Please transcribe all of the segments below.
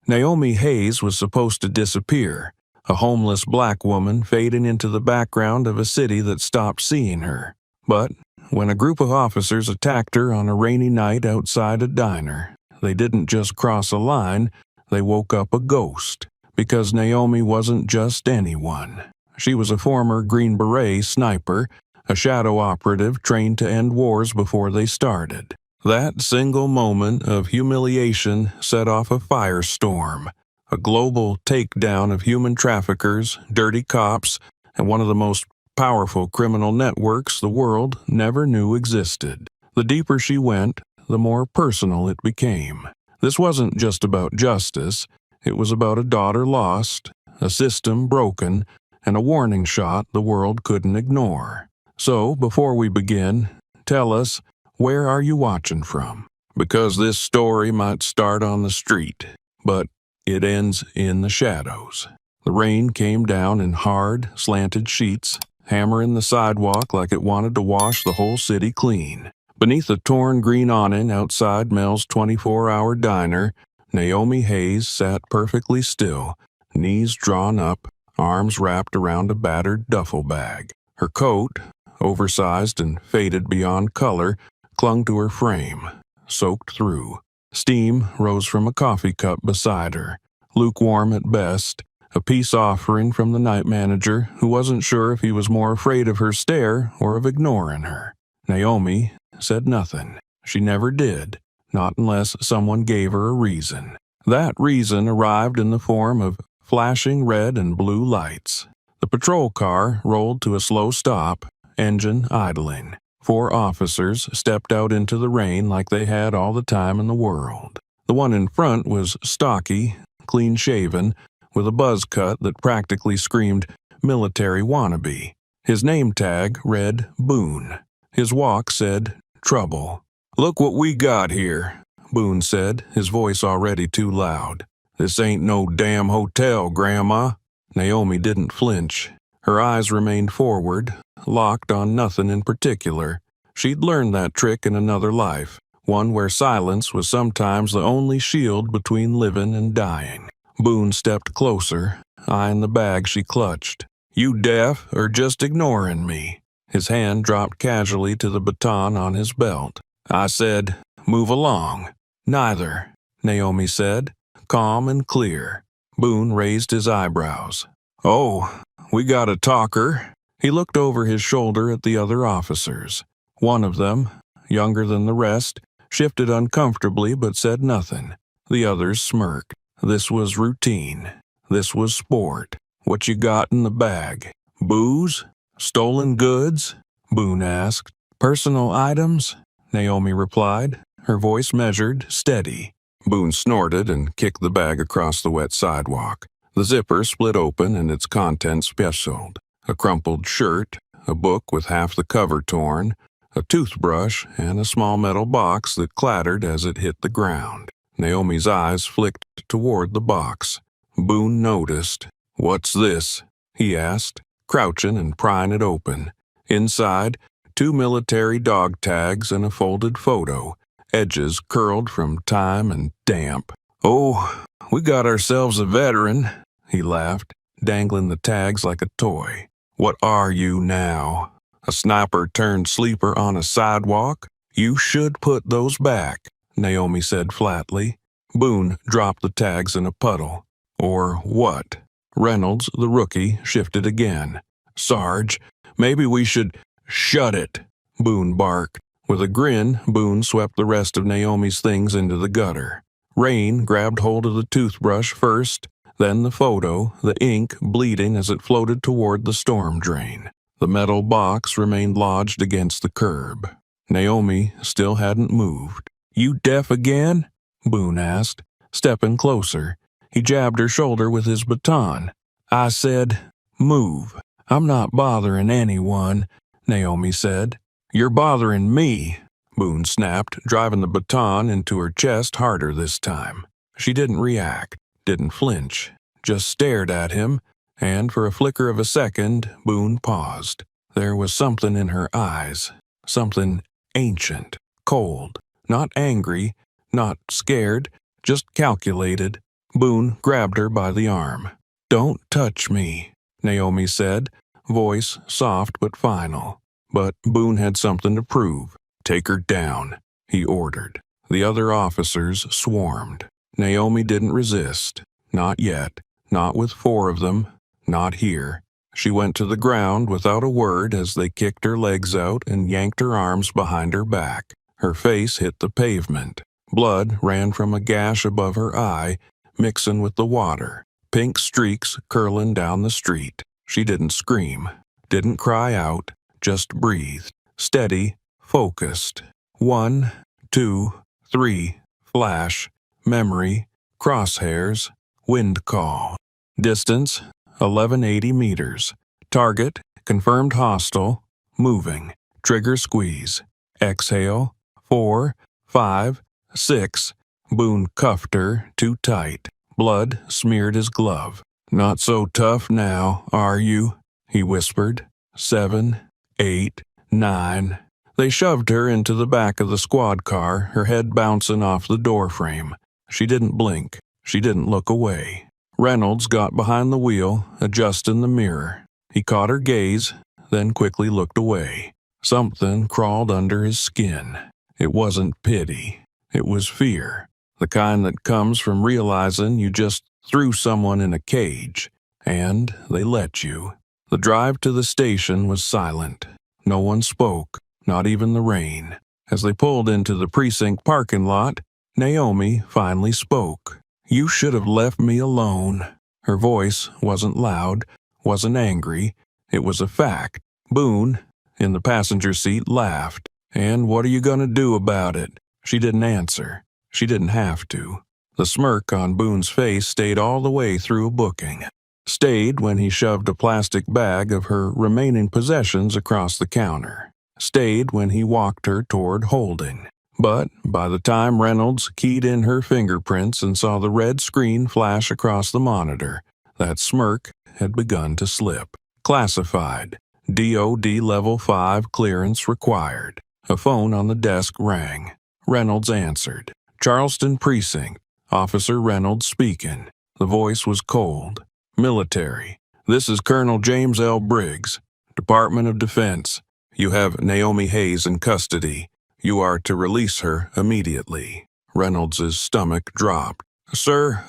Naomi Hayes was supposed to disappear, a homeless black woman fading into the background of a city that stopped seeing her. But when a group of officers attacked her on a rainy night outside a diner, they didn't just cross a line, they woke up a ghost. Because Naomi wasn't just anyone. She was a former Green Beret sniper, a shadow operative trained to end wars before they started. That single moment of humiliation set off a firestorm, a global takedown of human traffickers, dirty cops, and one of the most powerful criminal networks the world never knew existed. The deeper she went, the more personal it became. This wasn't just about justice. It was about a daughter lost, a system broken, and a warning shot the world couldn't ignore. So, before we begin, tell us, where are you watching from? Because this story might start on the street, but it ends in the shadows. The rain came down in hard, slanted sheets, hammering the sidewalk like it wanted to wash the whole city clean. Beneath a torn green awning outside Mel's 24-hour diner, Naomi Hayes sat perfectly still, knees drawn up, arms wrapped around a battered duffel bag. Her coat, oversized and faded beyond color, clung to her frame, soaked through. Steam rose from a coffee cup beside her, lukewarm at best, a peace offering from the night manager who wasn't sure if he was more afraid of her stare or of ignoring her. Naomi said nothing. She never did. Not unless someone gave her a reason. That reason arrived in the form of flashing red and blue lights. The patrol car rolled to a slow stop, engine idling. 4 officers stepped out into the rain like they had all the time in the world. The one in front was stocky, clean-shaven, with a buzz cut that practically screamed military wannabe. His name tag read Boone. His walk said trouble. "Look what we got here," Boone said, his voice already too loud. "This ain't no damn hotel, Grandma." Naomi didn't flinch. Her eyes remained forward, locked on nothing in particular. She'd learned that trick in another life, one where silence was sometimes the only shield between living and dying. Boone stepped closer, eyeing the bag she clutched. "You deaf or just ignoring me?" His hand dropped casually to the baton on his belt. "I said, move along." "Neither," Naomi said, calm and clear. Boone raised his eyebrows. "Oh, we got a talker." He looked over his shoulder at the other officers. One of them, younger than the rest, shifted uncomfortably but said nothing. The others smirked. This was routine. This was sport. "What you got in the bag? Booze? Stolen goods?" Boone asked. "Personal items?" Naomi replied, her voice measured, steady. Boone snorted and kicked the bag across the wet sidewalk. The zipper split open and its contents spilled. A crumpled shirt, a book with half the cover torn, a toothbrush, and a small metal box that clattered as it hit the ground. Naomi's eyes flicked toward the box. Boone noticed. "What's this?" he asked, crouching and prying it open. Inside, 2 military dog tags and a folded photo, edges curled from time and damp. "Oh, we got ourselves a veteran," he laughed, dangling the tags like a toy. "What are you now? A sniper turned sleeper on a sidewalk? You should put those back," Naomi said flatly. Boone dropped the tags in a puddle. "Or what?" Reynolds, the rookie, shifted again. "Sarge, maybe we should—" "Shut it," Boone barked. With a grin, Boone swept the rest of Naomi's things into the gutter. Rain grabbed hold of the toothbrush first, then the photo, the ink bleeding as it floated toward the storm drain. The metal box remained lodged against the curb. Naomi still hadn't moved. "You deaf again?" Boone asked, stepping closer. He jabbed her shoulder with his baton. "I said, move." "I'm not bothering anyone," Naomi said. "You're bothering me," Boone snapped, driving the baton into her chest harder this time. She didn't react, didn't flinch, just stared at him, and for a flicker of a second, Boone paused. There was something in her eyes, something ancient, cold, not angry, not scared, just calculated. Boone grabbed her by the arm. "Don't touch me," Naomi said, voice soft but final. But Boone had something to prove. "Take her down," he ordered. The other officers swarmed. Naomi didn't resist. Not yet. Not with 4 of them. Not here. She went to the ground without a word as they kicked her legs out and yanked her arms behind her back. Her face hit the pavement. Blood ran from a gash above her eye, mixing with the water. Pink streaks curling down the street. She didn't scream. Didn't cry out. Just breathed. Steady. Focused. 1, 2, 3. Flash. Memory. Crosshairs. Wind call. Distance, 1180 meters. Target, confirmed hostile. Moving. Trigger squeeze. Exhale. 4, 5, 6. Boone cuffed her too tight. Blood smeared his glove. "Not so tough now, are you?" he whispered. 7, 8, 9. They shoved her into the back of the squad car, her head bouncing off the doorframe. She didn't blink. She didn't look away. Reynolds got behind the wheel, adjusting the mirror. He caught her gaze, then quickly looked away. Something crawled under his skin. It wasn't pity. It was fear. The kind that comes from realizing you just threw someone in a cage, and they let you. The drive to the station was silent. No one spoke, not even the rain. As they pulled into the precinct parking lot, Naomi finally spoke. "You should have left me alone." Her voice wasn't loud, wasn't angry. It was a fact. Boone, in the passenger seat, laughed. "And what are you going to do about it?" She didn't answer. She didn't have to. The smirk on Boone's face stayed all the way through a booking. Stayed when he shoved a plastic bag of her remaining possessions across the counter. Stayed when he walked her toward holding. But by the time Reynolds keyed in her fingerprints and saw the red screen flash across the monitor, that smirk had begun to slip. Classified. DOD Level 5 clearance required. A phone on the desk rang. Reynolds answered. "Charleston Precinct. Officer Reynolds speaking." The voice was cold. "Military. This is Colonel James L. Briggs, Department of Defense. You have Naomi Hayes in custody. You are to release her immediately." Reynolds' stomach dropped. "Sir,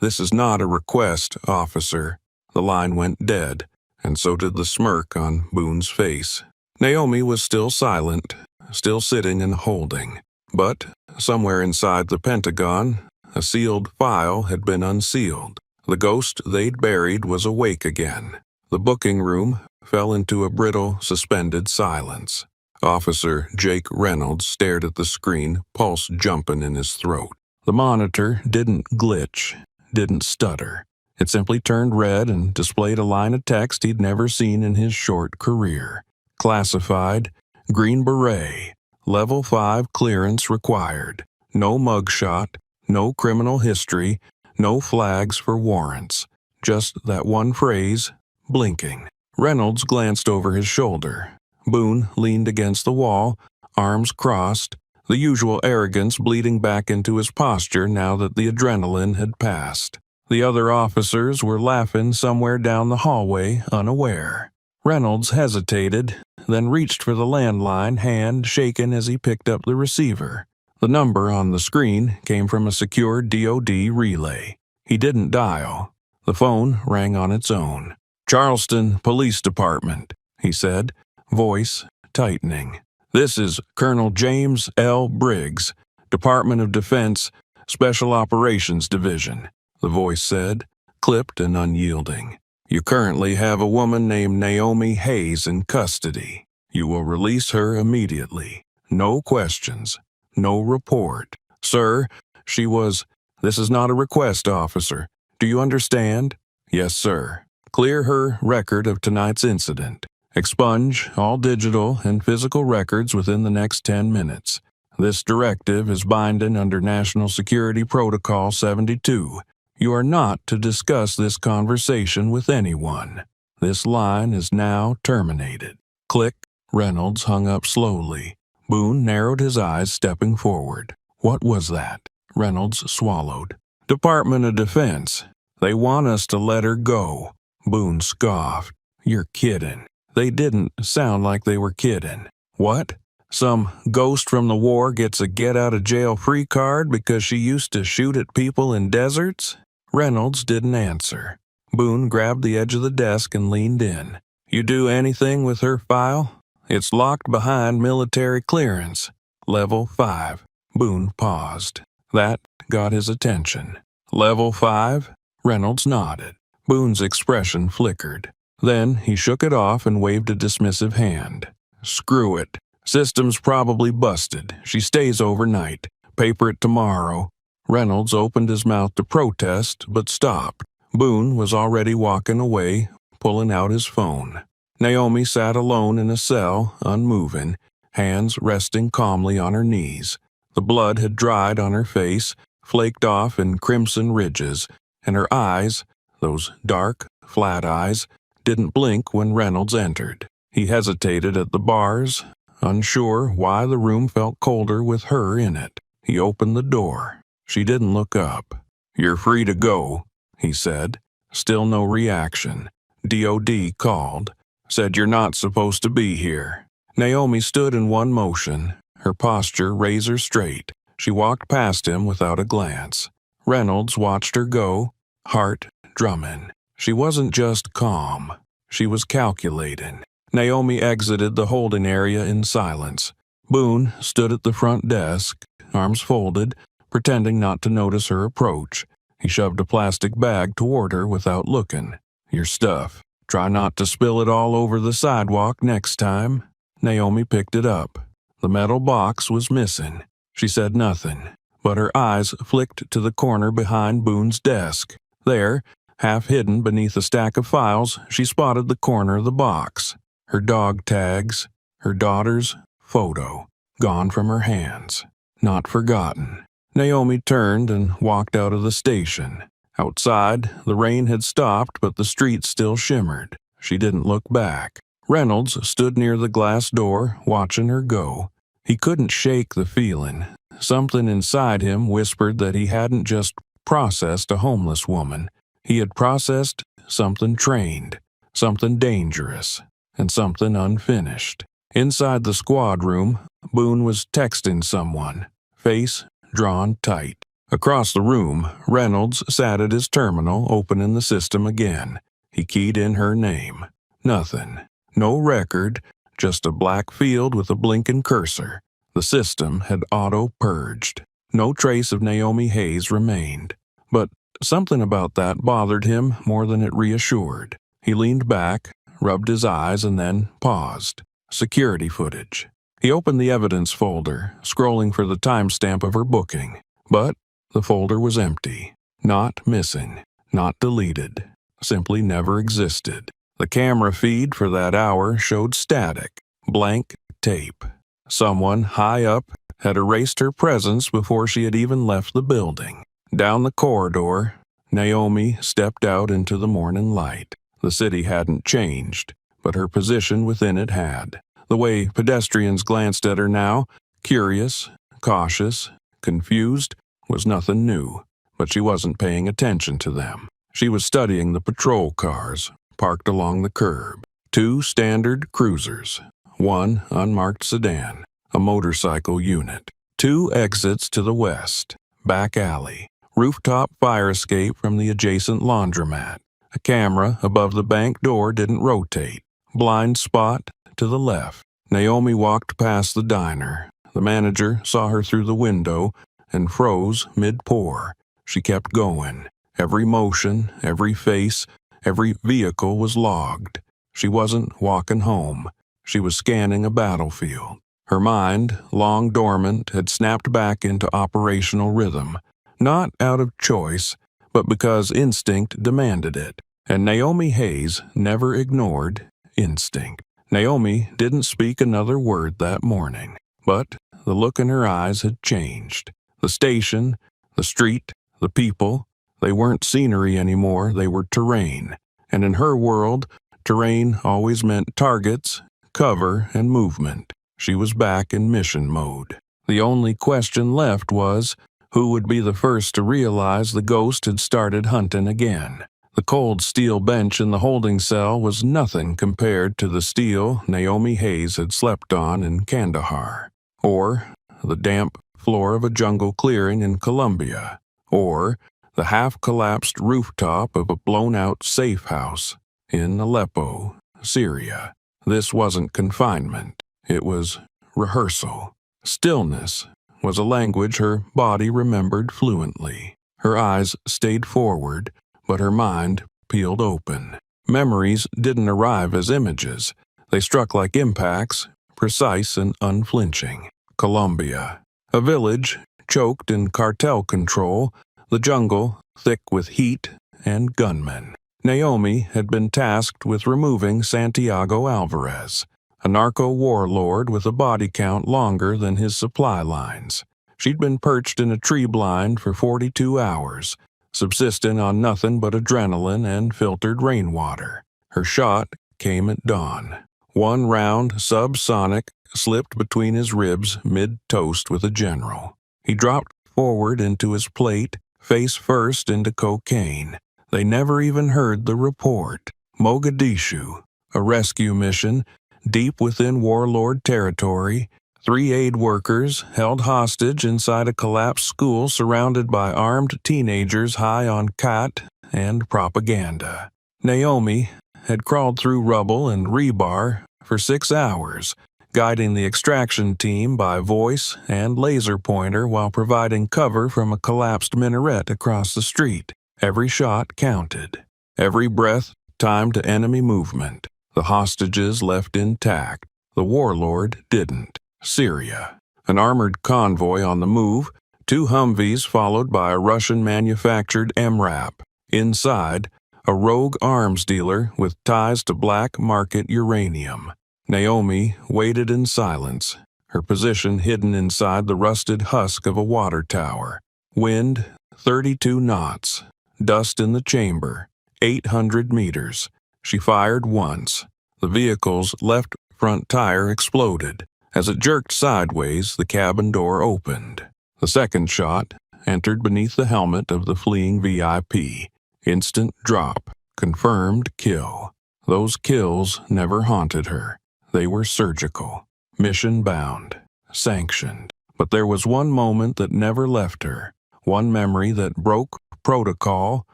this is not a request, officer." The line went dead, and so did the smirk on Boone's face. Naomi was still silent, still sitting and holding. But somewhere inside the Pentagon, a sealed file had been unsealed. The ghost they'd buried was awake again. The booking room fell into a brittle, suspended silence. Officer Jake Reynolds stared at the screen, pulse jumping in his throat. The monitor didn't glitch, didn't stutter. It simply turned red and displayed a line of text he'd never seen in his short career. Classified, Green Beret, Level 5 clearance required. No mugshot, no criminal history, no flags for warrants. Just that one phrase, blinking. Reynolds glanced over his shoulder. Boone leaned against the wall, arms crossed, the usual arrogance bleeding back into his posture now that the adrenaline had passed. The other officers were laughing somewhere down the hallway, unaware. Reynolds hesitated, then reached for the landline, hand shaken as he picked up the receiver. The number on the screen came from a secure DOD relay. He didn't dial. The phone rang on its own. "Charleston Police Department," he said, voice tightening. "This is Colonel James L. Briggs, Department of Defense, Special Operations Division," the voice said, clipped and unyielding. "You currently have a woman named Naomi Hayes in custody. You will release her immediately. No questions. No report. Sir, she was... This is not a request, officer. Do you understand?" "Yes, sir." "Clear her record of tonight's incident. Expunge all digital and physical records within the next 10 minutes. This directive is binding under National Security Protocol 72. You are not to discuss this conversation with anyone. This line is now terminated." Click. Reynolds hung up slowly. Boone narrowed his eyes, stepping forward. What was that? Reynolds swallowed. Department of Defense. They want us to let her go. Boone scoffed. You're kidding. They didn't sound like they were kidding. What? Some ghost from the war gets a get-out-of-jail-free card because she used to shoot at people in deserts? Reynolds didn't answer. Boone grabbed the edge of the desk and leaned in. You do anything with her file? It's locked behind military clearance. Level 5. Boone paused. That got his attention. Level 5? Reynolds nodded. Boone's expression flickered. Then he shook it off and waved a dismissive hand. Screw it. System's probably busted. She stays overnight. Paper it tomorrow. Reynolds opened his mouth to protest, but stopped. Boone was already walking away, pulling out his phone. Naomi sat alone in a cell, unmoving, hands resting calmly on her knees. The blood had dried on her face, flaked off in crimson ridges, and her eyes, those dark, flat eyes, didn't blink when Reynolds entered. He hesitated at the bars, unsure why the room felt colder with her in it. He opened the door. She didn't look up. You're free to go, he said. Still no reaction. DOD called. Said you're not supposed to be here. Naomi stood in one motion, her posture razor straight. She walked past him without a glance. Reynolds watched her go, heart drumming. She wasn't just calm. She was calculating. Naomi exited the holding area in silence. Boone stood at the front desk, arms folded, pretending not to notice her approach. He shoved a plastic bag toward her without looking. Your stuff. Try not to spill it all over the sidewalk next time. Naomi picked it up. The metal box was missing. She said nothing, but her eyes flicked to the corner behind Boone's desk. There, half hidden beneath a stack of files, she spotted the corner of the box. Her dog tags, her daughter's photo, gone from her hands. Not forgotten. Naomi turned and walked out of the station. Outside, the rain had stopped, but the street still shimmered. She didn't look back. Reynolds stood near the glass door, watching her go. He couldn't shake the feeling. Something inside him whispered that he hadn't just processed a homeless woman. He had processed something trained, something dangerous, and something unfinished. Inside the squad room, Boone was texting someone, face drawn tight. Across the room, Reynolds sat at his terminal, opening the system again. He keyed in her name. Nothing. No record, just a black field with a blinking cursor. The system had auto-purged. No trace of Naomi Hayes remained. But something about that bothered him more than it reassured. He leaned back, rubbed his eyes, and then paused. Security footage. He opened the evidence folder, scrolling for the timestamp of her booking. But the folder was empty. Not missing. Not deleted. Simply never existed. The camera feed for that hour showed static, blank tape. Someone high up had erased her presence before she had even left the building. Down the corridor, Naomi stepped out into the morning light. The city hadn't changed, but her position within it had. The way pedestrians glanced at her now, curious, cautious, confused, was nothing new, but she wasn't paying attention to them. She was studying the patrol cars, parked along the curb. 2 standard cruisers, 1 unmarked sedan, a motorcycle unit. 2 exits to the west, back alley, rooftop fire escape from the adjacent laundromat. A camera above the bank door didn't rotate. Blind spot to the left. Naomi walked past the diner. The manager saw her through the window and froze mid-pour. She kept going. Every motion, every face, every vehicle was logged. She wasn't walking home. She was scanning a battlefield. Her mind, long dormant, had snapped back into operational rhythm, not out of choice, but because instinct demanded it. And Naomi Hayes never ignored instinct. Naomi didn't speak another word that morning, but the look in her eyes had changed. The station, the street, the people, they weren't scenery anymore, they were terrain. And in her world, terrain always meant targets, cover, and movement. She was back in mission mode. The only question left was, Who would be the first to realize the ghost had started hunting again? The cold steel bench in the holding cell was nothing compared to the steel Naomi Hayes had slept on in Kandahar, or the damp floor of a jungle clearing in Colombia, or the half-collapsed rooftop of a blown-out safe house in Aleppo, Syria. This wasn't confinement. It was rehearsal. Stillness was a language her body remembered fluently. Her eyes stayed forward, but her mind peeled open. Memories didn't arrive as images. They struck like impacts, precise and unflinching. Colombia. A village choked in cartel control, the jungle thick with heat and gunmen. Naomi had been tasked with removing Santiago Alvarez, a narco warlord with a body count longer than his supply lines. She'd been perched in a tree blind for 42 hours, subsisting on nothing but adrenaline and filtered rainwater. Her shot came at dawn. One round subsonic slipped between his ribs mid-toast with a general. He dropped forward into his plate, face first into cocaine. They never even heard the report. Mogadishu, a rescue mission, deep within warlord territory. 3 aid workers held hostage inside a collapsed school surrounded by armed teenagers high on khat and propaganda. Naomi had crawled through rubble and rebar for 6 hours, guiding the extraction team by voice and laser pointer while providing cover from a collapsed minaret across the street. Every shot counted. Every breath timed to enemy movement. The hostages left intact. The warlord didn't. Syria. An armored convoy on the move, 2 Humvees followed by a Russian-manufactured MRAP. Inside, a rogue arms dealer with ties to black market uranium. Naomi waited in silence, her position hidden inside the rusted husk of a water tower. Wind, 32 knots. Dust in the chamber, 800 meters. She fired once. The vehicle's left front tire exploded. As it jerked sideways, the cabin door opened. The second shot entered beneath the helmet of the fleeing VIP. Instant drop. Confirmed kill. Those kills never haunted her. They were surgical. Mission-bound. Sanctioned. But there was one moment that never left her. One memory that broke protocol,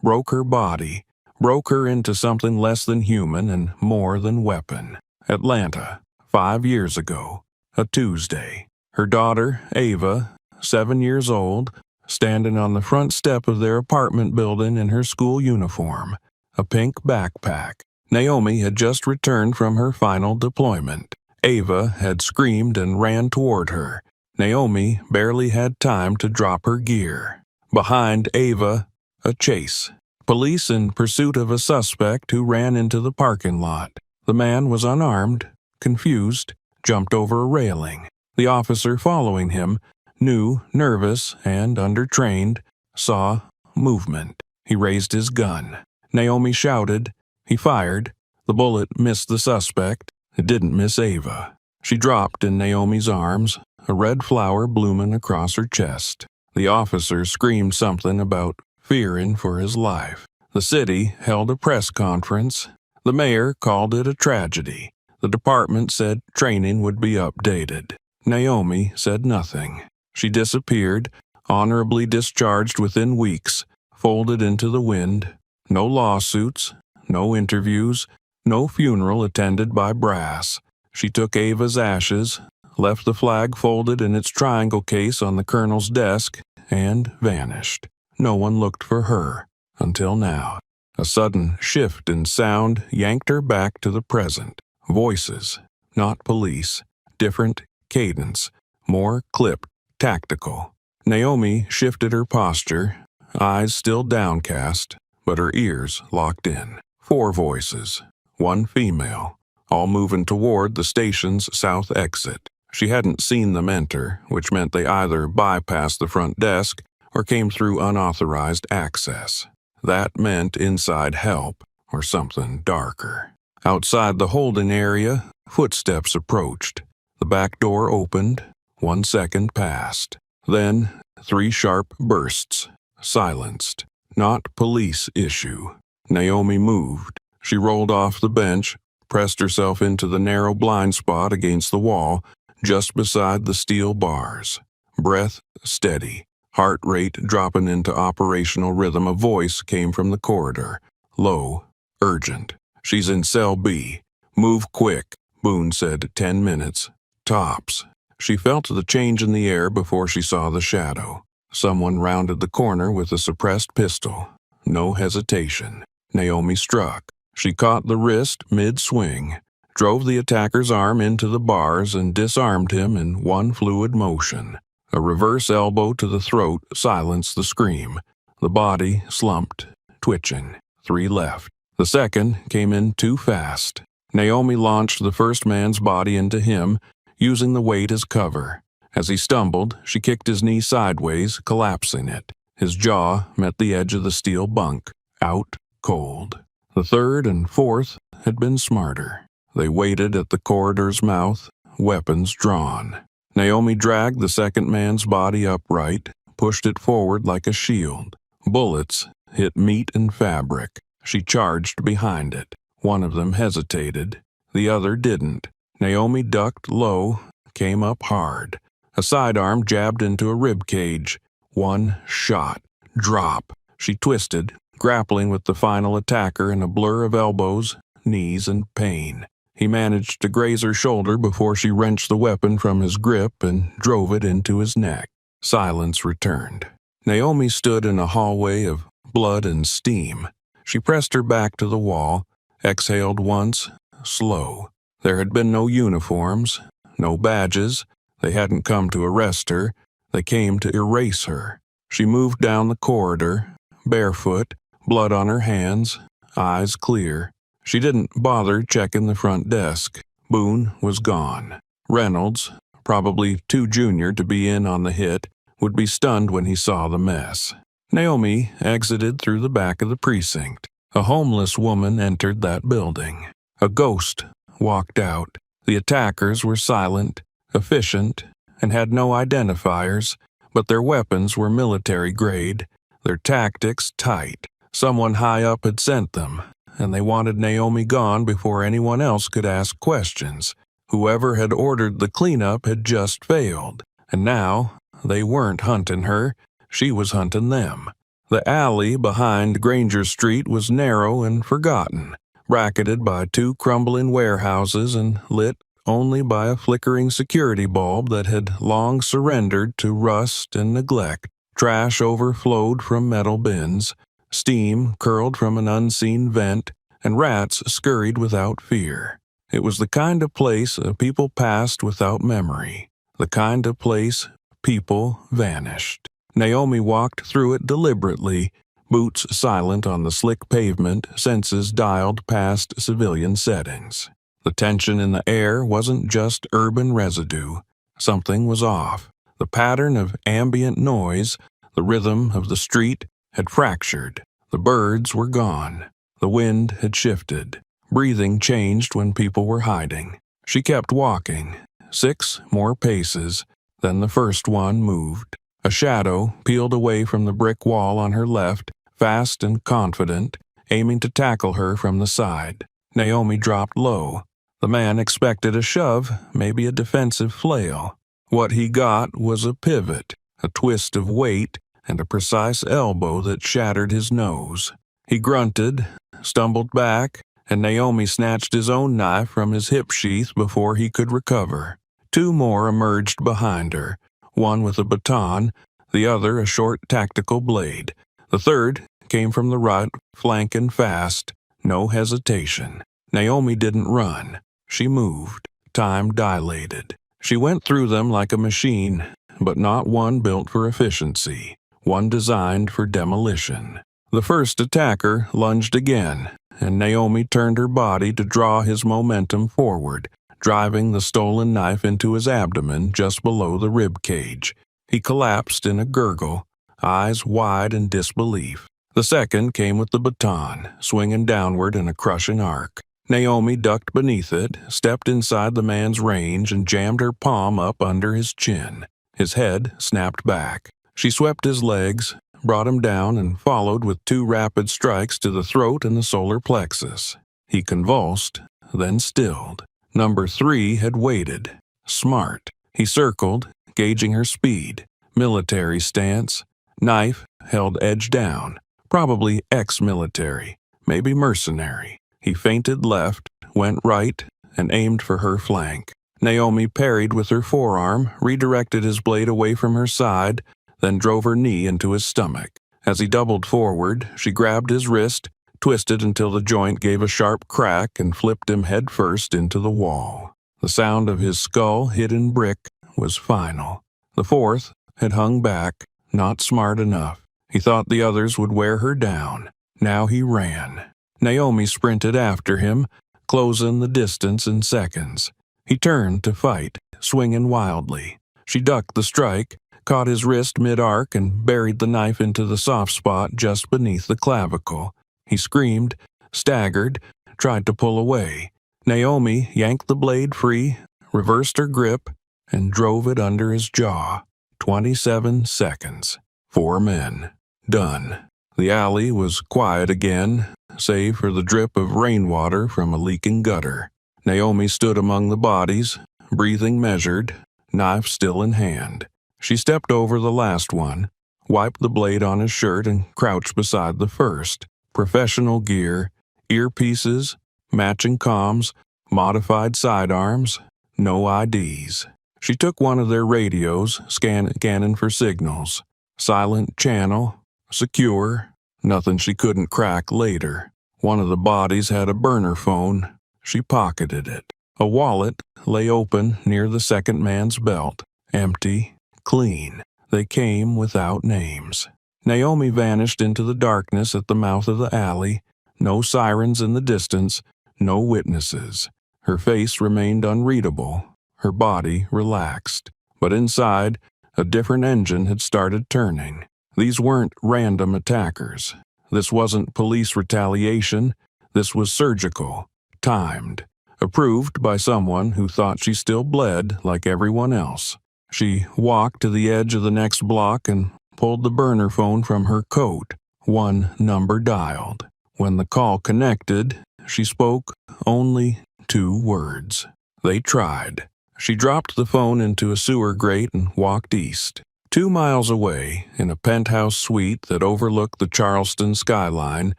broke her body, broke her into something less than human and more than weapon. Atlanta, 5 years ago. A Tuesday. Her daughter, Ava, 7 years old, standing on the front step of their apartment building in her school uniform, a pink backpack. Naomi had just returned from her final deployment. Ava had screamed and ran toward her. Naomi barely had time to drop her gear. Behind Ava, a chase. Police in pursuit of a suspect who ran into the parking lot. The man was unarmed, confused, jumped over a railing. The officer following him, new, nervous, and undertrained, saw movement. He raised his gun. Naomi shouted. He fired. The bullet missed the suspect. It didn't miss Ava. She dropped in Naomi's arms, a red flower blooming across her chest. The officer screamed something about fearing for his life. The city held a press conference. The mayor called it a tragedy. The department said training would be updated. Naomi said nothing. She disappeared, honorably discharged within weeks, folded into the wind. No lawsuits, no interviews, no funeral attended by brass. She took Ava's ashes, left the flag folded in its triangle case on the colonel's desk, and vanished. No one looked for her, until now. A sudden shift in sound yanked her back to the present. Voices, not police, different cadence, more clipped, tactical. Naomi shifted her posture, eyes still downcast, but her ears locked in. 4 voices, 1 female, all moving toward the station's south exit. She hadn't seen them enter, which meant they either bypassed the front desk or came through unauthorized access. That meant inside help, or something darker. Outside the holding area, footsteps approached. The back door opened. 1 second passed. Then 3 sharp bursts. Silenced. Not police issue. Naomi moved. She rolled off the bench, pressed herself into the narrow blind spot against the wall, just beside the steel bars. Breath steady. Heart rate dropping into operational rhythm. A voice came from the corridor. Low. Urgent. She's in cell B. Move quick, Boone said. 10 minutes. Tops. She felt the change in the air before she saw the shadow. Someone rounded the corner with a suppressed pistol. No hesitation. Naomi struck. She caught the wrist mid-swing, drove the attacker's arm into the bars, and disarmed him in one fluid motion. A reverse elbow to the throat silenced the scream. The body slumped, twitching. 3 left. The second came in too fast. Naomi launched the first man's body into him, using the weight as cover. As he stumbled, she kicked his knee sideways, collapsing it. His jaw met the edge of the steel bunk, out cold. The third and fourth had been smarter. They waited at the corridor's mouth, weapons drawn. Naomi dragged the second man's body upright, pushed it forward like a shield. Bullets hit meat and fabric. She charged behind it. One of them hesitated. The other didn't. Naomi ducked low, came up hard. A sidearm jabbed into a rib cage. One shot. Drop. She twisted, grappling with the final attacker in a blur of elbows, knees, and pain. He managed to graze her shoulder before she wrenched the weapon from his grip and drove it into his neck. Silence returned. Naomi stood in a hallway of blood and steam. She pressed her back to the wall, exhaled once, slow. There had been no uniforms, no badges. They hadn't come to arrest her. They came to erase her. She moved down the corridor, barefoot, blood on her hands, eyes clear. She didn't bother checking the front desk. Boone was gone. Reynolds, probably too junior to be in on the hit, would be stunned when he saw the mess. Naomi exited through the back of the precinct. A homeless woman entered that building. A ghost walked out. The attackers were silent, efficient, and had no identifiers, but their weapons were military grade, their tactics tight. Someone high up had sent them, and they wanted Naomi gone before anyone else could ask questions. Whoever had ordered the cleanup had just failed, and now they weren't hunting her, she was hunting them. The alley behind Granger Street was narrow and forgotten, bracketed by 2 crumbling warehouses and lit only by a flickering security bulb that had long surrendered to rust and neglect. Trash overflowed from metal bins, steam curled from an unseen vent, and rats scurried without fear. It was the kind of place people passed without memory, the kind of place people vanished. Naomi walked through it deliberately, boots silent on the slick pavement, senses dialed past civilian settings. The tension in the air wasn't just urban residue. Something was off. The pattern of ambient noise, the rhythm of the street, had fractured. The birds were gone. The wind had shifted. Breathing changed when people were hiding. She kept walking. 6 more paces. Then the first one moved. A shadow peeled away from the brick wall on her left, fast and confident, aiming to tackle her from the side. Naomi dropped low. The man expected a shove, maybe a defensive flail. What he got was a pivot, a twist of weight, and a precise elbow that shattered his nose. He grunted, stumbled back, and Naomi snatched his own knife from his hip sheath before he could recover. 2 more emerged behind her, one with a baton, the other a short tactical blade. The third came from the right, flanking fast, no hesitation. Naomi didn't run. She moved. Time dilated. She went through them like a machine, but not one built for efficiency, one designed for demolition. The first attacker lunged again, and Naomi turned her body to draw his momentum forward, driving the stolen knife into his abdomen just below the rib cage. He collapsed in a gurgle, eyes wide in disbelief. The second came with the baton, swinging downward in a crushing arc. Naomi ducked beneath it, stepped inside the man's range, and jammed her palm up under his chin. His head snapped back. She swept his legs, brought him down, and followed with 2 rapid strikes to the throat and the solar plexus. He convulsed, then stilled. Number 3 had waited. Smart. He circled, gauging her speed. Military stance. Knife held edge down. Probably ex-military. Maybe mercenary. He feinted left, went right, and aimed for her flank. Naomi parried with her forearm, redirected his blade away from her side, then drove her knee into his stomach. As he doubled forward, she grabbed his wrist, twisted until the joint gave a sharp crack, and flipped him headfirst into the wall. The sound of his skull hit in brick was final. The 4th had hung back, not smart enough. He thought the others would wear her down. Now he ran. Naomi sprinted after him, closing the distance in seconds. He turned to fight, swinging wildly. She ducked the strike, caught his wrist mid-arc, and buried the knife into the soft spot just beneath the clavicle. He screamed, staggered, tried to pull away. Naomi yanked the blade free, reversed her grip, and drove it under his jaw. 27 seconds. 4 men. Done. The alley was quiet again, save for the drip of rainwater from a leaking gutter. Naomi stood among the bodies, breathing measured, knife still in hand. She stepped over the last one, wiped the blade on his shirt, and crouched beside the first. Professional gear, earpieces, matching comms, modified sidearms, no IDs. She took one of their radios, scanning for signals. Silent channel, secure, nothing she couldn't crack later. One of the bodies had a burner phone. She pocketed it. A wallet lay open near the second man's belt, empty, clean. They came without names. Naomi vanished into the darkness at the mouth of the alley. No sirens in the distance, no witnesses. Her face remained unreadable, her body relaxed. But inside, a different engine had started turning. These weren't random attackers. This wasn't police retaliation. This was surgical, timed, approved by someone who thought she still bled like everyone else. She walked to the edge of the next block and pulled the burner phone from her coat. One number dialed. When the call connected, she spoke only 2 words. They tried. She dropped the phone into a sewer grate and walked east. 2 miles away, in a penthouse suite that overlooked the Charleston skyline,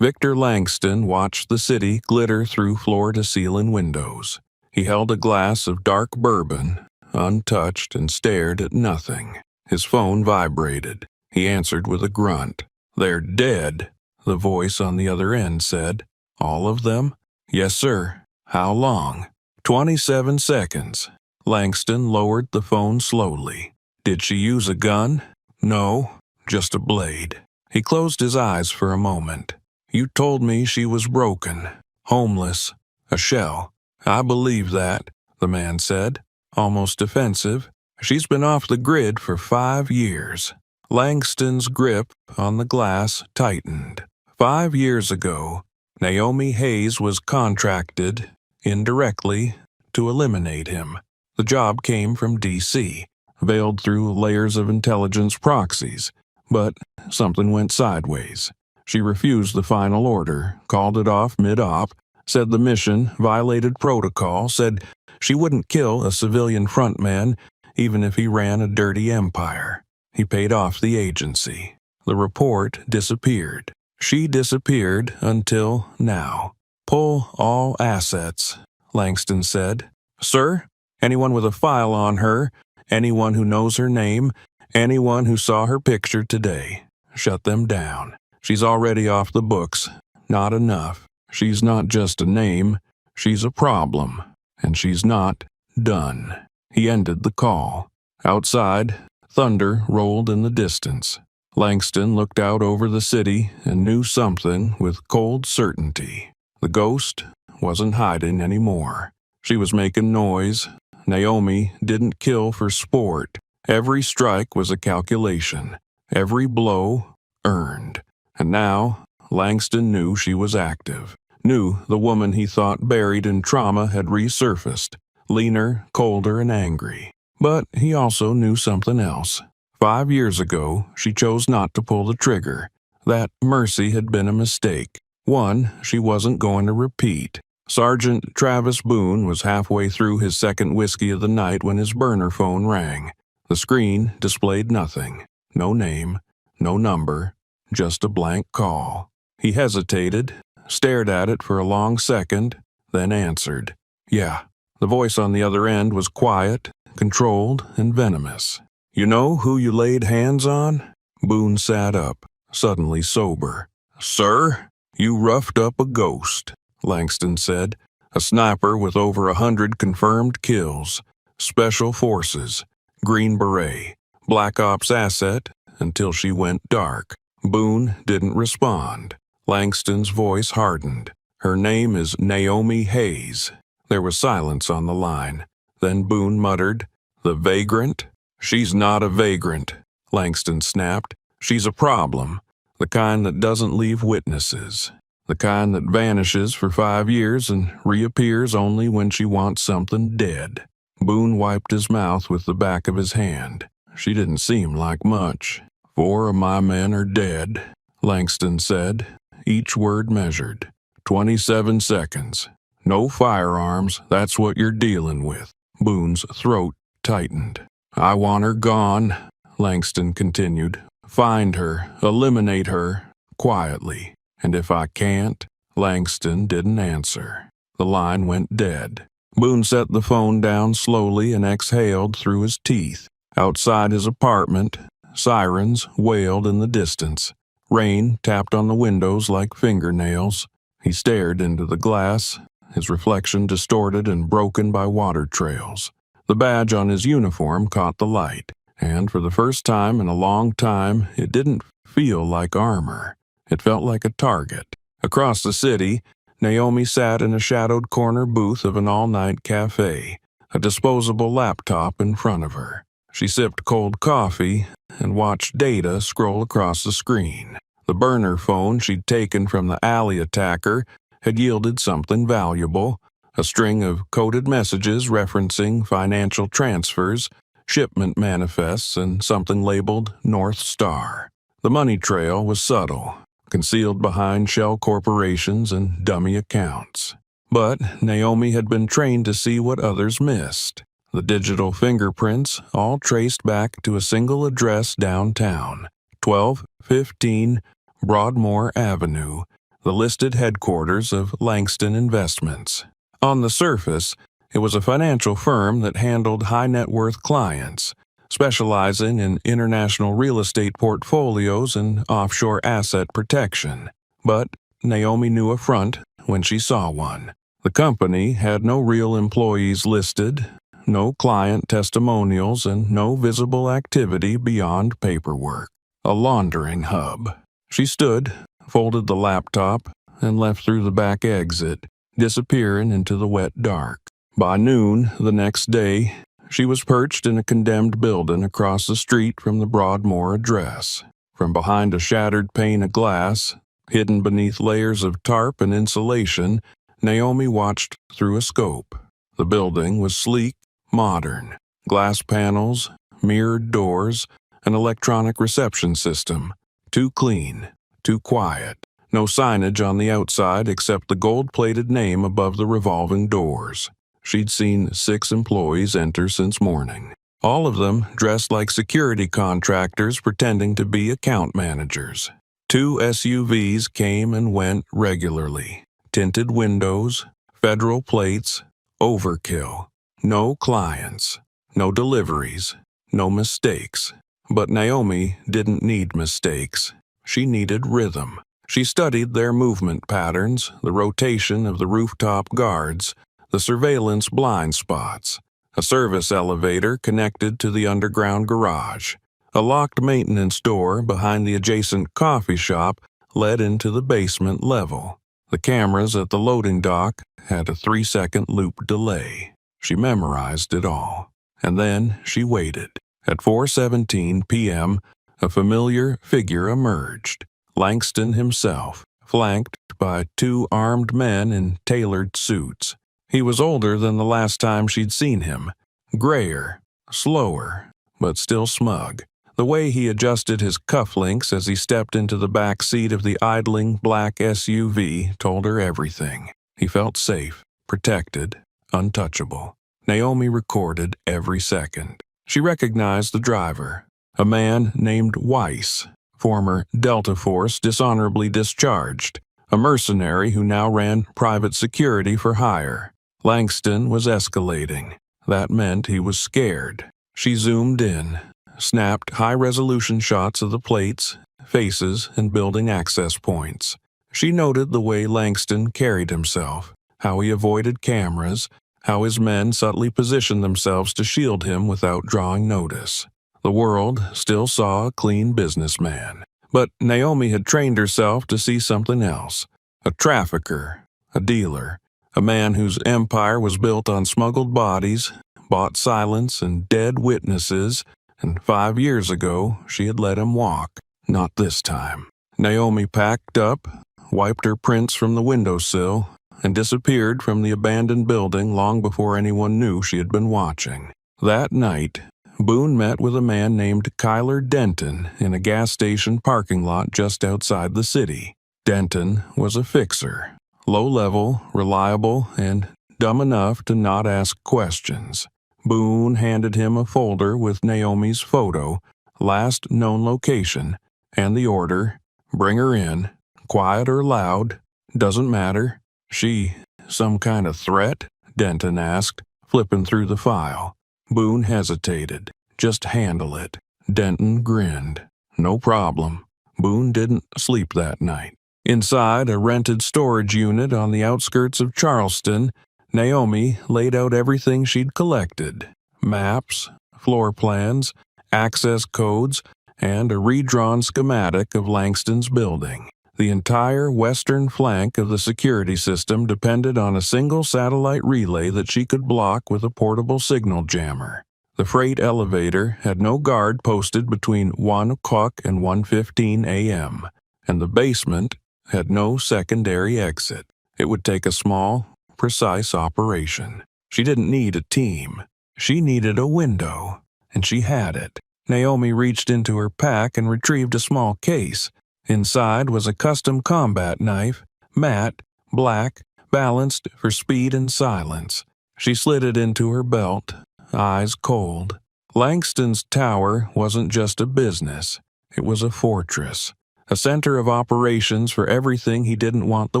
Victor Langston watched the city glitter through floor-to-ceiling windows. He held a glass of dark bourbon, untouched, and stared at nothing. His phone vibrated. He answered with a grunt. "They're dead," the voice on the other end said. "All of them?" "Yes, sir." "How long?" 27 seconds. Langston lowered the phone slowly. "Did she use a gun?" "No, just a blade." He closed his eyes for a moment. "You told me she was broken, homeless, a shell." "I believe that," the man said, almost defensive. "She's been off the grid for 5 years. Langston's grip on the glass tightened. 5 years ago, Naomi Hayes was contracted, indirectly, to eliminate him. The job came from D.C., veiled through layers of intelligence proxies, but something went sideways. She refused the final order, called it off mid-op, said the mission violated protocol, said she wouldn't kill a civilian frontman even if he ran a dirty empire. He paid off the agency. The report disappeared. She disappeared until now. "Pull all assets," Langston said. "Sir, anyone with a file on her, anyone who knows her name, anyone who saw her picture today, shut them down. She's already off the books. Not enough. She's not just a name, she's a problem, and she's not done." He ended the call. Outside, thunder rolled in the distance. Langston looked out over the city and knew something with cold certainty. The ghost wasn't hiding anymore. She was making noise. Naomi didn't kill for sport. Every strike was a calculation. Every blow earned. And now, Langston knew she was active. Knew the woman he thought buried in trauma had resurfaced, leaner, colder, and angry. But he also knew something else. 5 years ago, she chose not to pull the trigger. That mercy had been a mistake, one she wasn't going to repeat. Sergeant Travis Boone was halfway through his second whiskey of the night when his burner phone rang. The screen displayed nothing. No name, no number, just a blank call. He hesitated, stared at it for a long second, then answered. Yeah. The voice on the other end was quiet, controlled, and venomous. You know who you laid hands on? Boone sat up, suddenly sober. Sir, you roughed up a ghost, Langston said. A sniper with over 100 confirmed kills. Special Forces. Green Beret. Black Ops asset until she went dark. Boone didn't respond. Langston's voice hardened. Her name is Naomi Hayes. There was silence on the line. Then Boone muttered, The vagrant? She's not a vagrant, Langston snapped. She's a problem. The kind that doesn't leave witnesses. The kind that vanishes for 5 years and reappears only when she wants something dead. Boone wiped his mouth with the back of his hand. She didn't seem like much. 4 of my men are dead, Langston said, each word measured. 27 seconds. No firearms, that's what you're dealing with. Boone's throat tightened. I want her gone, Langston continued. Find her, eliminate her, quietly. And if I can't, Langston didn't answer. The line went dead. Boone set the phone down slowly and exhaled through his teeth. Outside his apartment, sirens wailed in the distance. Rain tapped on the windows like fingernails. He stared into the glass, his reflection distorted and broken by water trails. The badge on his uniform caught the light, and for the first time in a long time, it didn't feel like armor. It felt like a target. Across the city, Naomi sat in a shadowed corner booth of an all-night cafe, a disposable laptop in front of her. She sipped cold coffee and watched data scroll across the screen. The burner phone she'd taken from the alley attacker had yielded something valuable, a string of coded messages referencing financial transfers, shipment manifests, and something labeled North Star. The money trail was subtle, concealed behind shell corporations and dummy accounts. But Naomi had been trained to see what others missed. The digital fingerprints all traced back to a single address downtown, 1215 Broadmoor Avenue, the listed headquarters of Langston Investments. On the surface, it was a financial firm that handled high-net-worth clients, specializing in international real estate portfolios and offshore asset protection. But Naomi knew a front when she saw one. The company had no real employees listed, no client testimonials, and no visible activity beyond paperwork. A laundering hub. She stood, folded the laptop, and left through the back exit, disappearing into the wet dark. By noon the next day, she was perched in a condemned building across the street from the Broadmoor address. From behind a shattered pane of glass, hidden beneath layers of tarp and insulation, Naomi watched through a scope. The building was sleek, modern. Glass panels, mirrored doors, an electronic reception system. Too clean, too quiet. No signage on the outside except the gold-plated name above the revolving doors. She'd seen 6 employees enter since morning. All of them dressed like security contractors pretending to be account managers. 2 SUVs came and went regularly. Tinted windows, federal plates, overkill. No clients, no deliveries, no mistakes. But Naomi didn't need mistakes. She needed rhythm. She studied their movement patterns, the rotation of the rooftop guards, the surveillance blind spots. A service elevator connected to the underground garage. A locked maintenance door behind the adjacent coffee shop led into the basement level. The cameras at the loading dock had a 3-second loop delay. She memorized it all. And then she waited. At 4:17 p.m., a familiar figure emerged. Langston himself, flanked by 2 armed men in tailored suits. He was older than the last time she'd seen him. Grayer, slower, but still smug. The way he adjusted his cufflinks as he stepped into the back seat of the idling black SUV told her everything. He felt safe, protected, untouchable. Naomi recorded every second. She recognized the driver, a man named Weiss, former Delta Force dishonorably discharged, a mercenary who now ran private security for hire. Langston was escalating. That meant he was scared. She zoomed in, snapped high-resolution shots of the plates, faces, and building access points. She noted the way Langston carried himself, how he avoided cameras, how his men subtly positioned themselves to shield him without drawing notice. The world still saw a clean businessman. But Naomi had trained herself to see something else. A trafficker, a dealer, a man whose empire was built on smuggled bodies, bought silence and dead witnesses, and 5 years ago she had let him walk. Not this time. Naomi packed up, wiped her prints from the windowsill, and disappeared from the abandoned building long before anyone knew she had been watching. That night, Boone met with a man named Kyler Denton in a gas station parking lot just outside the city. Denton was a fixer, low-level, reliable, and dumb enough to not ask questions. Boone handed him a folder with Naomi's photo, last known location, and the order, "Bring her in, quiet or loud, doesn't matter." "She some kind of threat?" Denton asked, flipping through the file. Boone hesitated. "Just handle it." Denton grinned. "No problem." Boone didn't sleep that night. Inside a rented storage unit on the outskirts of Charleston, Naomi laid out everything she'd collected: maps, floor plans, access codes, and a redrawn schematic of Langston's building. The entire western flank of the security system depended on a single satellite relay that she could block with a portable signal jammer. The freight elevator had no guard posted between 1 o'clock and 1:15 a.m., and the basement had no secondary exit. It would take a small, precise operation. She didn't need a team. She needed a window, and she had it. Naomi reached into her pack and retrieved a small case. Inside was a custom combat knife, matte, black, balanced for speed and silence. She slid it into her belt, eyes cold. Langston's tower wasn't just a business. It was a fortress, a center of operations for everything he didn't want the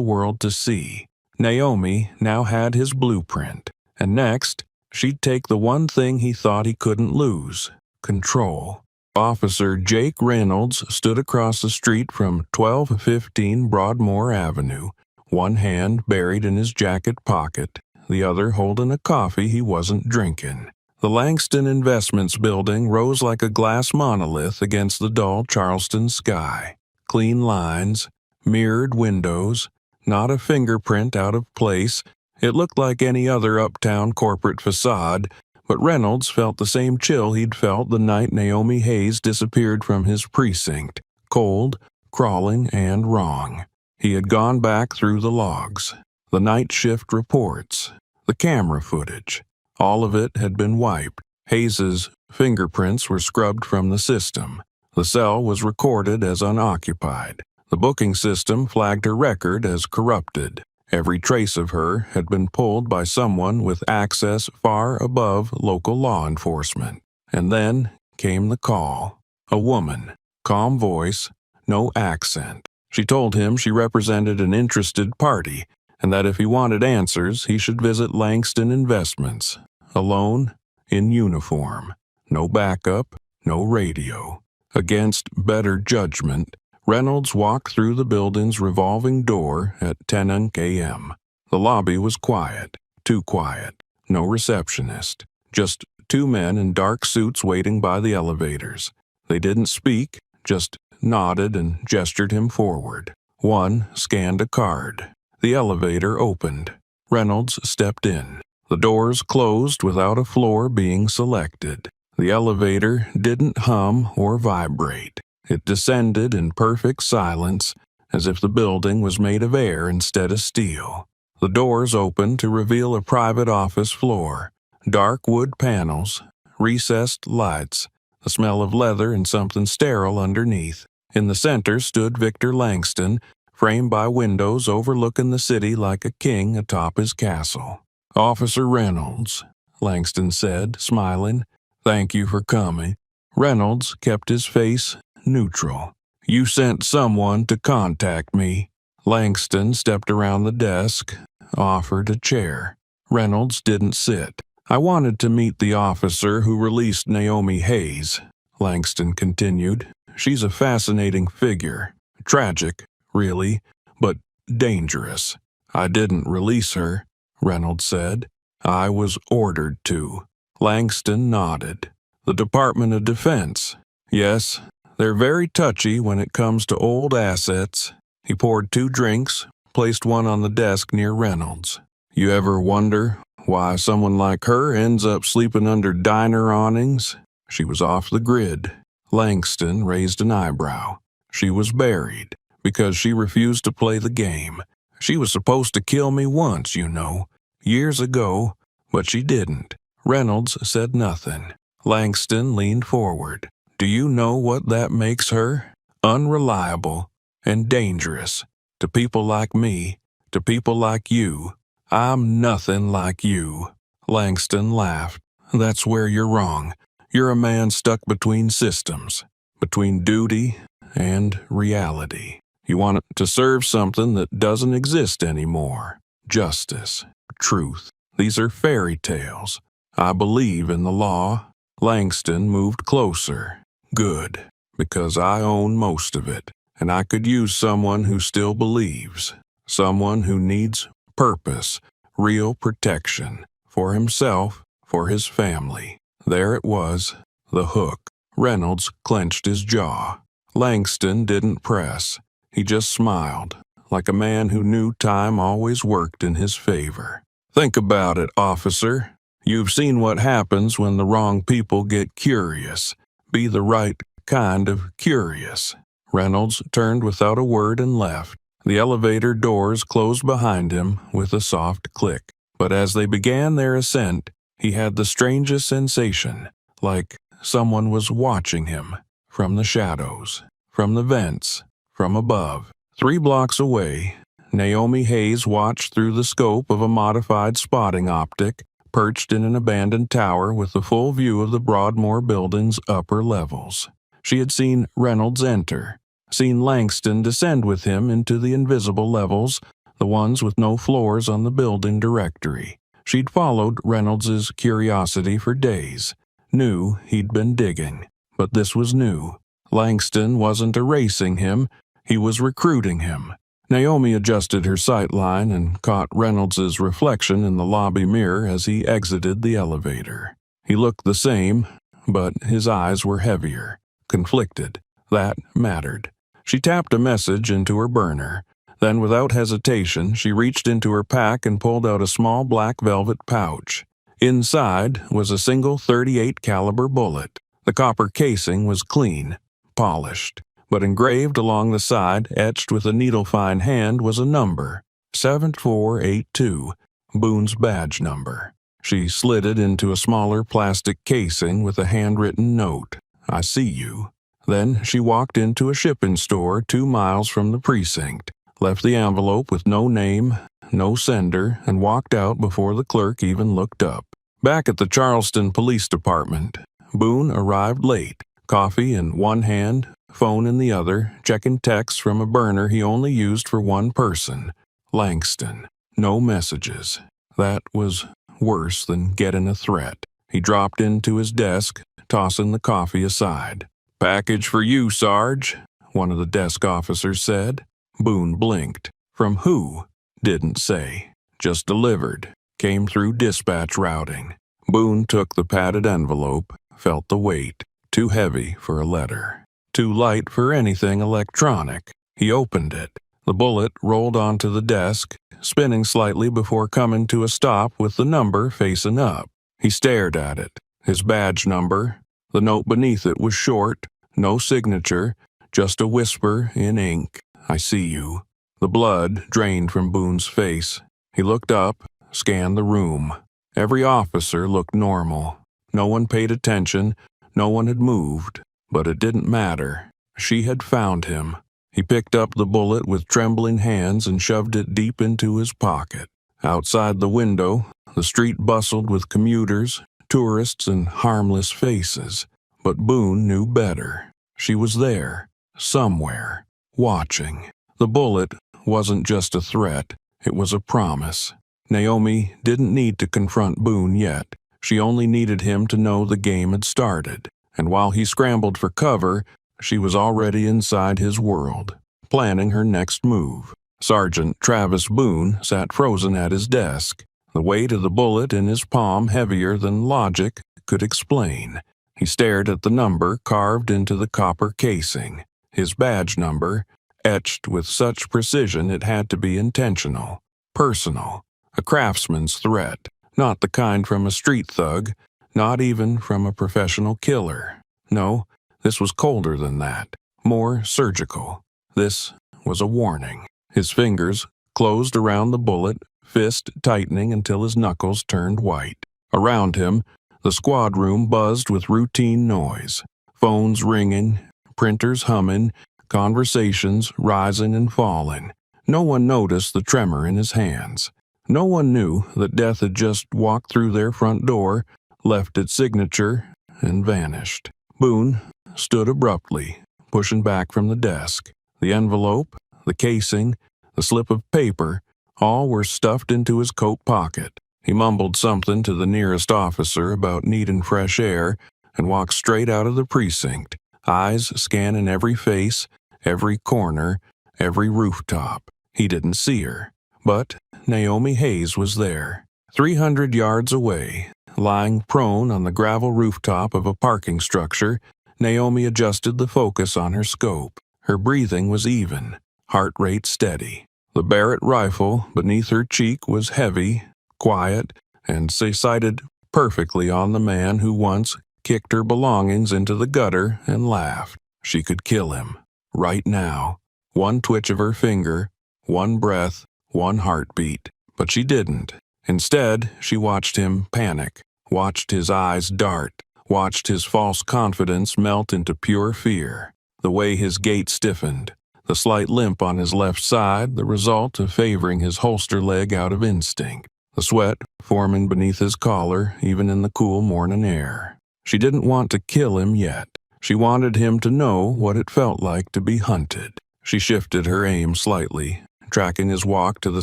world to see. Naomi now had his blueprint, and next, she'd take the one thing he thought he couldn't lose: control. Officer Jake Reynolds stood across the street from 1215 Broadmoor Avenue, one hand buried in his jacket pocket, the other holding a coffee he wasn't drinking. The Langston Investments building rose like a glass monolith against the dull Charleston sky. Clean lines, mirrored windows, not a fingerprint out of place. It looked like any other uptown corporate facade, but Reynolds felt the same chill he'd felt the night Naomi Hayes disappeared from his precinct: cold, crawling, and wrong. He had gone back through the logs, the night shift reports, the camera footage. All of it had been wiped. Hayes's fingerprints were scrubbed from the system. The cell was recorded as unoccupied. The booking system flagged her record as corrupted. Every trace of her had been pulled by someone with access far above local law enforcement. And then came the call. A woman, calm voice, no accent. She told him she represented an interested party, and that if he wanted answers, he should visit Langston Investments. Alone, in uniform. No backup, no radio. Against better judgment, Reynolds walked through the building's revolving door at 10 a.m. The lobby was quiet, too quiet. No receptionist. Just two men in dark suits waiting by the elevators. They didn't speak, just nodded and gestured him forward. One scanned a card. The elevator opened. Reynolds stepped in. The doors closed without a floor being selected. The elevator didn't hum or vibrate. It descended in perfect silence, as if the building was made of air instead of steel. The doors opened to reveal a private office floor, dark wood panels, recessed lights, the smell of leather and something sterile underneath. In the center stood Victor Langston, framed by windows overlooking the city like a king atop his castle. "Officer Reynolds," Langston said, smiling. "Thank you for coming." Reynolds kept his face neutral. "You sent someone to contact me." Langston stepped around the desk, offered a chair. Reynolds didn't sit. "I wanted to meet the officer who released Naomi Hayes," Langston continued. "She's a fascinating figure. Tragic, really, but dangerous." "I didn't release her," Reynolds said. "I was ordered to." Langston nodded. "The Department of Defense. Yes, they're very touchy when it comes to old assets." He poured 2 drinks, placed one on the desk near Reynolds. "You ever wonder why someone like her ends up sleeping under diner awnings?" She was off the grid. Langston raised an eyebrow. "She was buried because she refused to play the game. She was supposed to kill me once, you know, years ago, but she didn't." Reynolds said nothing. Langston leaned forward. "Do you know what that makes her? Unreliable and dangerous. To people like me, to people like you. I'm nothing like you." Langston laughed. "That's where you're wrong. You're a man stuck between systems, between duty and reality. You want to serve something that doesn't exist anymore. Justice, truth. These are fairy tales. I believe in the law." Langston moved closer. "Good, because I own most of it, and I could use someone who still believes, someone who needs purpose, real protection, for himself, for his family." There it was, the hook. Reynolds clenched his jaw. Langston didn't press. He just smiled, like a man who knew time always worked in his favor. "Think about it, officer. You've seen what happens when the wrong people get curious. Be the right kind of curious." Reynolds turned without a word and left. The elevator doors closed behind him with a soft click. But as they began their ascent, he had the strangest sensation, like someone was watching him, from the shadows, from the vents, from above. 3 blocks away, Naomi Hayes watched through the scope of a modified spotting optic, perched in an abandoned tower with a full view of the Broadmoor building's upper levels. She had seen Reynolds enter, seen Langston descend with him into the invisible levels, the ones with no floors on the building directory. She'd followed Reynolds's curiosity for days, knew he'd been digging. But this was new. Langston wasn't erasing him, he was recruiting him. Naomi adjusted her sight line and caught Reynolds's reflection in the lobby mirror as he exited the elevator. He looked the same, but his eyes were heavier, conflicted. That mattered. She tapped a message into her burner. Then, without hesitation, she reached into her pack and pulled out a small black velvet pouch. Inside was a single .38 caliber bullet. The copper casing was clean, polished, but engraved along the side, etched with a needle-fine hand, was a number, 7482, Boone's badge number. She slid it into a smaller plastic casing with a handwritten note, "I see you." Then she walked into a shipping store 2 miles from the precinct, left the envelope with no name, no sender, and walked out before the clerk even looked up. Back at the Charleston Police Department, Boone arrived late, coffee in one hand, phone in the other, checking texts from a burner he only used for one person, Langston. No messages. That was worse than getting a threat. He dropped into his desk, tossing the coffee aside. "Package for you, Sarge," one of the desk officers said. Boone blinked. From who? Didn't say. Just delivered. Came through dispatch routing. Boone took the padded envelope, felt the weight. Too heavy for a letter. Too light for anything electronic. He opened it. The bullet rolled onto the desk, spinning slightly before coming to a stop with the number facing up. He stared at it. His badge number. The note beneath it was short, no signature, just a whisper in ink. "I see you." The blood drained from Boone's face. He looked up, scanned the room. Every officer looked normal. No one paid attention, No one had moved, but it didn't matter. She had found him. He picked up the bullet with trembling hands and shoved it deep into his pocket. Outside the window, the street bustled with commuters, tourists, and harmless faces. But Boone knew better. She was there, somewhere, watching. The bullet wasn't just a threat, it was a promise. Naomi didn't need to confront Boone yet. She only needed him to know the game had started. And while he scrambled for cover, she was already inside his world, planning her next move. Sergeant Travis Boone sat frozen at his desk, the weight of the bullet in his palm heavier than logic could explain. He stared at the number carved into the copper casing, his badge number, etched with such precision it had to be intentional, personal, a craftsman's threat, not the kind from a street thug, not even from a professional killer. No, this was colder than that, more surgical. This was a warning. His fingers closed around the bullet, fist tightening until his knuckles turned white. Around him, the squad room buzzed with routine noise. Phones ringing, printers humming, conversations rising and falling. No one noticed the tremor in his hands. No one knew that death had just walked through their front door, left its signature, and vanished. Boone stood abruptly, pushing back from the desk. The envelope, the casing, the slip of paper, all were stuffed into his coat pocket. He mumbled something to the nearest officer about needing fresh air and walked straight out of the precinct, eyes scanning every face, every corner, every rooftop. He didn't see her, but Naomi Hayes was there, 300 yards away, lying prone on the gravel rooftop of a parking structure. Naomi adjusted the focus on her scope. Her breathing was even, heart rate steady. The Beret rifle beneath her cheek was heavy, quiet, and sighted perfectly on the man who once kicked her belongings into the gutter and laughed. She could kill him, right now. One twitch of her finger, one breath, one heartbeat. But she didn't. Instead, she watched him panic, watched his eyes dart, watched his false confidence melt into pure fear. The way his gait stiffened, the slight limp on his left side, the result of favoring his holster leg out of instinct. The sweat forming beneath his collar, even in the cool morning air. She didn't want to kill him yet. She wanted him to know what it felt like to be hunted. She shifted her aim slightly, tracking his walk to the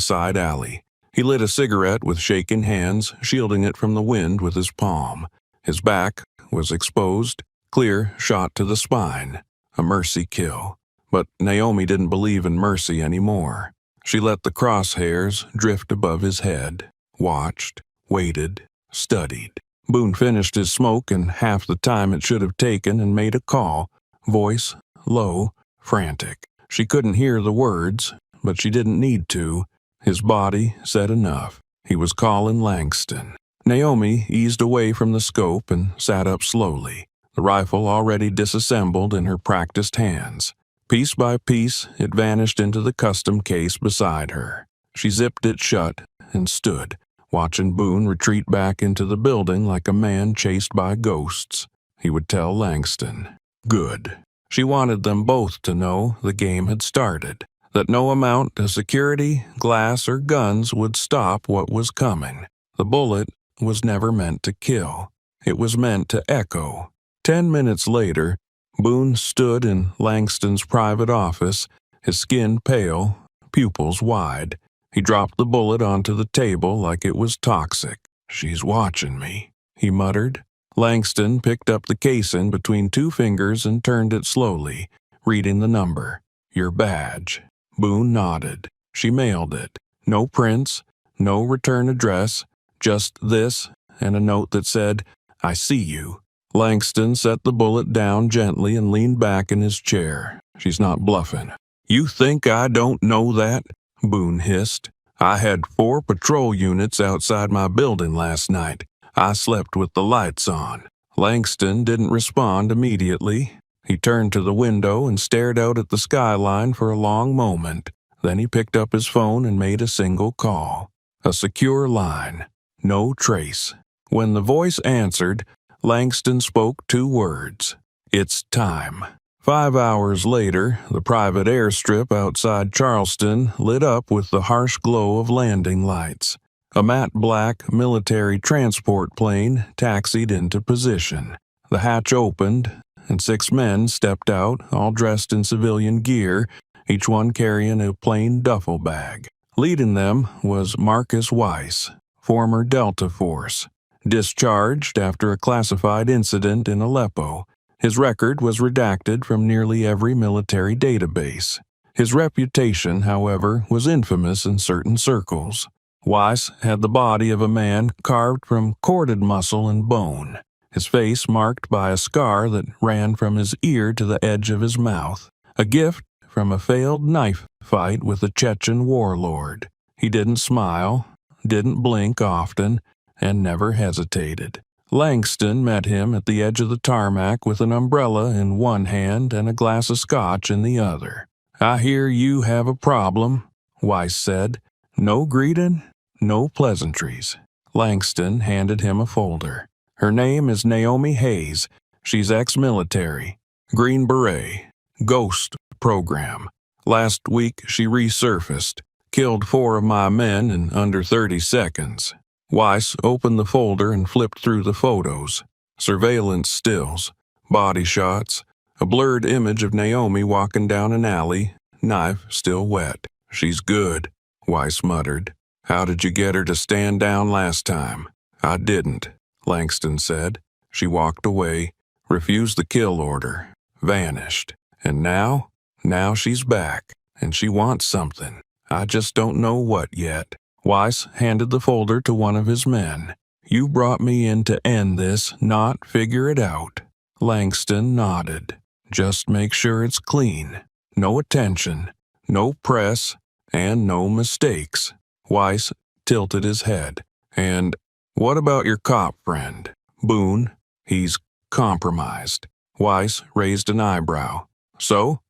side alley. He lit a cigarette with shaking hands, shielding it from the wind with his palm. His back was exposed, clear shot to the spine. A mercy kill. But Naomi didn't believe in mercy anymore. She let the crosshairs drift above his head, watched, waited, studied. Boone finished his smoke in half the time it should have taken and made a call, voice low, frantic. She couldn't hear the words, but she didn't need to. His body said enough. He was calling Langston. Naomi eased away from the scope and sat up slowly, the rifle already disassembled in her practiced hands. Piece by piece, it vanished into the custom case beside her. She zipped it shut and stood, watching Boone retreat back into the building like a man chased by ghosts. He would tell Langston. Good. She wanted them both to know the game had started, that no amount of security, glass, or guns would stop what was coming. The bullet was never meant to kill. It was meant to echo. 10 minutes later, Boone stood in Langston's private office, his skin pale, pupils wide. He dropped the bullet onto the table like it was toxic. "She's watching me," he muttered. Langston picked up the casing between two fingers and turned it slowly, reading the number. "Your badge." Boone nodded. She mailed it. No prints, no return address, just this and a note that said, "I see you." Langston set the bullet down gently and leaned back in his chair. "She's not bluffing." "You think I don't know that?" Boone hissed. "I had 4 patrol units outside my building last night. I slept with the lights on." Langston didn't respond immediately. He turned to the window and stared out at the skyline for a long moment. Then he picked up his phone and made a single call. A secure line. No trace. When the voice answered, Langston spoke 2 words. It's time. 5 hours later, the private airstrip outside Charleston lit up with the harsh glow of landing lights. A matte black military transport plane taxied into position. The hatch opened, and 6 men stepped out, all dressed in civilian gear, each one carrying a plain duffel bag. Leading them was Marcus Weiss, former Delta Force, discharged after a classified incident in Aleppo. His record was redacted from nearly every military database. His reputation, however, was infamous in certain circles. Weiss had the body of a man carved from corded muscle and bone, his face marked by a scar that ran from his ear to the edge of his mouth, a gift from a failed knife fight with a Chechen warlord. He didn't smile, didn't blink often, and never hesitated. Langston met him at the edge of the tarmac with an umbrella in one hand and a glass of scotch in the other. "I hear you have a problem," Weiss said. "No greeting, no pleasantries." Langston handed him a folder. "Her name is Naomi Hayes. She's ex-military. Green Beret. Ghost program. Last week she resurfaced. Killed 4 of my men in under 30 seconds. Weiss opened the folder and flipped through the photos. Surveillance stills, body shots, a blurred image of Naomi walking down an alley, knife still wet. "She's good," Weiss muttered. "How did you get her to stand down last time?" "I didn't," Langston said. "She walked away, refused the kill order, vanished. And now she's back, and she wants something. I just don't know what yet." Weiss handed the folder to one of his men. "You brought me in to end this, not figure it out." Langston nodded. "Just make sure it's clean. No attention, no press, and no mistakes." Weiss tilted his head. "And what about your cop friend, Boone? He's compromised." Weiss raised an eyebrow. So,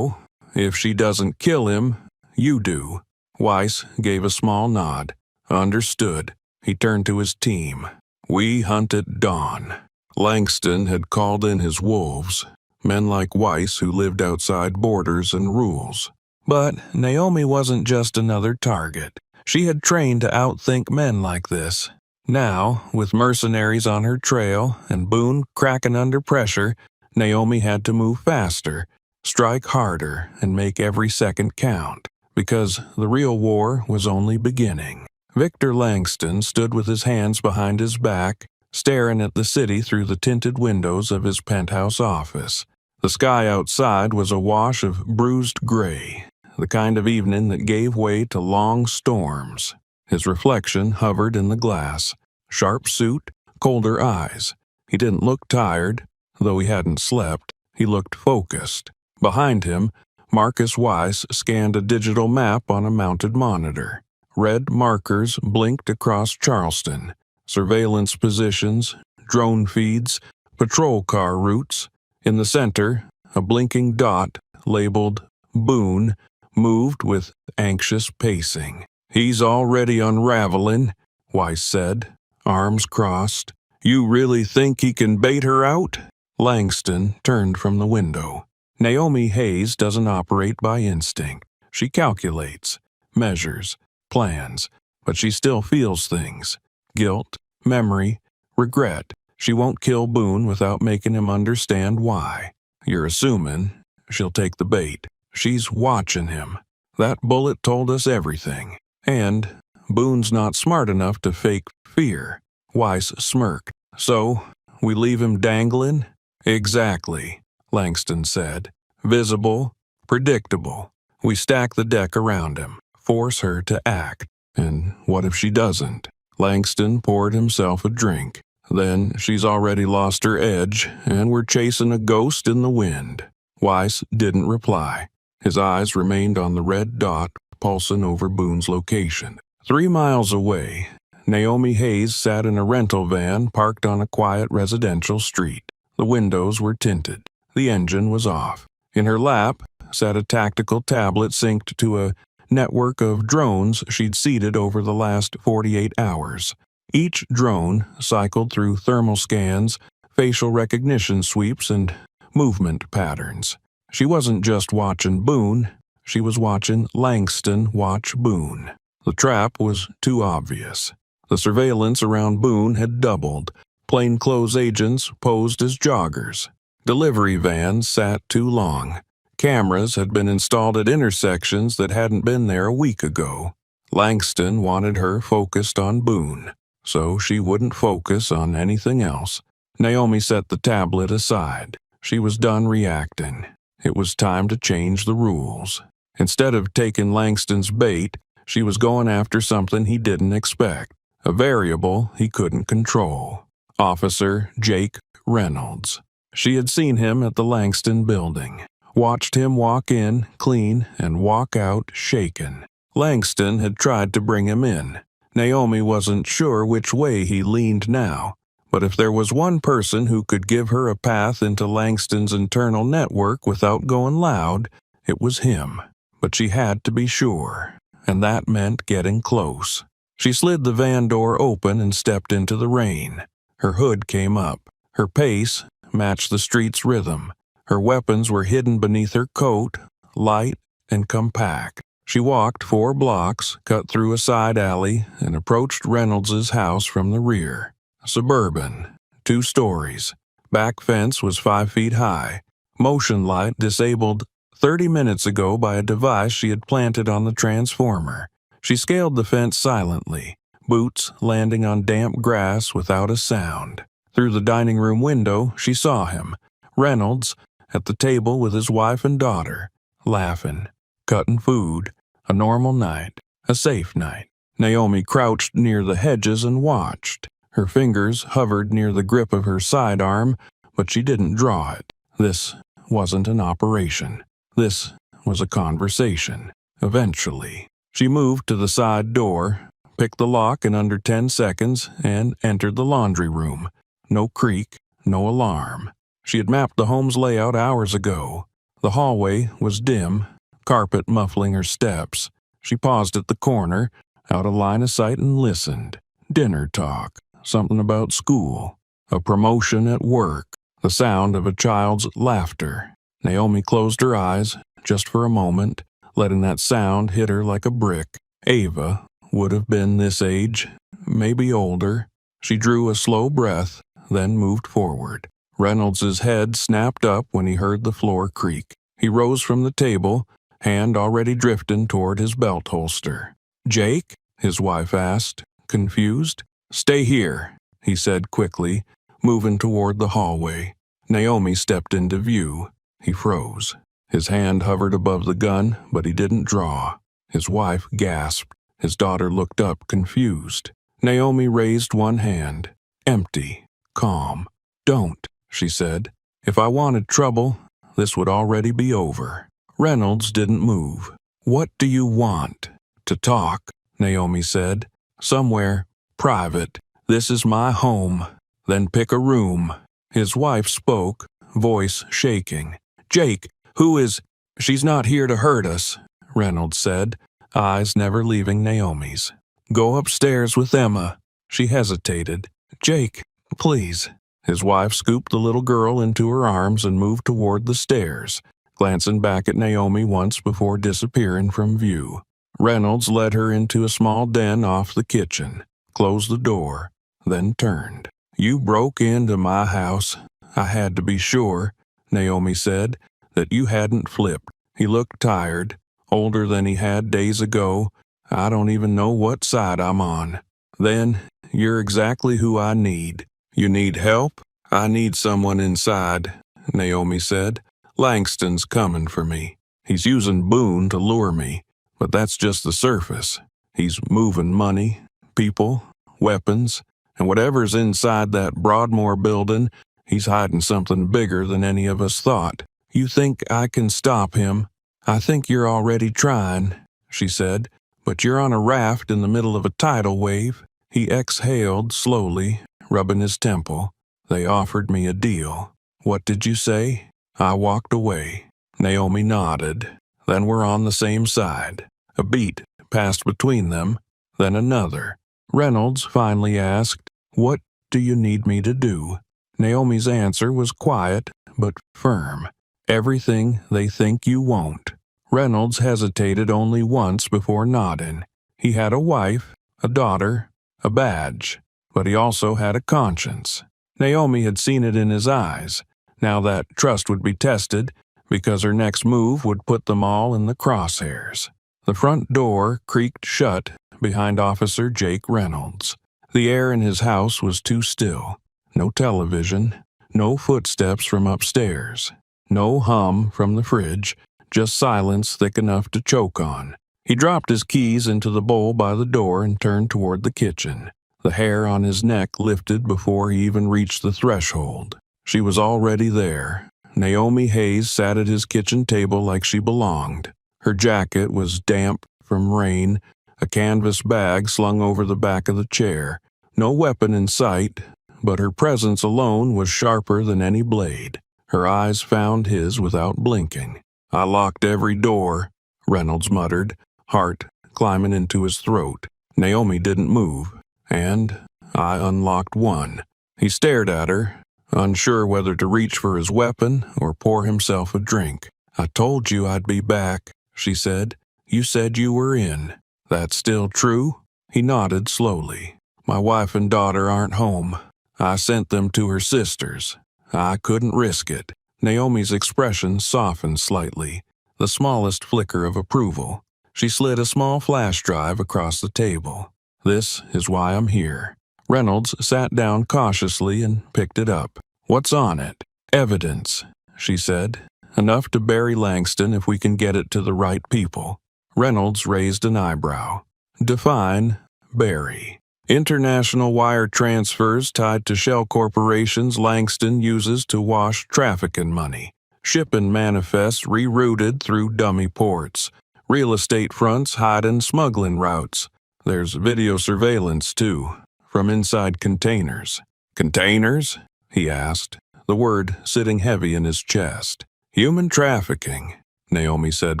if she doesn't kill him, you do." Weiss gave a small nod. "Understood." He turned to his team. "We hunt at dawn." Langston had called in his wolves, men like Weiss who lived outside borders and rules. But Naomi wasn't just another target. She had trained to outthink men like this. Now, with mercenaries on her trail and Boone cracking under pressure, Naomi had to move faster, strike harder, and make every second count, because the real war was only beginning. Victor Langston stood with his hands behind his back, staring at the city through the tinted windows of his penthouse office. The sky outside was a wash of bruised gray, the kind of evening that gave way to long storms. His reflection hovered in the glass. Sharp suit, colder eyes. He didn't look tired, though he hadn't slept. He looked focused. Behind him, Marcus Weiss scanned a digital map on a mounted monitor. Red markers blinked across Charleston. Surveillance positions, drone feeds, patrol car routes. In the center, a blinking dot labeled Boone moved with anxious pacing. "He's already unraveling," Weiss said, arms crossed. "You really think he can bait her out?" Langston turned from the window. Naomi Hayes doesn't operate by instinct. She calculates, measures, plans, but she still feels things. Guilt, memory, regret. She won't kill Boone without making him understand why. You're assuming she'll take the bait. She's watching him. That bullet told us everything. And Boone's not smart enough to fake fear. Weiss smirked. "So, we leave him dangling?" "Exactly," Langston said. "Visible, predictable. We stack the deck around him, force her to act. And what if she doesn't?" Langston poured himself a drink. "Then she's already lost her edge, and we're chasing a ghost in the wind." Weiss didn't reply. His eyes remained on the red dot pulsing over Boone's location. 3 miles away, Naomi Hayes sat in a rental van parked on a quiet residential street. The windows were tinted. The engine was off. In her lap sat a tactical tablet synced to a network of drones she'd seeded over the last 48 hours. Each drone cycled through thermal scans, facial recognition sweeps, and movement patterns. She wasn't just watching Boone, she was watching Langston watch Boone. The trap was too obvious. The surveillance around Boone had doubled. Plainclothes agents posed as joggers. Delivery vans sat too long. Cameras had been installed at intersections that hadn't been there a week ago. Langston wanted her focused on Boone, so she wouldn't focus on anything else. Naomi set the tablet aside. She was done reacting. It was time to change the rules. Instead of taking Langston's bait, she was going after something he didn't expect, a variable he couldn't control. Officer Jake Reynolds. She had seen him at the Langston building, watched him walk in, clean, and walk out, shaken. Langston had tried to bring him in. Naomi wasn't sure which way he leaned now, but if there was one person who could give her a path into Langston's internal network without going loud, it was him. But she had to be sure, and that meant getting close. She slid the van door open and stepped into the rain. Her hood came up. Her pace matched the street's rhythm. Her weapons were hidden beneath her coat, light and compact. She walked 4 blocks, cut through a side alley, and approached Reynolds's house from the rear. Suburban, 2 stories. Back fence was 5 feet high. Motion light disabled 30 minutes ago by a device she had planted on the transformer. She scaled the fence silently, boots landing on damp grass without a sound. Through the dining room window, she saw him, Reynolds, at the table with his wife and daughter, laughing, cutting food. A normal night, a safe night. Naomi crouched near the hedges and watched. Her fingers hovered near the grip of her sidearm, but she didn't draw it. This wasn't an operation. This was a conversation. Eventually, she moved to the side door, picked the lock in under 10 seconds, and entered the laundry room. No creak, no alarm. She had mapped the home's layout hours ago. The hallway was dim, carpet muffling her steps. She paused at the corner, out of line of sight, and listened. Dinner talk, something about school, a promotion at work, the sound of a child's laughter. Naomi closed her eyes, just for a moment, letting that sound hit her like a brick. Ava would have been this age, maybe older. She drew a slow breath, then moved forward. Reynolds's head snapped up when he heard the floor creak. He rose from the table, hand already drifting toward his belt holster. "Jake?" his wife asked, confused. "Stay here," he said quickly, moving toward the hallway. Naomi stepped into view. He froze. His hand hovered above the gun, but he didn't draw. His wife gasped. His daughter looked up, confused. Naomi raised one hand. Empty. Calm. "Don't," she said. "If I wanted trouble, this would already be over." Reynolds didn't move. "What do you want?" "To talk," Naomi said. "Somewhere private. This is my home. Then pick a room." His wife spoke, voice shaking. "Jake, who is—" "She's not here to hurt us," Reynolds said, eyes never leaving Naomi's. "Go upstairs with Emma." She hesitated. "Jake, please." His wife scooped the little girl into her arms and moved toward the stairs, glancing back at Naomi once before disappearing from view. Reynolds led her into a small den off the kitchen, closed the door, then turned. "You broke into my house. I had to be sure," Naomi said, "that you hadn't flipped." He looked tired, older than he had days ago. "I don't even know what side I'm on." "Then, you're exactly who I need." "You need help?" "I need someone inside," Naomi said. "Langston's coming for me. He's using Boone to lure me, but that's just the surface. He's moving money, people, weapons, and whatever's inside that Broadmoor building, he's hiding something bigger than any of us thought. You think I can stop him?" "I think you're already trying," she said, "but you're on a raft in the middle of a tidal wave." He exhaled slowly, rubbing his temple. "They offered me a deal." "What did you say?" "I walked away." Naomi nodded. "Then we're on the same side." A beat passed between them, then another. Reynolds finally asked, "What do you need me to do?" Naomi's answer was quiet but firm. "Everything they think you won't." Reynolds hesitated only once before nodding. He had a wife, a daughter, a badge, but he also had a conscience. Naomi had seen it in his eyes. Now that trust would be tested, because her next move would put them all in the crosshairs. The front door creaked shut behind Officer Jake Reynolds. The air in his house was too still. No television, no footsteps from upstairs, no hum from the fridge, just silence thick enough to choke on. He dropped his keys into the bowl by the door and turned toward the kitchen. The hair on his neck lifted before he even reached the threshold. She was already there. Naomi Hayes sat at his kitchen table like she belonged. Her jacket was damp from rain, a canvas bag slung over the back of the chair. No weapon in sight, but her presence alone was sharper than any blade. Her eyes found his without blinking. "I locked every door," Reynolds muttered, heart climbing into his throat. Naomi didn't move, and I unlocked one. He stared at her, unsure whether to reach for his weapon or pour himself a drink. "I told you I'd be back," she said. "You said you were in. That's still true?" He nodded slowly. "My wife and daughter aren't home. I sent them to her sister's. I couldn't risk it." Naomi's expression softened slightly, the smallest flicker of approval. She slid a small flash drive across the table. "This is why I'm here." Reynolds sat down cautiously and picked it up. "What's on it?" "Evidence," she said. "Enough to bury Langston if we can get it to the right people." Reynolds raised an eyebrow. "Define bury." "International wire transfers tied to shell corporations Langston uses to wash trafficking money. Shipping manifests rerouted through dummy ports. Real estate fronts hiding smuggling routes. There's video surveillance, too, from inside containers." "Containers?" he asked, the word sitting heavy in his chest. "Human trafficking," Naomi said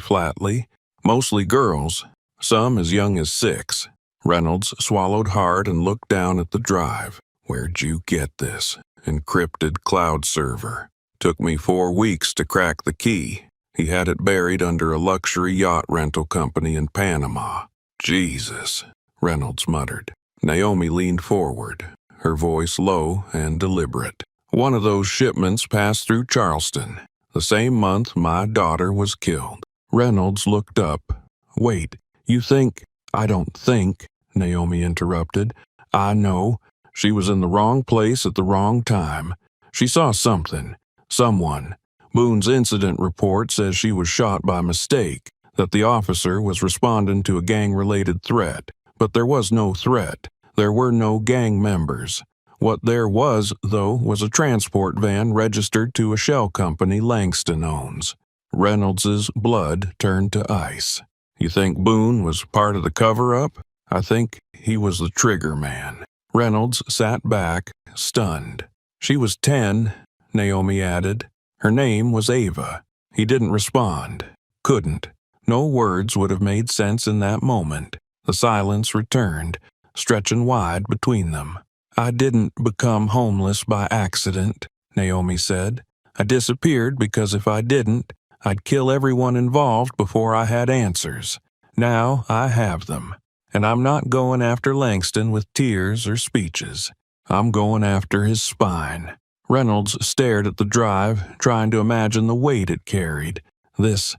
flatly. "Mostly girls, some as young as 6. Reynolds swallowed hard and looked down at the drive. "Where'd you get this encrypted cloud server? Took me 4 weeks to crack the key." He had it buried under a luxury yacht rental company in Panama. "Jesus," Reynolds muttered. Naomi leaned forward, her voice low and deliberate. "One of those shipments passed through Charleston, the same month my daughter was killed." Reynolds looked up. "Wait, you think—" "I don't think," Naomi interrupted. "I know. She was in the wrong place at the wrong time. She saw something. Someone. Boone's incident report says she was shot by mistake, that the officer was responding to a gang-related threat. But there was no threat. There were no gang members. What there was, though, was a transport van registered to a shell company Langston owns." Reynolds's blood turned to ice. "You think Boone was part of the cover-up?" "I think he was the trigger man." Reynolds sat back, stunned. "She was 10, Naomi added. "Her name was Ava." He didn't respond. Couldn't. No words would have made sense in that moment. The silence returned, stretching wide between them. "I didn't become homeless by accident," Naomi said. "I disappeared because if I didn't, I'd kill everyone involved before I had answers. Now I have them. And I'm not going after Langston with tears or speeches. I'm going after his spine." Reynolds stared at the drive, trying to imagine the weight it carried. This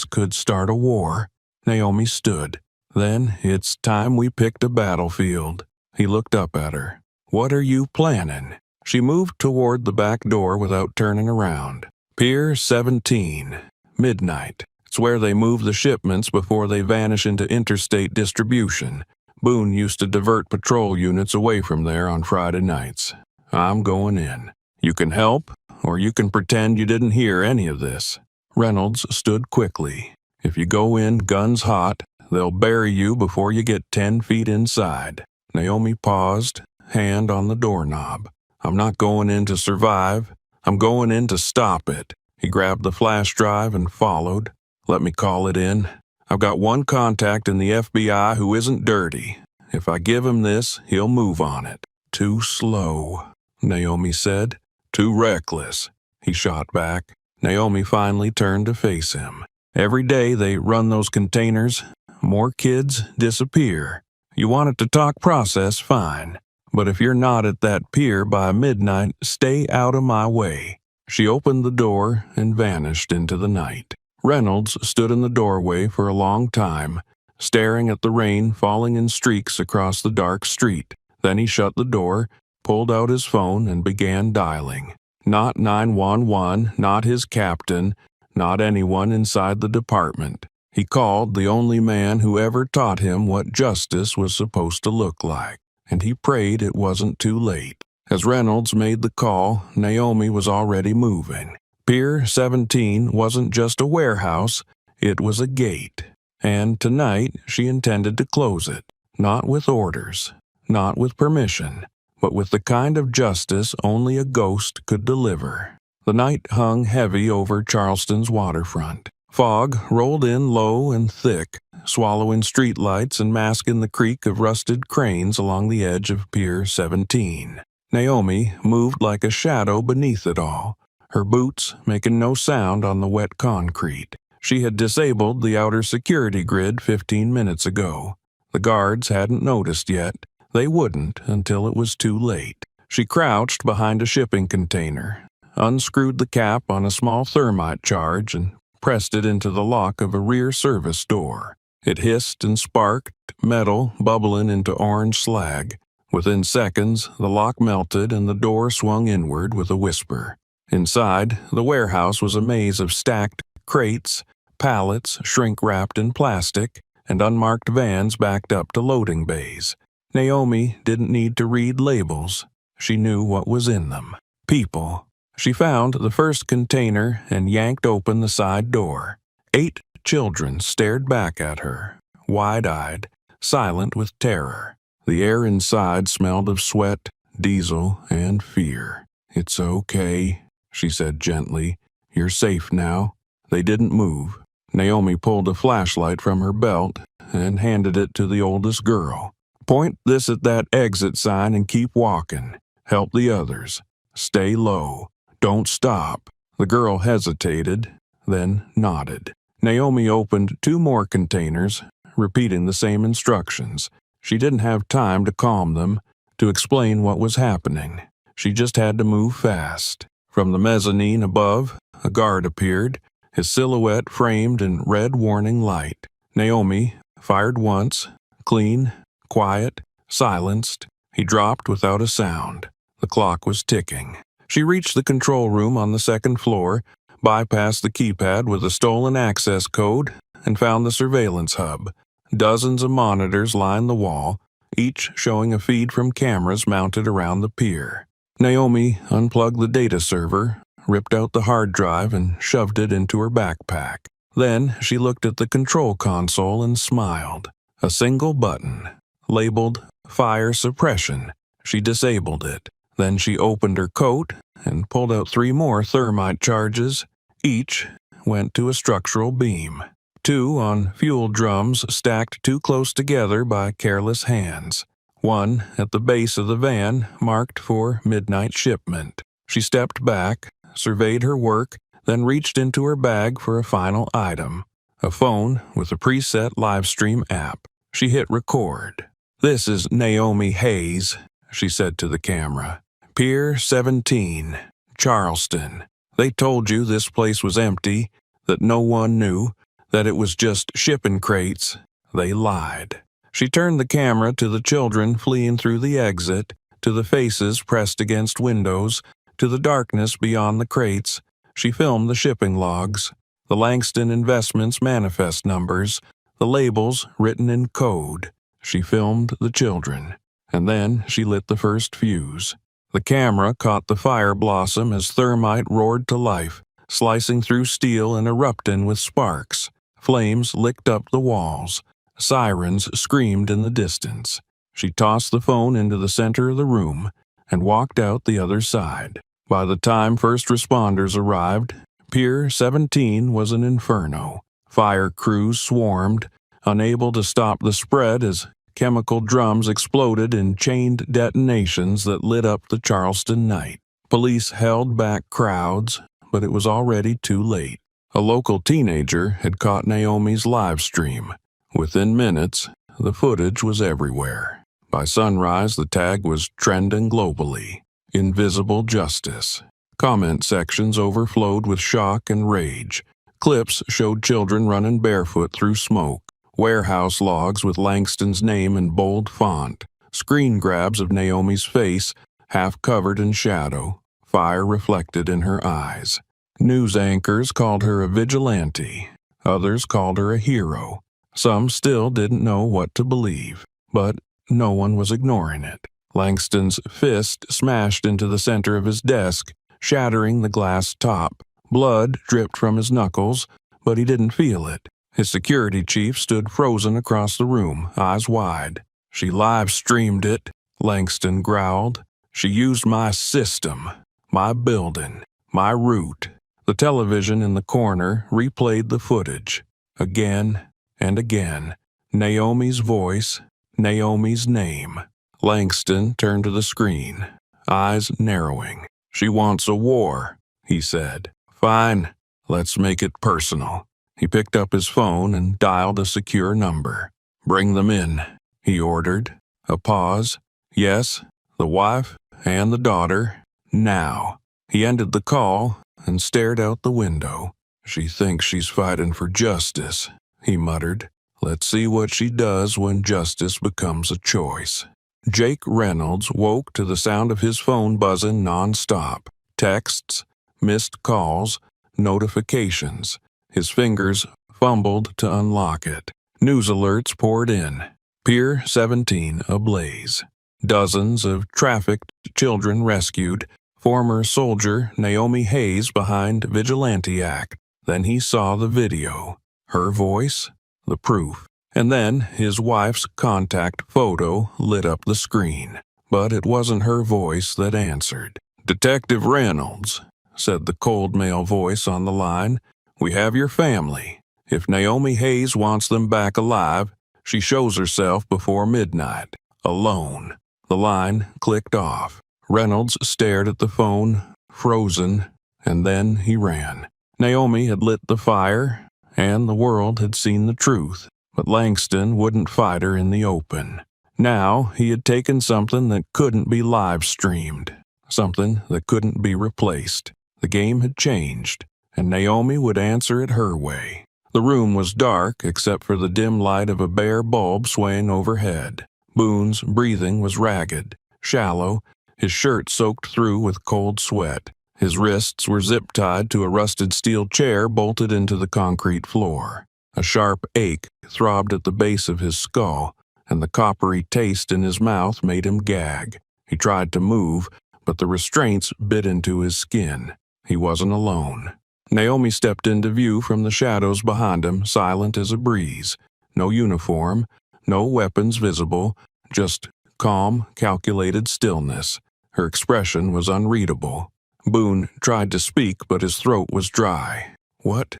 could start a war. Naomi stood. "Then it's time we picked a battlefield." He looked up at her. "What are you planning?" She moved toward the back door without turning around. "Pier 17. Midnight. It's where they move the shipments before they vanish into interstate distribution. Boone used to divert patrol units away from there on Friday nights. I'm going in. You can help, or you can pretend you didn't hear any of this." Reynolds stood quickly. "If you go in guns hot, they'll bury you before you get 10 feet inside." Naomi paused, hand on the doorknob. "I'm not going in to survive. I'm going in to stop it." He grabbed the flash drive and followed. "Let me call it in. I've got one contact in the FBI who isn't dirty. If I give him this, he'll move on it. Too slow, Naomi said. Too reckless, he shot back. Naomi finally turned to face him. Every day they run those containers, more kids disappear. You want it to talk process, fine. But if you're not at that pier by midnight, stay out of my way. She opened the door and vanished into the night. Reynolds stood in the doorway for a long time, staring at the rain falling in streaks across the dark street. Then he shut the door, pulled out his phone, and began dialing. Not 911, not his captain, not anyone inside the department. He called the only man who ever taught him what justice was supposed to look like, and he prayed it wasn't too late. As Reynolds made the call, Naomi was already moving. Pier 17 wasn't just a warehouse, it was a gate. And tonight she intended to close it, not with orders, not with permission, but with the kind of justice only a ghost could deliver. The night hung heavy over Charleston's waterfront. Fog rolled in low and thick, swallowing streetlights and masking the creak of rusted cranes along the edge of Pier 17. Naomi moved like a shadow beneath it all, her boots making no sound on the wet concrete. She had disabled the outer security grid 15 minutes ago. The guards hadn't noticed yet. They wouldn't until it was too late. She crouched behind a shipping container, unscrewed the cap on a small thermite charge, and pressed it into the lock of a rear service door. It hissed and sparked, metal bubbling into orange slag. Within seconds, the lock melted and the door swung inward with a whisper. Inside, the warehouse was a maze of stacked crates, pallets shrink-wrapped in plastic, and unmarked vans backed up to loading bays. Naomi didn't need to read labels. She knew what was in them. People. She found the first container and yanked open the side door. 8 children stared back at her, wide-eyed, silent with terror. The air inside smelled of sweat, diesel, and fear. "It's okay," she said gently. "You're safe now." They didn't move. Naomi pulled a flashlight from her belt and handed it to the oldest girl. "Point this at that exit sign and keep walking. Help the others. Stay low. Don't stop." The girl hesitated, then nodded. Naomi opened 2 more containers, repeating the same instructions. She didn't have time to calm them, to explain what was happening. She just had to move fast. From the mezzanine above, a guard appeared, his silhouette framed in red warning light. Naomi fired once, clean, quiet, silenced. He dropped without a sound. The clock was ticking. She reached the control room on the 2nd floor, bypassed the keypad with a stolen access code, and found the surveillance hub. Dozens of monitors lined the wall, each showing a feed from cameras mounted around the pier. Naomi unplugged the data server, ripped out the hard drive, and shoved it into her backpack. Then she looked at the control console and smiled. A single button, labeled Fire Suppression. She disabled it. Then she opened her coat and pulled out 3 more thermite charges. Each went to a structural beam. 2 on fuel drums stacked too close together by careless hands. 1 at the base of the van marked for midnight shipment. She stepped back, surveyed her work, then reached into her bag for a final item, a phone with a preset livestream app. She hit record. "This is Naomi Hayes," she said to the camera. "Pier 17, Charleston. They told you this place was empty, that no one knew, that it was just shipping crates. They lied." She turned the camera to the children fleeing through the exit, to the faces pressed against windows, to the darkness beyond the crates. She filmed the shipping logs, the Langston Investments manifest numbers, the labels written in code. She filmed the children, and then she lit the first fuse. The camera caught the fire blossom as thermite roared to life, slicing through steel and erupting with sparks. Flames licked up the walls. Sirens screamed in the distance. She tossed the phone into the center of the room and walked out the other side. By the time first responders arrived, Pier 17 was an inferno. Fire crews swarmed, unable to stop the spread as chemical drums exploded in chained detonations that lit up the Charleston night. Police held back crowds, but it was already too late. A local teenager had caught Naomi's live stream. Within minutes, the footage was everywhere. By sunrise, the tag was trending globally. Invisible justice. Comment sections overflowed with shock and rage. Clips showed children running barefoot through smoke. Warehouse logs with Langston's name in bold font. Screen grabs of Naomi's face, half covered in shadow. Fire reflected in her eyes. News anchors called her a vigilante. Others called her a hero. Some still didn't know what to believe, but no one was ignoring it. Langston's fist smashed into the center of his desk, shattering the glass top. Blood dripped from his knuckles, but he didn't feel it. His security chief stood frozen across the room, eyes wide. "She live-streamed it," Langston growled. "She used my system, my building, my route." The television in the corner replayed the footage. Again and again. Naomi's voice, Naomi's name. Langston turned to the screen, eyes narrowing. "She wants a war," he said. "Fine, let's make it personal." He picked up his phone and dialed a secure number. "Bring them in," he ordered. A pause. "Yes, the wife and the daughter. Now." He ended the call and stared out the window. "She thinks she's fighting for justice," he muttered. "Let's see what she does when justice becomes a choice." Jake Reynolds woke to the sound of his phone buzzing nonstop. Texts, missed calls, notifications. His fingers fumbled to unlock it. News alerts poured in. Pier 17 ablaze. Dozens of trafficked children rescued. Former soldier Naomi Hayes behind Vigilante Act. Then he saw the video. Her voice, the proof. And then his wife's contact photo lit up the screen. But it wasn't her voice that answered. "Detective Reynolds," said the cold male voice on the line, "we have your family. If Naomi Hayes wants them back alive, she shows herself before midnight, alone." The line clicked off. Reynolds stared at the phone, frozen, and then he ran. Naomi had lit the fire, and the world had seen the truth. But Langston wouldn't fight her in the open. Now he had taken something that couldn't be live-streamed, something that couldn't be replaced. The game had changed, and Naomi would answer it her way. The room was dark except for the dim light of a bare bulb swaying overhead. Boone's breathing was ragged, shallow, his shirt soaked through with cold sweat. His wrists were zip-tied to a rusted steel chair bolted into the concrete floor. A sharp ache throbbed at the base of his skull, and the coppery taste in his mouth made him gag. He tried to move, but the restraints bit into his skin. He wasn't alone. Naomi stepped into view from the shadows behind him, silent as a breeze. No uniform, no weapons visible, just calm, calculated stillness. Her expression was unreadable. Boone tried to speak, but his throat was dry. What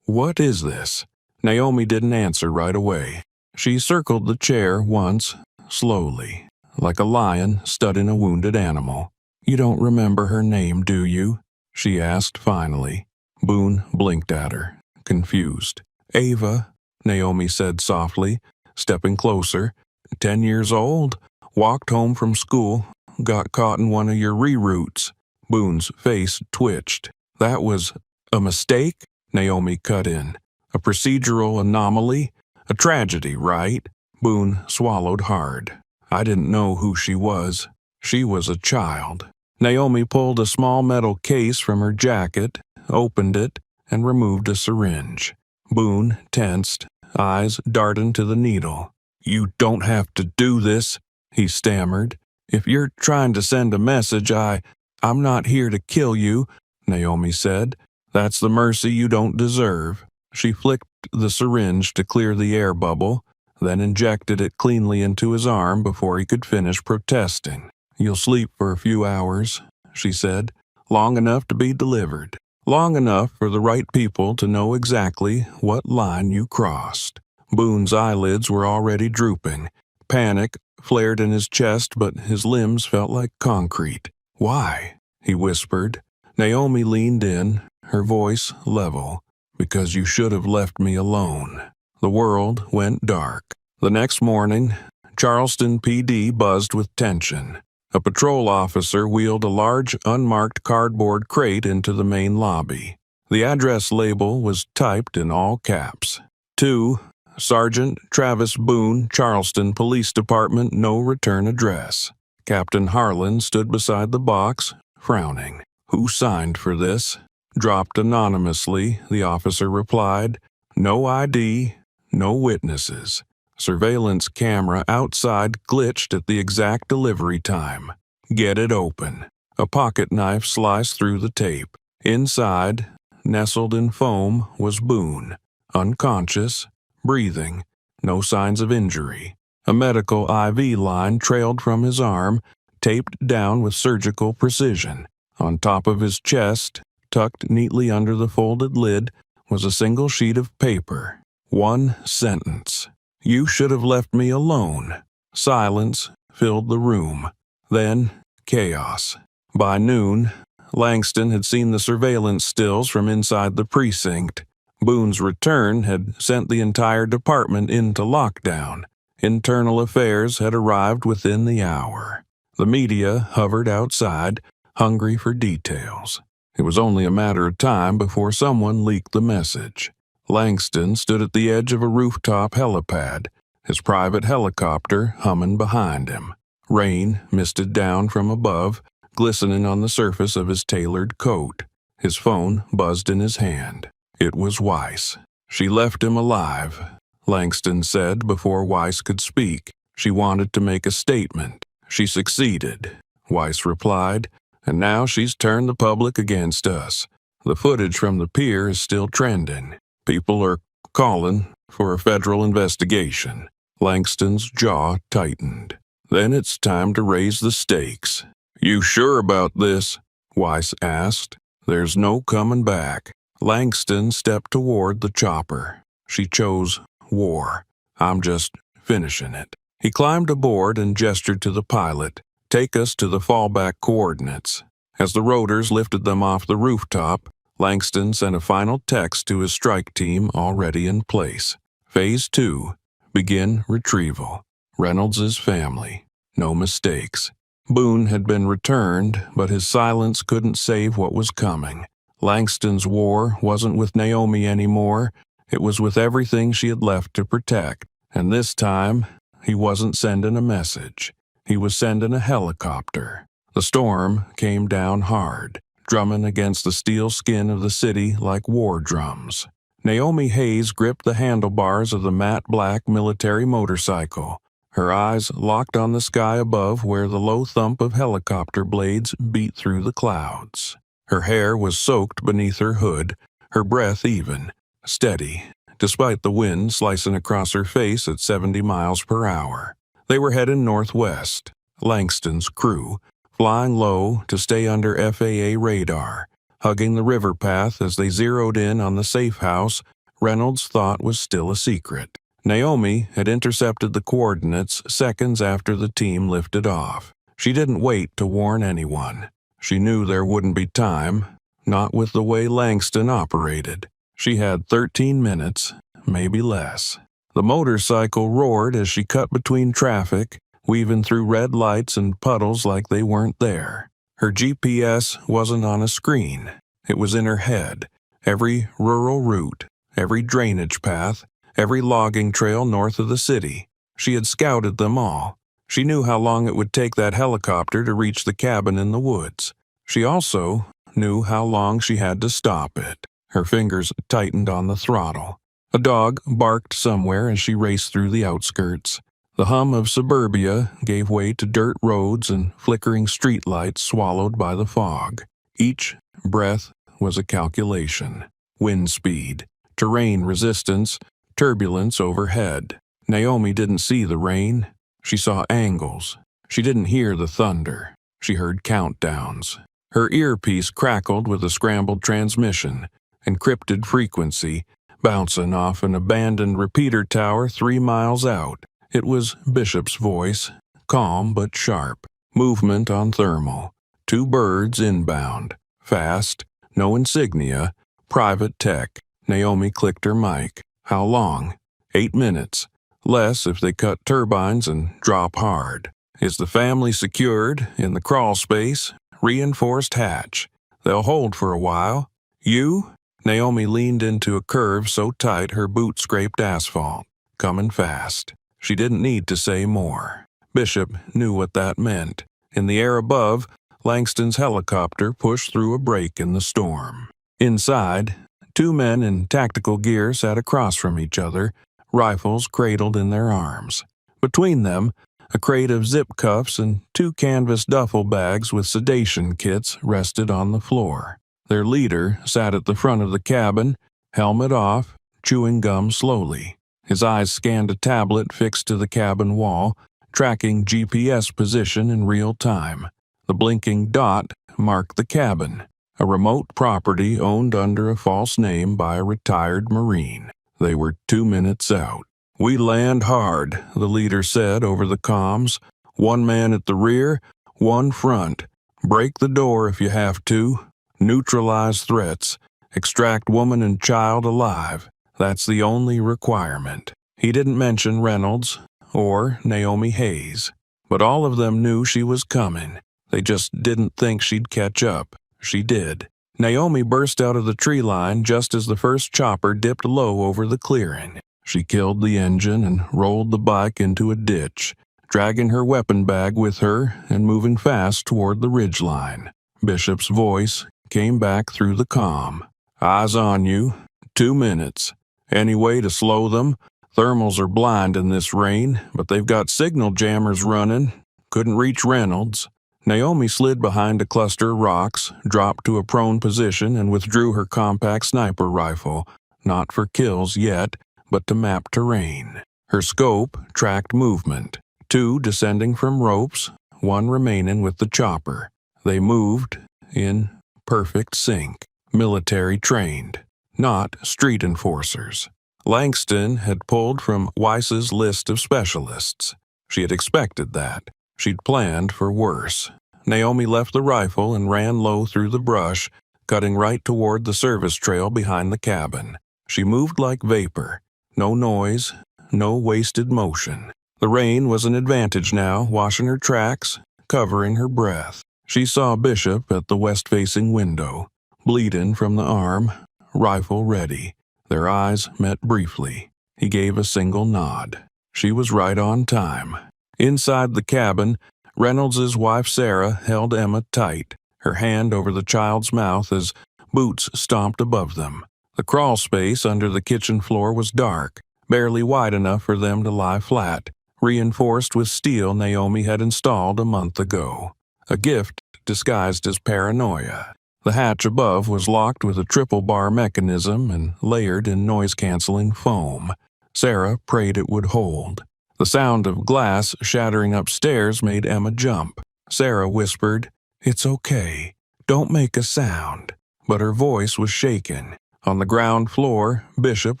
is this?" Naomi didn't answer right away. She circled the chair once, slowly, like a lion studying a wounded animal. "You don't remember her name, do you?" she asked finally. Boone blinked at her, confused. "Ava," Naomi said softly, stepping closer. 10 years old, walked home from school, got caught in one of your reroutes." Boone's face twitched. "That was a mistake?" Naomi cut in. "A procedural anomaly? A tragedy, right?" Boone swallowed hard. "I didn't know who she was. She was a child." Naomi pulled a small metal case from her jacket, opened it, and removed a syringe. Boone tensed, eyes darting to the needle. "You don't have to do this," he stammered. "If you're trying to send a message, I'm not here to kill you," Naomi said. "That's the mercy you don't deserve." She flicked the syringe to clear the air bubble, then injected it cleanly into his arm before he could finish protesting. "You'll sleep for a few hours," she said, "long enough to be delivered. Long enough for the right people to know exactly what line you crossed." Boone's eyelids were already drooping. Panic flared in his chest, but his limbs felt like concrete. "Why?" he whispered. Naomi leaned in, her voice level. "Because you should have left me alone." The world went dark. The next morning, Charleston PD buzzed with tension. A patrol officer wheeled a large, unmarked cardboard crate into the main lobby. The address label was typed in all caps. To Sergeant Travis Boone, Charleston Police Department, no return address. Captain Harlan stood beside the box, frowning. "Who signed for this?" Dropped anonymously, the officer replied. "No ID, no witnesses." Surveillance camera outside glitched at the exact delivery time. "Get it open." A pocket knife sliced through the tape. Inside, nestled in foam, was Boone. Unconscious, breathing, no signs of injury. A medical IV line trailed from his arm, taped down with surgical precision. On top of his chest, tucked neatly under the folded lid, was a single sheet of paper. One sentence. "You should have left me alone." Silence filled the room. Then, chaos. By noon, Langston had seen the surveillance stills from inside the precinct. Boone's return had sent the entire department into lockdown. Internal affairs had arrived within the hour. The media hovered outside, hungry for details. It was only a matter of time before someone leaked the message. Langston stood at the edge of a rooftop helipad, his private helicopter humming behind him. Rain misted down from above, glistening on the surface of his tailored coat. His phone buzzed in his hand. It was Weiss. "She left him alive," Langston said before Weiss could speak. "She wanted to make a statement. She succeeded," Weiss replied, "and now she's turned the public against us. The footage from the pier is still trending. People are calling for a federal investigation." Langston's jaw tightened. "Then it's time to raise the stakes." "You sure about this?" Weiss asked. "There's no coming back." Langston stepped toward the chopper. "She chose war. I'm just finishing it." He climbed aboard and gestured to the pilot. "Take us to the fallback coordinates." As the rotors lifted them off the rooftop, Langston sent a final text to his strike team already in place. Phase 2. Begin retrieval. Reynolds's family. No mistakes. Boone had been returned, but his silence couldn't save what was coming. Langston's war wasn't with Naomi anymore. It was with everything she had left to protect. And this time, he wasn't sending a message. He was sending a helicopter. The storm came down hard, drumming against the steel skin of the city like war drums. Naomi Hayes gripped the handlebars of the matte black military motorcycle, her eyes locked on the sky above where the low thump of helicopter blades beat through the clouds. Her hair was soaked beneath her hood, her breath even, steady, despite the wind slicing across her face at 70 miles per hour. They were heading northwest. Langston's crew, flying low to stay under FAA radar, hugging the river path as they zeroed in on the safe house Reynolds thought was still a secret. Naomi had intercepted the coordinates seconds after the team lifted off. She didn't wait to warn anyone. She knew there wouldn't be time, not with the way Langston operated. She had 13 minutes, maybe less. The motorcycle roared as she cut between traffic, weaving through red lights and puddles like they weren't there. Her GPS wasn't on a screen. It was in her head. Every rural route, every drainage path, every logging trail north of the city. She had scouted them all. She knew how long it would take that helicopter to reach the cabin in the woods. She also knew how long she had to stop it. Her fingers tightened on the throttle. A dog barked somewhere as she raced through the outskirts. The hum of suburbia gave way to dirt roads and flickering streetlights swallowed by the fog. Each breath was a calculation. Wind speed, terrain resistance, turbulence overhead. Naomi didn't see the rain. She saw angles. She didn't hear the thunder. She heard countdowns. Her earpiece crackled with a scrambled transmission, encrypted frequency, bouncing off an abandoned repeater tower 3 miles out. It was Bishop's voice, calm but sharp. Movement on thermal. 2 birds inbound. Fast, no insignia, private tech. Naomi clicked her mic. How long? 8 minutes. Less if they cut turbines and drop hard. Is the family secured in the crawl space? Reinforced hatch. They'll hold for a while. You? Naomi leaned into a curve so tight her boot scraped asphalt. Coming fast. She didn't need to say more. Bishop knew what that meant. In the air above, Langston's helicopter pushed through a break in the storm. Inside, 2 men in tactical gear sat across from each other, rifles cradled in their arms. Between them, a crate of zip cuffs and 2 canvas duffel bags with sedation kits rested on the floor. Their leader sat at the front of the cabin, helmet off, chewing gum slowly. His eyes scanned a tablet fixed to the cabin wall, tracking GPS position in real time. The blinking dot marked the cabin, a remote property owned under a false name by a retired Marine. They were 2 minutes out. We land hard, the leader said over the comms. 1 man at the rear, 1 front. Break the door if you have to. Neutralize threats. Extract woman and child alive. That's the only requirement. He didn't mention Reynolds or Naomi Hayes, but all of them knew she was coming. They just didn't think she'd catch up. She did. Naomi burst out of the tree line just as the first chopper dipped low over the clearing. She killed the engine and rolled the bike into a ditch, dragging her weapon bag with her and moving fast toward the ridgeline. Bishop's voice came back through the comm. Eyes on you. 2 minutes. Any way to slow them? Thermals are blind in this rain, but they've got signal jammers running. Couldn't reach Reynolds. Naomi slid behind a cluster of rocks, dropped to a prone position, and withdrew her compact sniper rifle, not for kills yet, but to map terrain. Her scope tracked movement. 2 descending from ropes, 1 remaining with the chopper. They moved in perfect sync. Military trained, not street enforcers. Langston had pulled from Weiss's list of specialists. She had expected that. She'd planned for worse. Naomi left the rifle and ran low through the brush, cutting right toward the service trail behind the cabin. She moved like vapor. No noise, no wasted motion. The rain was an advantage now, washing her tracks, covering her breath. She saw Bishop at the west-facing window, bleeding from the arm, rifle ready. Their eyes met briefly. He gave a single nod. She was right on time. Inside the cabin, Reynolds's wife Sarah held Emma tight, her hand over the child's mouth as boots stomped above them. The crawl space under the kitchen floor was dark, barely wide enough for them to lie flat, reinforced with steel Naomi had installed a month ago. A gift disguised as paranoia. The hatch above was locked with a triple bar mechanism and layered in noise-canceling foam. Sarah prayed it would hold. The sound of glass shattering upstairs made Emma jump. Sarah whispered, "It's okay. Don't make a sound." But her voice was shaken. On the ground floor, Bishop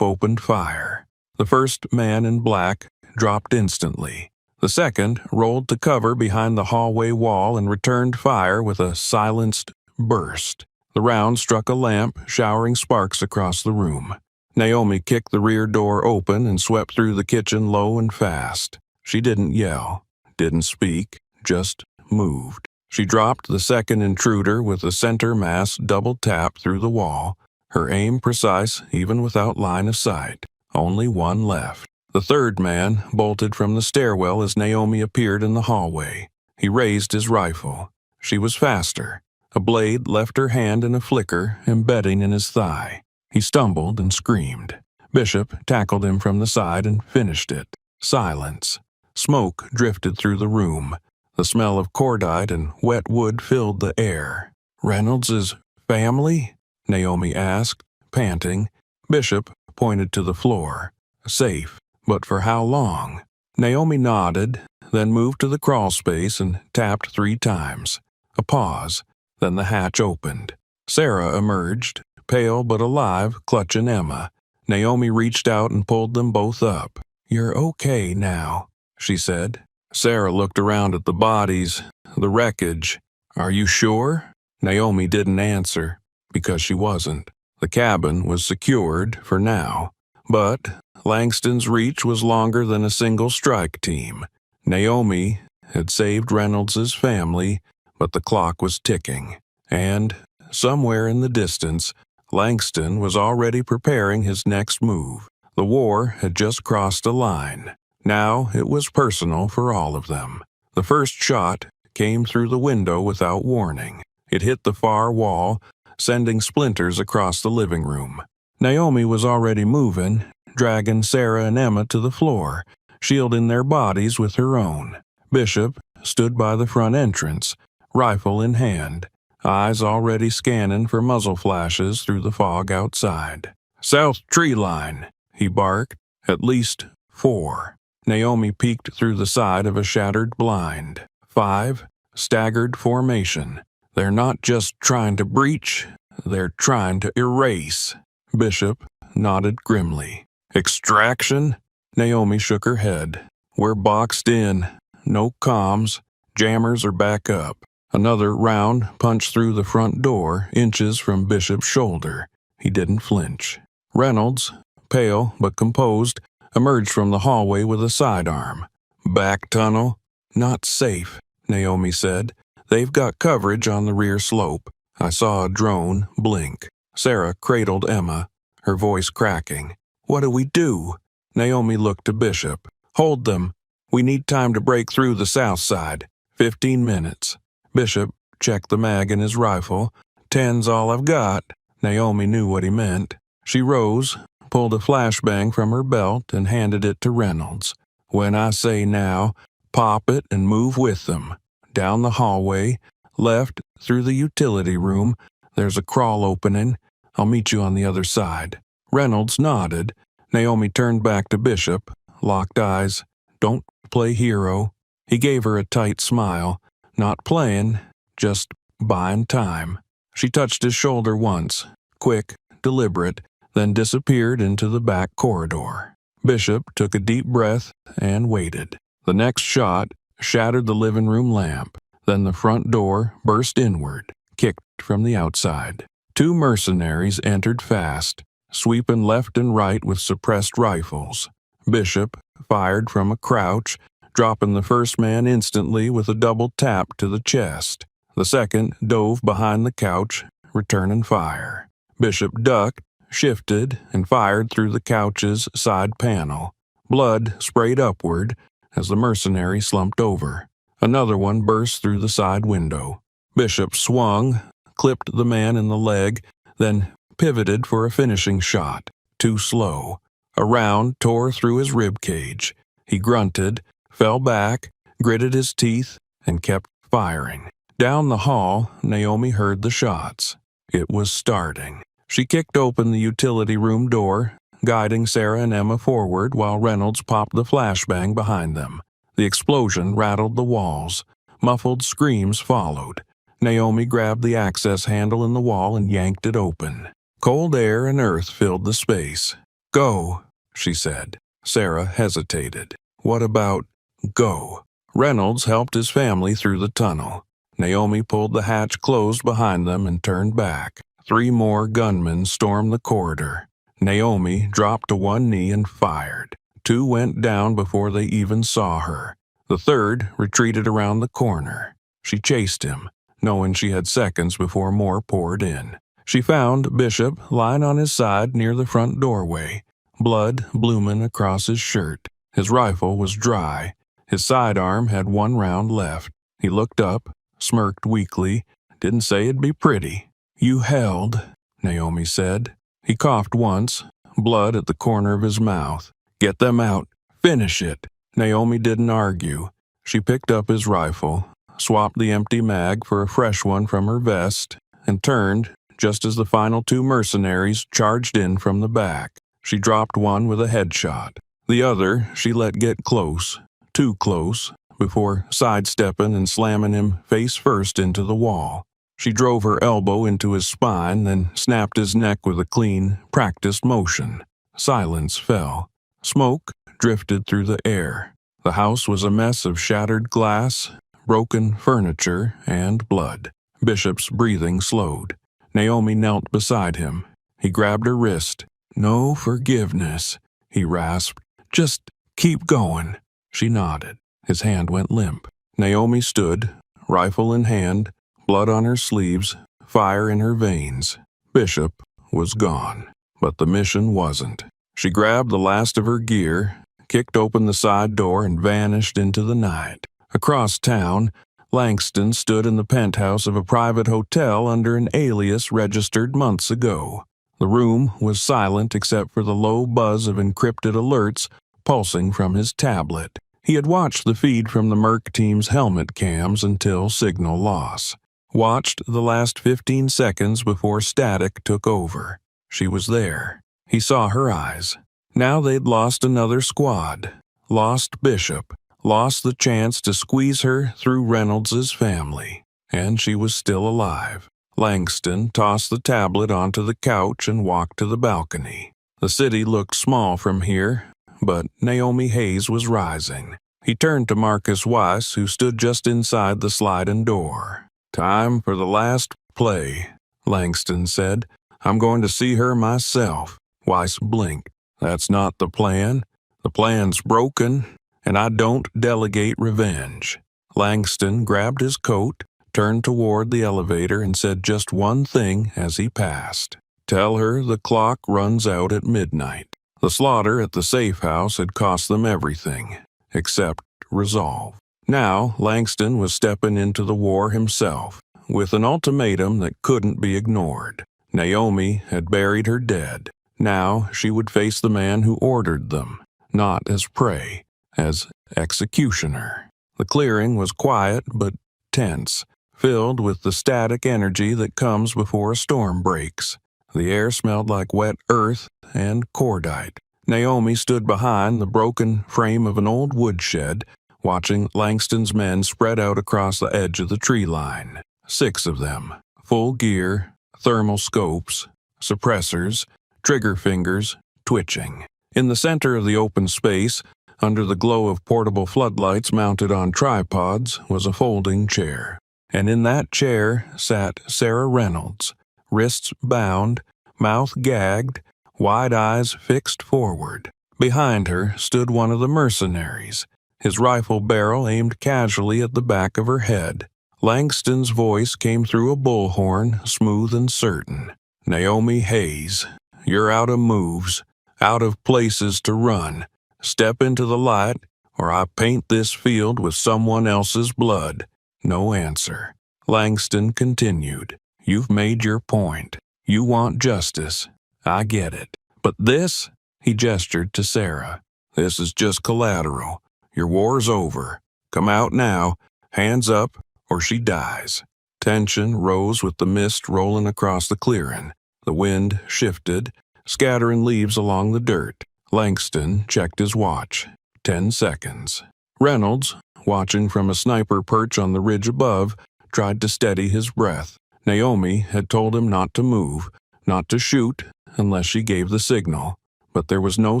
opened fire. The first man in black dropped instantly. The second rolled to cover behind the hallway wall and returned fire with a silenced burst. The round struck a lamp, showering sparks across the room. Naomi kicked the rear door open and swept through the kitchen low and fast. She didn't yell, didn't speak, just moved. She dropped the second intruder with a center mass double tap through the wall, her aim precise even without line of sight. Only 1 left. The third man bolted from the stairwell as Naomi appeared in the hallway. He raised his rifle. She was faster. A blade left her hand in a flicker, embedding in his thigh. He stumbled and screamed. Bishop tackled him from the side and finished it. Silence. Smoke drifted through the room. The smell of cordite and wet wood filled the air. "Reynolds's family?" Naomi asked, panting. Bishop pointed to the floor. "Safe, but for how long?" Naomi nodded, then moved to the crawl space and tapped 3 times. A pause, then the hatch opened. Sarah emerged, pale but alive, clutching Emma. Naomi reached out and pulled them both up. "You're okay now." she said. Sarah looked around at the bodies, the wreckage. Are you sure? Naomi didn't answer, because she wasn't. The cabin was secured for now, but Langston's reach was longer than a single strike team. Naomi had saved Reynolds's family, but the clock was ticking, and somewhere in the distance, Langston was already preparing his next move. The war had just crossed a line. Now it was personal for all of them. The first shot came through the window without warning. It hit the far wall, sending splinters across the living room. Naomi was already moving, dragging Sarah and Emma to the floor, shielding their bodies with her own. Bishop stood by the front entrance, rifle in hand, eyes already scanning for muzzle flashes through the fog outside. "South tree line," he barked. "At least 4. Naomi peeked through the side of a shattered blind. 5, staggered formation. They're not just trying to breach, they're trying to erase. Bishop nodded grimly. Extraction? Naomi shook her head. We're boxed in. No comms. Jammers are back up. Another round punched through the front door, inches from Bishop's shoulder. He didn't flinch. Reynolds, pale but composed, emerged from the hallway with a sidearm. Back tunnel? Not safe, Naomi said. They've got coverage on the rear slope. I saw a drone blink. Sarah cradled Emma, her voice cracking. What do we do? Naomi looked to Bishop. Hold them. We need time to break through the south side. 15 minutes. Bishop checked the mag in his rifle. 10's all I've got. Naomi knew what he meant. She rose, pulled a flashbang from her belt, and handed it to Reynolds. When I say now, pop it and move with them. Down the hallway, left, through the utility room. There's a crawl opening. I'll meet you on the other side. Reynolds nodded. Naomi turned back to Bishop, locked eyes. Don't play hero. He gave her a tight smile. Not playing, just buying time. She touched his shoulder once, quick, deliberate, then disappeared into the back corridor. Bishop took a deep breath and waited. The next shot shattered the living room lamp. Then the front door burst inward, kicked from the outside. 2 mercenaries entered fast, sweeping left and right with suppressed rifles. Bishop fired from a crouch, dropping the first man instantly with a double tap to the chest. The second dove behind the couch, returning fire. Bishop ducked, shifted, and fired through the couch's side panel. Blood sprayed upward as the mercenary slumped over. Another one burst through the side window. Bishop swung, clipped the man in the leg, then pivoted for a finishing shot. Too slow. A round tore through his rib cage. He grunted, fell back, gritted his teeth, and kept firing. Down the hall, Naomi heard the shots. It was starting. She kicked open the utility room door, guiding Sarah and Emma forward while Reynolds popped the flashbang behind them. The explosion rattled the walls. Muffled screams followed. Naomi grabbed the access handle in the wall and yanked it open. Cold air and earth filled the space. Go, she said. Sarah hesitated. What about go? Reynolds helped his family through the tunnel. Naomi pulled the hatch closed behind them and turned back. 3 more gunmen stormed the corridor. Naomi dropped to one knee and fired. 2 went down before they even saw her. The third retreated around the corner. She chased him, knowing she had seconds before more poured in. She found Bishop lying on his side near the front doorway, blood blooming across his shirt. His rifle was dry. His sidearm had 1 round left. He looked up, smirked weakly, didn't say it'd be pretty. You held, Naomi said. He coughed once, blood at the corner of his mouth. Get them out. Finish it. Naomi didn't argue. She picked up his rifle, swapped the empty mag for a fresh one from her vest, and turned just as the final 2 mercenaries charged in from the back. She dropped one with a headshot. The other she let get close, too close, before sidestepping and slamming him face first into the wall. She drove her elbow into his spine, then snapped his neck with a clean, practiced motion. Silence fell. Smoke drifted through the air. The house was a mess of shattered glass, broken furniture, and blood. Bishop's breathing slowed. Naomi knelt beside him. He grabbed her wrist. "No forgiveness," he rasped. "Just keep going." She nodded. His hand went limp. Naomi stood, rifle in hand, blood on her sleeves, fire in her veins. Bishop was gone, but the mission wasn't. She grabbed the last of her gear, kicked open the side door, and vanished into the night. Across town, Langston stood in the penthouse of a private hotel under an alias registered months ago. The room was silent except for the low buzz of encrypted alerts pulsing from his tablet. He had watched the feed from the Merc team's helmet cams until signal loss. Watched the last 15 seconds before static took over. She was there. He saw her eyes. Now they'd lost another squad. Lost Bishop. Lost the chance to squeeze her through Reynolds's family. And she was still alive. Langston tossed the tablet onto the couch and walked to the balcony. The city looked small from here, but Naomi Hayes was rising. He turned to Marcus Weiss, who stood just inside the sliding door. "Time for the last play," Langston said. "I'm going to see her myself." Weiss blinked. "That's not the plan. The plan's broken, and I don't delegate revenge." Langston grabbed his coat, turned toward the elevator, and said just one thing as he passed. "Tell her the clock runs out at midnight." The slaughter at the safe house had cost them everything, except resolve. Now Langston was stepping into the war himself, with an ultimatum that couldn't be ignored. Naomi had buried her dead. Now she would face the man who ordered them, not as prey, as executioner. The clearing was quiet but tense, filled with the static energy that comes before a storm breaks. The air smelled like wet earth and cordite. Naomi stood behind the broken frame of an old woodshed, watching Langston's men spread out across the edge of the tree line. 6 of them, full gear, thermal scopes, suppressors, trigger fingers twitching. In the center of the open space, under the glow of portable floodlights mounted on tripods, was a folding chair. And in that chair sat Sarah Reynolds, wrists bound, mouth gagged, wide eyes fixed forward. Behind her stood one of the mercenaries, his rifle barrel aimed casually at the back of her head. Langston's voice came through a bullhorn, smooth and certain. "Naomi Hayes, you're out of moves, out of places to run. Step into the light, or I paint this field with someone else's blood." No answer. Langston continued. "You've made your point. You want justice. I get it. But this," he gestured to Sarah, "this is just collateral. Your war's over. Come out now, hands up, or she dies." Tension rose with the mist rolling across the clearing. The wind shifted, scattering leaves along the dirt. Langston checked his watch. 10 seconds. Reynolds, watching from a sniper perch on the ridge above, tried to steady his breath. Naomi had told him not to move, not to shoot, unless she gave the signal. But there was no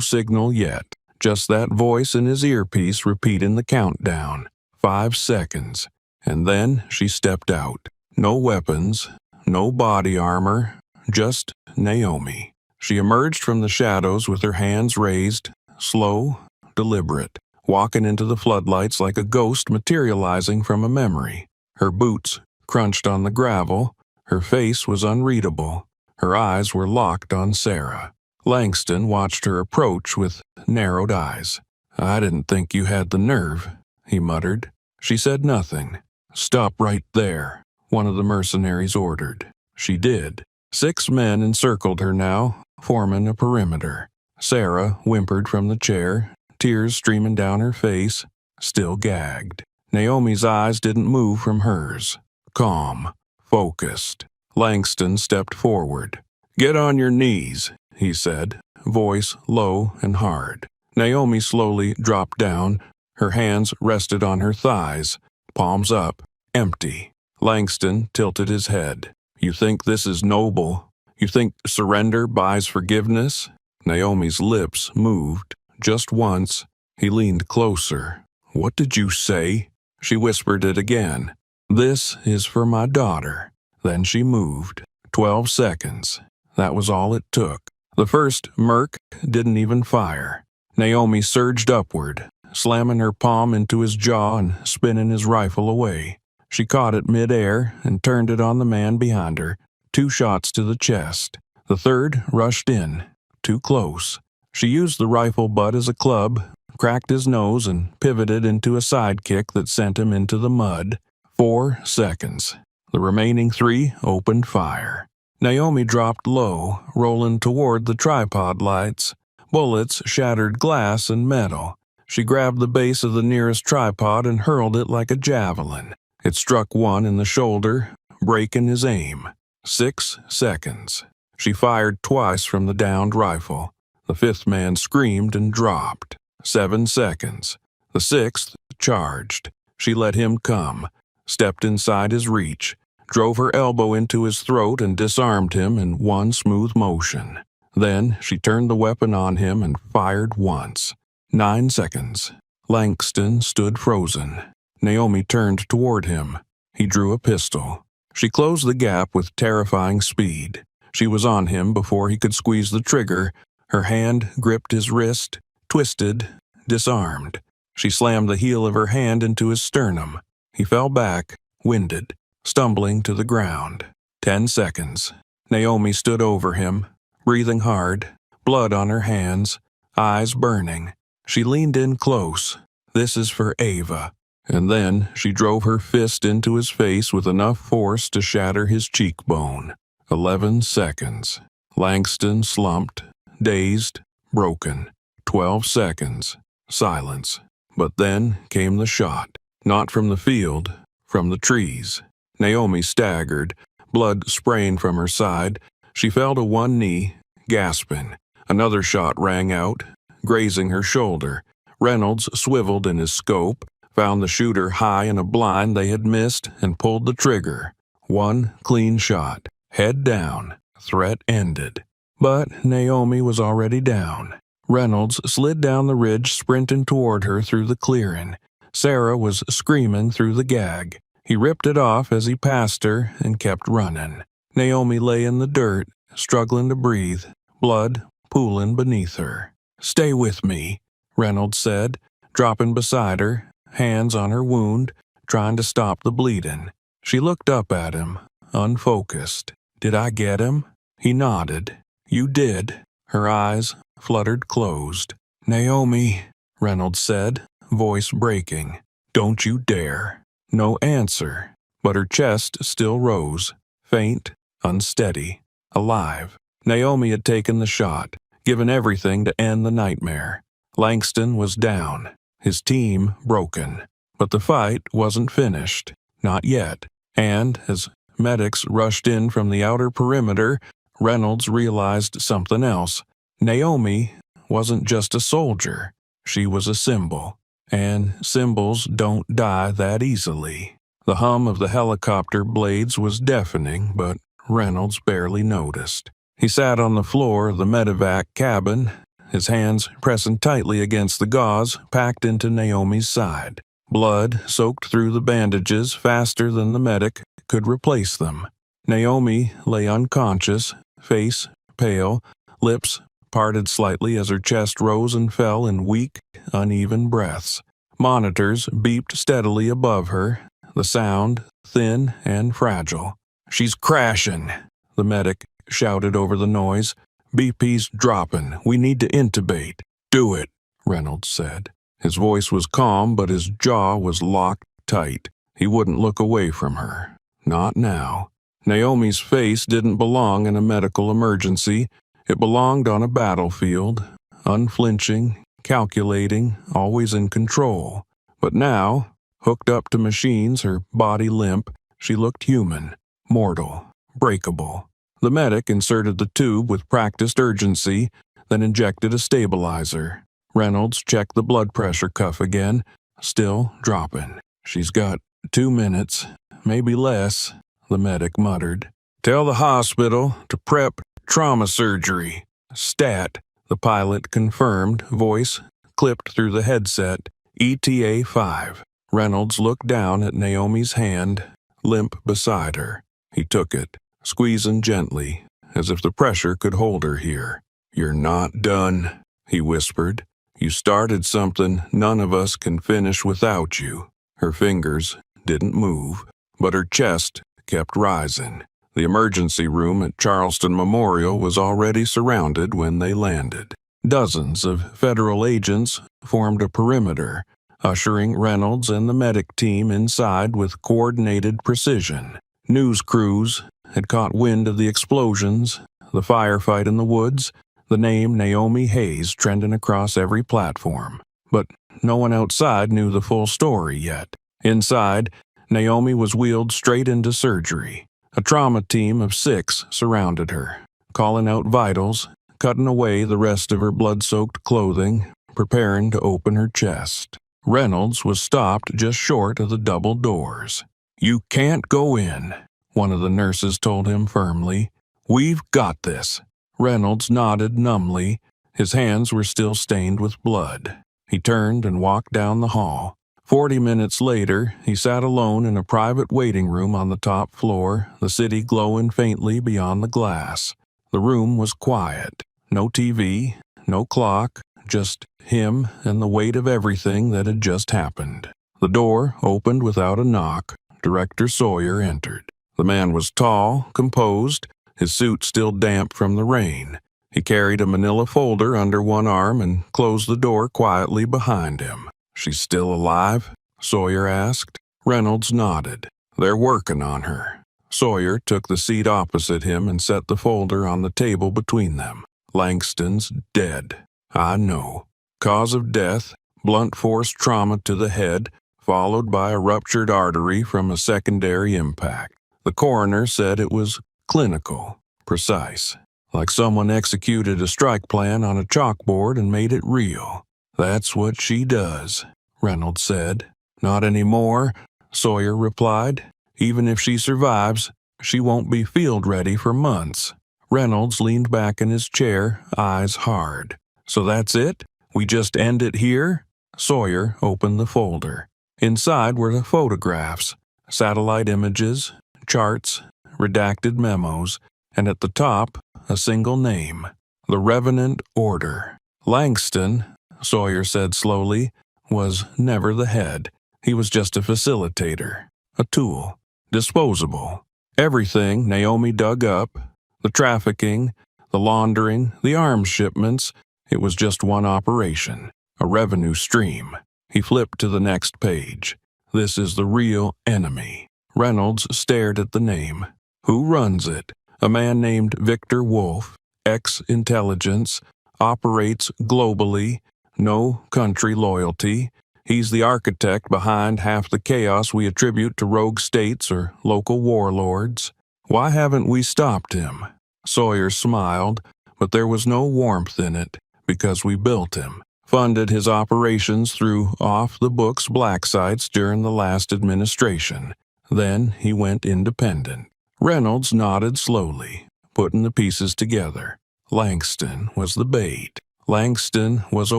signal yet, just that voice in his earpiece repeating the countdown. 5 seconds. And then she stepped out. No weapons, no body armor, just Naomi. She emerged from the shadows with her hands raised, slow, deliberate, walking into the floodlights like a ghost materializing from a memory. Her boots crunched on the gravel, her face was unreadable, her eyes were locked on Sarah. Langston watched her approach with narrowed eyes. "I didn't think you had the nerve," he muttered. She said nothing. "Stop right there," one of the mercenaries ordered. She did. 6 men encircled her now, forming a perimeter. Sarah whimpered from the chair, tears streaming down her face, still gagged. Naomi's eyes didn't move from hers. Calm, focused. Langston stepped forward. "Get on your knees," he said, voice low and hard. Naomi slowly dropped down. Her hands rested on her thighs, palms up, empty. Langston tilted his head. "You think this is noble? You think surrender buys forgiveness?" Naomi's lips moved. Just once, he leaned closer. "What did you say?" She whispered it again. "This is for my daughter." Then she moved. 12 seconds. That was all it took. The first merc didn't even fire. Naomi surged upward, slamming her palm into his jaw and spinning his rifle away. She caught it mid-air and turned it on the man behind her. 2 shots to the chest. The third rushed in. Too close. She used the rifle butt as a club, cracked his nose, and pivoted into a sidekick that sent him into the mud. 4 seconds. The remaining 3 opened fire. Naomi dropped low, rolling toward the tripod lights. Bullets shattered glass and metal. She grabbed the base of the nearest tripod and hurled it like a javelin. It struck one in the shoulder, breaking his aim. 6 seconds. She fired twice from the downed rifle. The 5th man screamed and dropped. 7 seconds. The 6th charged. She let him come, stepped inside his reach, drove her elbow into his throat and disarmed him in one smooth motion. Then she turned the weapon on him and fired once. 9 seconds. Langston stood frozen. Naomi turned toward him. He drew a pistol. She closed the gap with terrifying speed. She was on him before he could squeeze the trigger. Her hand gripped his wrist, twisted, disarmed. She slammed the heel of her hand into his sternum. He fell back, winded, stumbling to the ground. 10 seconds. Naomi stood over him, breathing hard, blood on her hands, eyes burning. She leaned in close. "This is for Ava." And then she drove her fist into his face with enough force to shatter his cheekbone. 11 seconds. Langston slumped, dazed, broken. 12 seconds. Silence. But then came the shot. Not from the field, from the trees. Naomi staggered, blood spraying from her side. She fell to one knee, gasping. Another shot rang out, grazing her shoulder. Reynolds swiveled in his scope, found the shooter high in a blind they had missed, and pulled the trigger. One clean shot. Head down. Threat ended. But Naomi was already down. Reynolds slid down the ridge, sprinting toward her through the clearing. Sarah was screaming through the gag. He ripped it off as he passed her and kept running. Naomi lay in the dirt, struggling to breathe, blood pooling beneath her. "Stay with me," Reynolds said, dropping beside her, hands on her wound, trying to stop the bleeding. She looked up at him, unfocused. "Did I get him?" He nodded. "You did." Her eyes fluttered closed. "Naomi," Reynolds said, voice breaking. "Don't you dare." No answer, but her chest still rose, faint, unsteady, alive. Naomi had taken the shot, given everything to end the nightmare. Langston was down, his team broken. But the fight wasn't finished, not yet. And as medics rushed in from the outer perimeter, Reynolds realized something else. Naomi wasn't just a soldier. She was a symbol. And symbols don't die that easily. The hum of the helicopter blades was deafening, but Reynolds barely noticed. He sat on the floor of the medevac cabin, his hands pressing tightly against the gauze packed into Naomi's side. Blood soaked through the bandages faster than the medic could replace them. Naomi lay unconscious, face pale, lips parted slightly as her chest rose and fell in weak, uneven breaths. Monitors beeped steadily above her, the sound thin and fragile. "She's crashing," the medic shouted over the noise. "BP's dropping. We need to intubate." "Do it," Reynolds said. His voice was calm, but his jaw was locked tight. He wouldn't look away from her. Not now. Naomi's face didn't belong in a medical emergency. It belonged on a battlefield, unflinching, calculating, always in control. But now, hooked up to machines, her body limp, she looked human, mortal, breakable. The medic inserted the tube with practiced urgency, then injected a stabilizer. Reynolds checked the blood pressure cuff again, still dropping. "She's got 2 minutes, maybe less," the medic muttered. "Tell the hospital to prep trauma surgery. Stat," the pilot confirmed, voice clipped through the headset. ETA 5. Reynolds looked down at Naomi's hand, limp beside her. He took it, squeezing gently, as if the pressure could hold her here. "You're not done," he whispered. "You started something none of us can finish without you." Her fingers didn't move, but her chest kept rising. The emergency room at Charleston Memorial was already surrounded when they landed. Dozens of federal agents formed a perimeter, ushering Reynolds and the medic team inside with coordinated precision. News crews had caught wind of the explosions, the firefight in the woods, the name Naomi Hayes trending across every platform. But no one outside knew the full story yet. Inside, Naomi was wheeled straight into surgery. A trauma team of 6 surrounded her, calling out vitals, cutting away the rest of her blood-soaked clothing, preparing to open her chest. Reynolds was stopped just short of the double doors. "You can't go in," one of the nurses told him firmly. "We've got this." Reynolds nodded numbly. His hands were still stained with blood. He turned and walked down the hall. 40 minutes later, he sat alone in a private waiting room on the top floor, the city glowing faintly beyond the glass. The room was quiet. No TV, no clock, just him and the weight of everything that had just happened. The door opened without a knock. Director Sawyer entered. The man was tall, composed, his suit still damp from the rain. He carried a manila folder under one arm and closed the door quietly behind him. "She's still alive?" Sawyer asked. Reynolds nodded. "They're working on her." Sawyer took the seat opposite him and set the folder on the table between them. "Langston's dead. I know. Cause of death, blunt force trauma to the head, followed by a ruptured artery from a secondary impact. The coroner said it was clinical, precise, like someone executed a strike plan on a chalkboard and made it real. That's what she does," Reynolds said. "Not anymore," Sawyer replied. "Even if she survives, she won't be field ready for months." Reynolds leaned back in his chair, eyes hard. "So that's it? We just end it here?" Sawyer opened the folder. Inside were the photographs, satellite images, charts, redacted memos, and at the top, a single name, the Revenant Order. Langston, Sawyer said slowly, was never the head. He was just a facilitator, a tool, disposable. Everything Naomi dug up, the trafficking, the laundering, the arms shipments, it was just one operation, a revenue stream. He flipped to the next page. "This is the real enemy." Reynolds stared at the name. "Who runs it?" "A man named Victor Wolf, ex-intelligence, operates globally, no country loyalty. He's the architect behind half the chaos we attribute to rogue states or local warlords. Why haven't we stopped him?" Sawyer smiled, but there was no warmth in it, "because we built him. Funded his operations through off-the-books black sites during the last administration. Then he went independent." Reynolds nodded slowly, putting the pieces together. Langston was the bait. Langston was a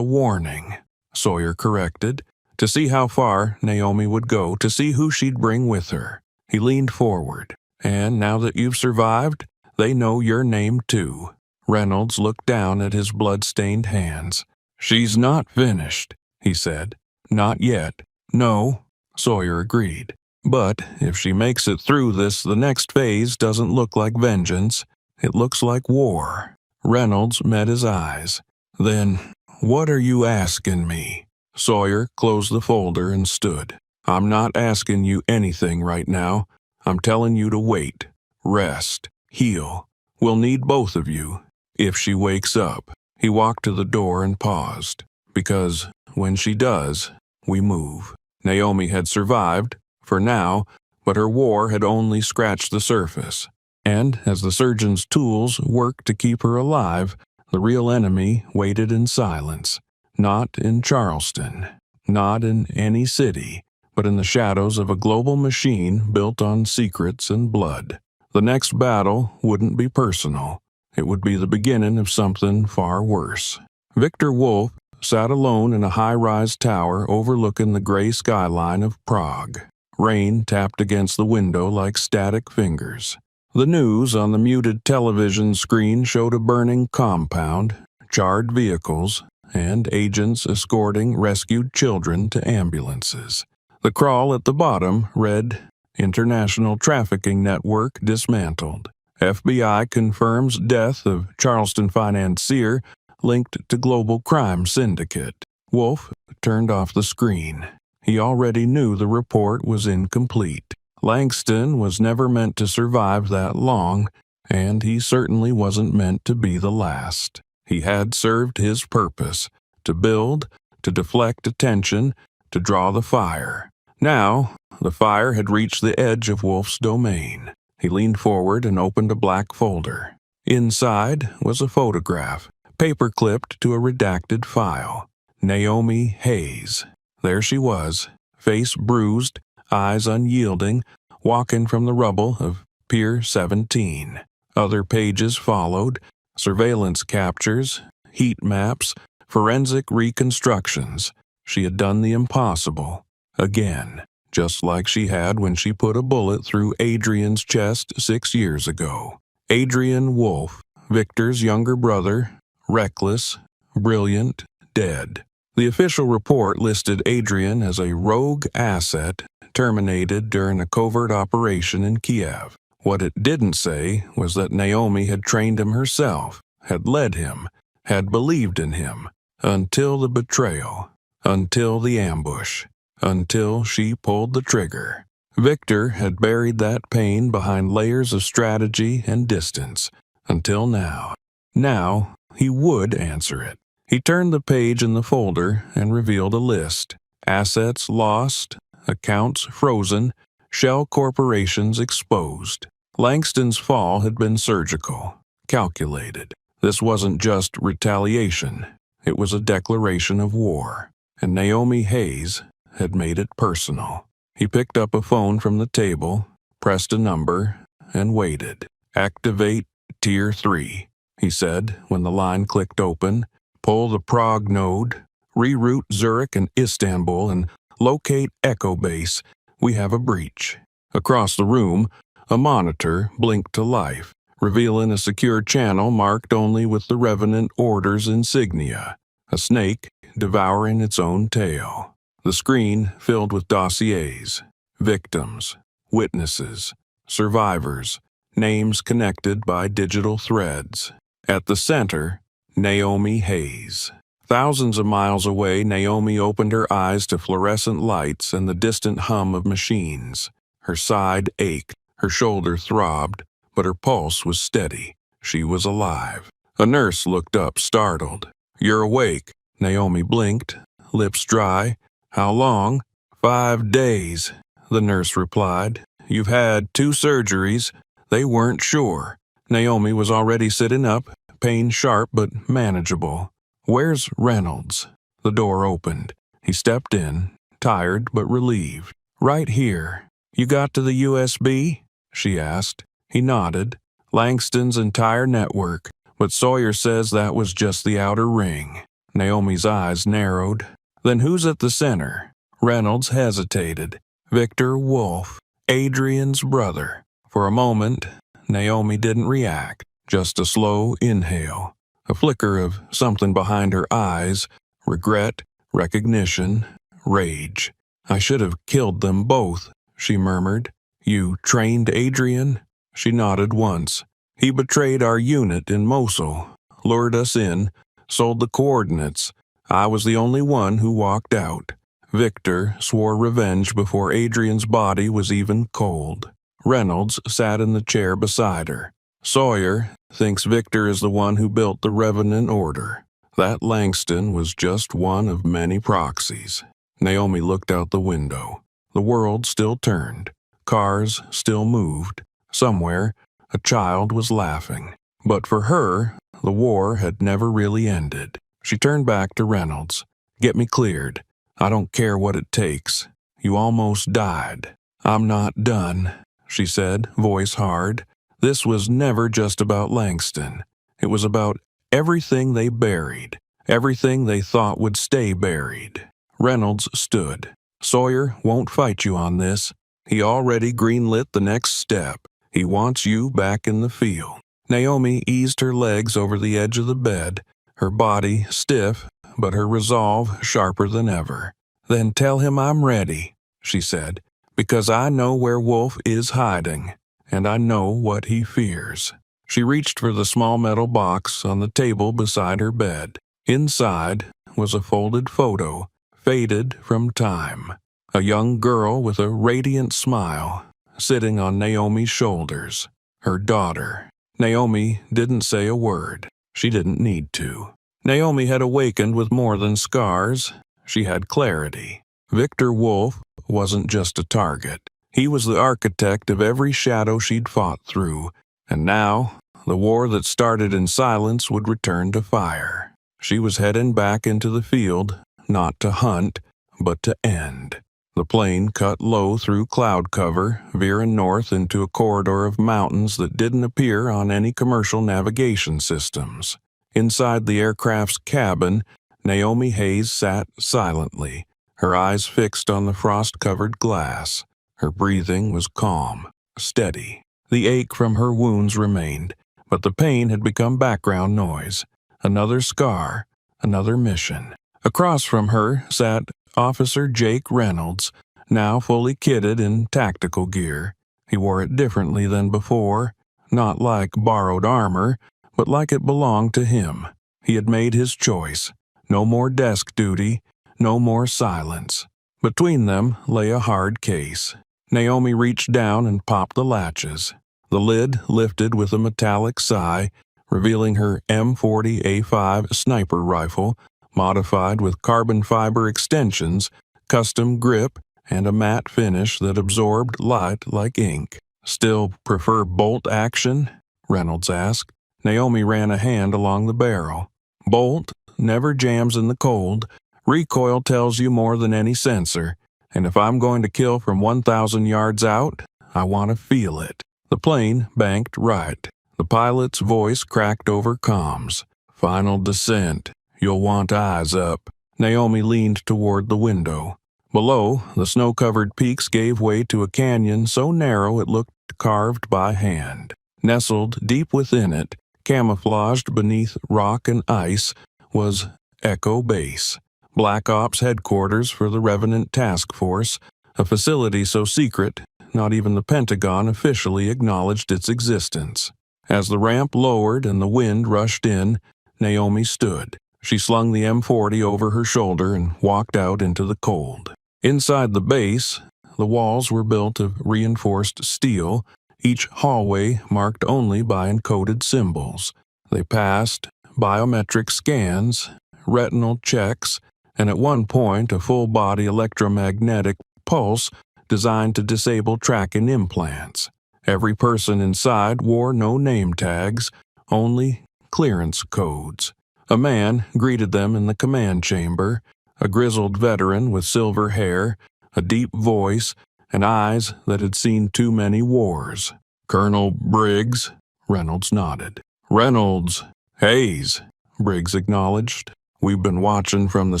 warning, Sawyer corrected, to see how far Naomi would go, to see who she'd bring with her. He leaned forward. "And now that you've survived, they know your name too." Reynolds looked down at his blood-stained hands. "She's not finished," he said. "Not yet." "No," Sawyer agreed. "But if she makes it through this, the next phase doesn't look like vengeance. It looks like war." Reynolds met his eyes. "Then, what are you asking me?" Sawyer closed the folder and stood. "I'm not asking you anything right now. I'm telling you to wait, rest, heal. We'll need both of you, if she wakes up." He walked to the door and paused. "Because when she does, we move." Naomi had survived, for now, but her war had only scratched the surface. And as the surgeon's tools worked to keep her alive, the real enemy waited in silence. Not in Charleston, not in any city, but in the shadows of a global machine built on secrets and blood. The next battle wouldn't be personal. It would be the beginning of something far worse. Victor Wolf sat alone in a high-rise tower overlooking the gray skyline of Prague. Rain tapped against the window like static fingers. The news on the muted television screen showed a burning compound, charred vehicles, and agents escorting rescued children to ambulances. The crawl at the bottom read, "International Trafficking Network Dismantled. FBI confirms death of Charleston financier linked to global crime syndicate." Wolf turned off the screen. He already knew the report was incomplete. Langston was never meant to survive that long, and he certainly wasn't meant to be the last. He had served his purpose, to build, to deflect attention, to draw the fire. Now, the fire had reached the edge of Wolf's domain. He leaned forward and opened a black folder. Inside was a photograph, paper-clipped to a redacted file. Naomi Hayes. There she was, face bruised, eyes unyielding, walking from the rubble of Pier 17. Other pages followed, surveillance captures, heat maps, forensic reconstructions. She had done the impossible. Again, just like she had when she put a bullet through Adrian's chest 6 years ago. Adrian Wolf, Victor's younger brother, reckless, brilliant, dead. The official report listed Adrian as a rogue asset terminated during a covert operation in Kiev. What it didn't say was that Naomi had trained him herself, had led him, had believed in him, until the betrayal, until the ambush, until she pulled the trigger. Victor had buried that pain behind layers of strategy and distance, until now. Now, he would answer it. He turned the page in the folder and revealed a list. Assets lost, accounts frozen, shell corporations exposed. Langston's fall had been surgical, calculated. This wasn't just retaliation. It was a declaration of war. And Naomi Hayes had made it personal. He picked up a phone from the table, pressed a number, and waited. "Activate Tier 3, he said when the line clicked open. "Pull the Prague node, reroute Zurich and Istanbul, and locate Echo Base. We have a breach." Across the room, a monitor blinked to life, revealing a secure channel marked only with the Revenant Order's insignia, a snake devouring its own tail. The screen filled with dossiers, victims, witnesses, survivors, names connected by digital threads. At the center, Naomi Hayes. Thousands of miles away, Naomi opened her eyes to fluorescent lights and the distant hum of machines. Her side ached, her shoulder throbbed, but her pulse was steady. She was alive. A nurse looked up, startled. "You're awake." Naomi blinked, lips dry. "How long?" "5 days," the nurse replied. "You've had 2 surgeries. They weren't sure." Naomi was already sitting up, pain sharp but manageable. "Where's Reynolds?" The door opened. He stepped in, tired but relieved. "Right here." "You got to the USB?" she asked. He nodded. "Langston's entire network, but Sawyer says that was just the outer ring." Naomi's eyes narrowed. "Then who's at the center?" Reynolds hesitated. "Victor Wolf, Adrian's brother." For a moment, Naomi didn't react. Just a slow inhale, a flicker of something behind her eyes, regret, recognition, rage. "I should have killed them both," she murmured. "You trained Adrian?" She nodded once. "He betrayed our unit in Mosul, lured us in, sold the coordinates. I was the only one who walked out." Victor swore revenge before Adrian's body was even cold. Reynolds sat in the chair beside her. "Sawyer thinks Victor is the one who built the Revenant Order. That Langston was just one of many proxies." Naomi looked out the window. The world still turned. Cars still moved. Somewhere, a child was laughing. But for her, the war had never really ended. She turned back to Reynolds. "Get me cleared. I don't care what it takes. You almost died." "I'm not done," she said, voice hard. This was never just about Langston. It was about everything they buried, everything they thought would stay buried. Reynolds stood. Sawyer won't fight you on this. He already greenlit the next step. He wants you back in the field. Naomi eased her legs over the edge of the bed, her body stiff, but her resolve sharper than ever. Then tell him I'm ready, she said, because I know where Wolf is hiding, and I know what he fears. She reached for the small metal box on the table beside her bed. Inside was a folded photo, faded from time. A young girl with a radiant smile, sitting on Naomi's shoulders. Her daughter. Naomi didn't say a word. She didn't need to. Naomi had awakened with more than scars. She had clarity. Victor Wolf wasn't just a target. He was the architect of every shadow she'd fought through, and now the war that started in silence would return to fire. She was heading back into the field, not to hunt, but to end. The plane cut low through cloud cover, veering north into a corridor of mountains that didn't appear on any commercial navigation systems. Inside the aircraft's cabin, Naomi Hayes sat silently, her eyes fixed on the frost-covered glass. Her breathing was calm, steady. The ache from her wounds remained, but the pain had become background noise. Another scar, another mission. Across from her sat Officer Jake Reynolds, now fully kitted in tactical gear. He wore it differently than before, not like borrowed armor, but like it belonged to him. He had made his choice. No more desk duty, no more silence. Between them lay a hard case. Naomi reached down and popped the latches. The lid lifted with a metallic sigh, revealing her M40A5 sniper rifle, modified with carbon fiber extensions, custom grip, and a matte finish that absorbed light like ink. "Still prefer bolt action?" Reynolds asked. Naomi ran a hand along the barrel. "Bolt never jams in the cold. Recoil tells you more than any sensor, and if I'm going to kill from 1,000 yards out, I want to feel it." The plane banked right. The pilot's voice cracked over comms. "Final descent. You'll want eyes up." Naomi leaned toward the window. Below, the snow-covered peaks gave way to a canyon so narrow it looked carved by hand. Nestled deep within it, camouflaged beneath rock and ice, was Echo Base, Black Ops headquarters for the Revenant Task Force, a facility so secret not even the Pentagon officially acknowledged its existence. As the ramp lowered and the wind rushed in, Naomi stood. She slung the M40 over her shoulder and walked out into the cold. Inside the base, the walls were built of reinforced steel, each hallway marked only by encoded symbols. They passed biometric scans, retinal checks, and at one point a full-body electromagnetic pulse designed to disable tracking implants. Every person inside wore no name tags, only clearance codes. A man greeted them in the command chamber, a grizzled veteran with silver hair, a deep voice, and eyes that had seen too many wars. "Colonel Briggs?" Reynolds nodded. "Reynolds. Hayes," Briggs acknowledged. "We've been watching from the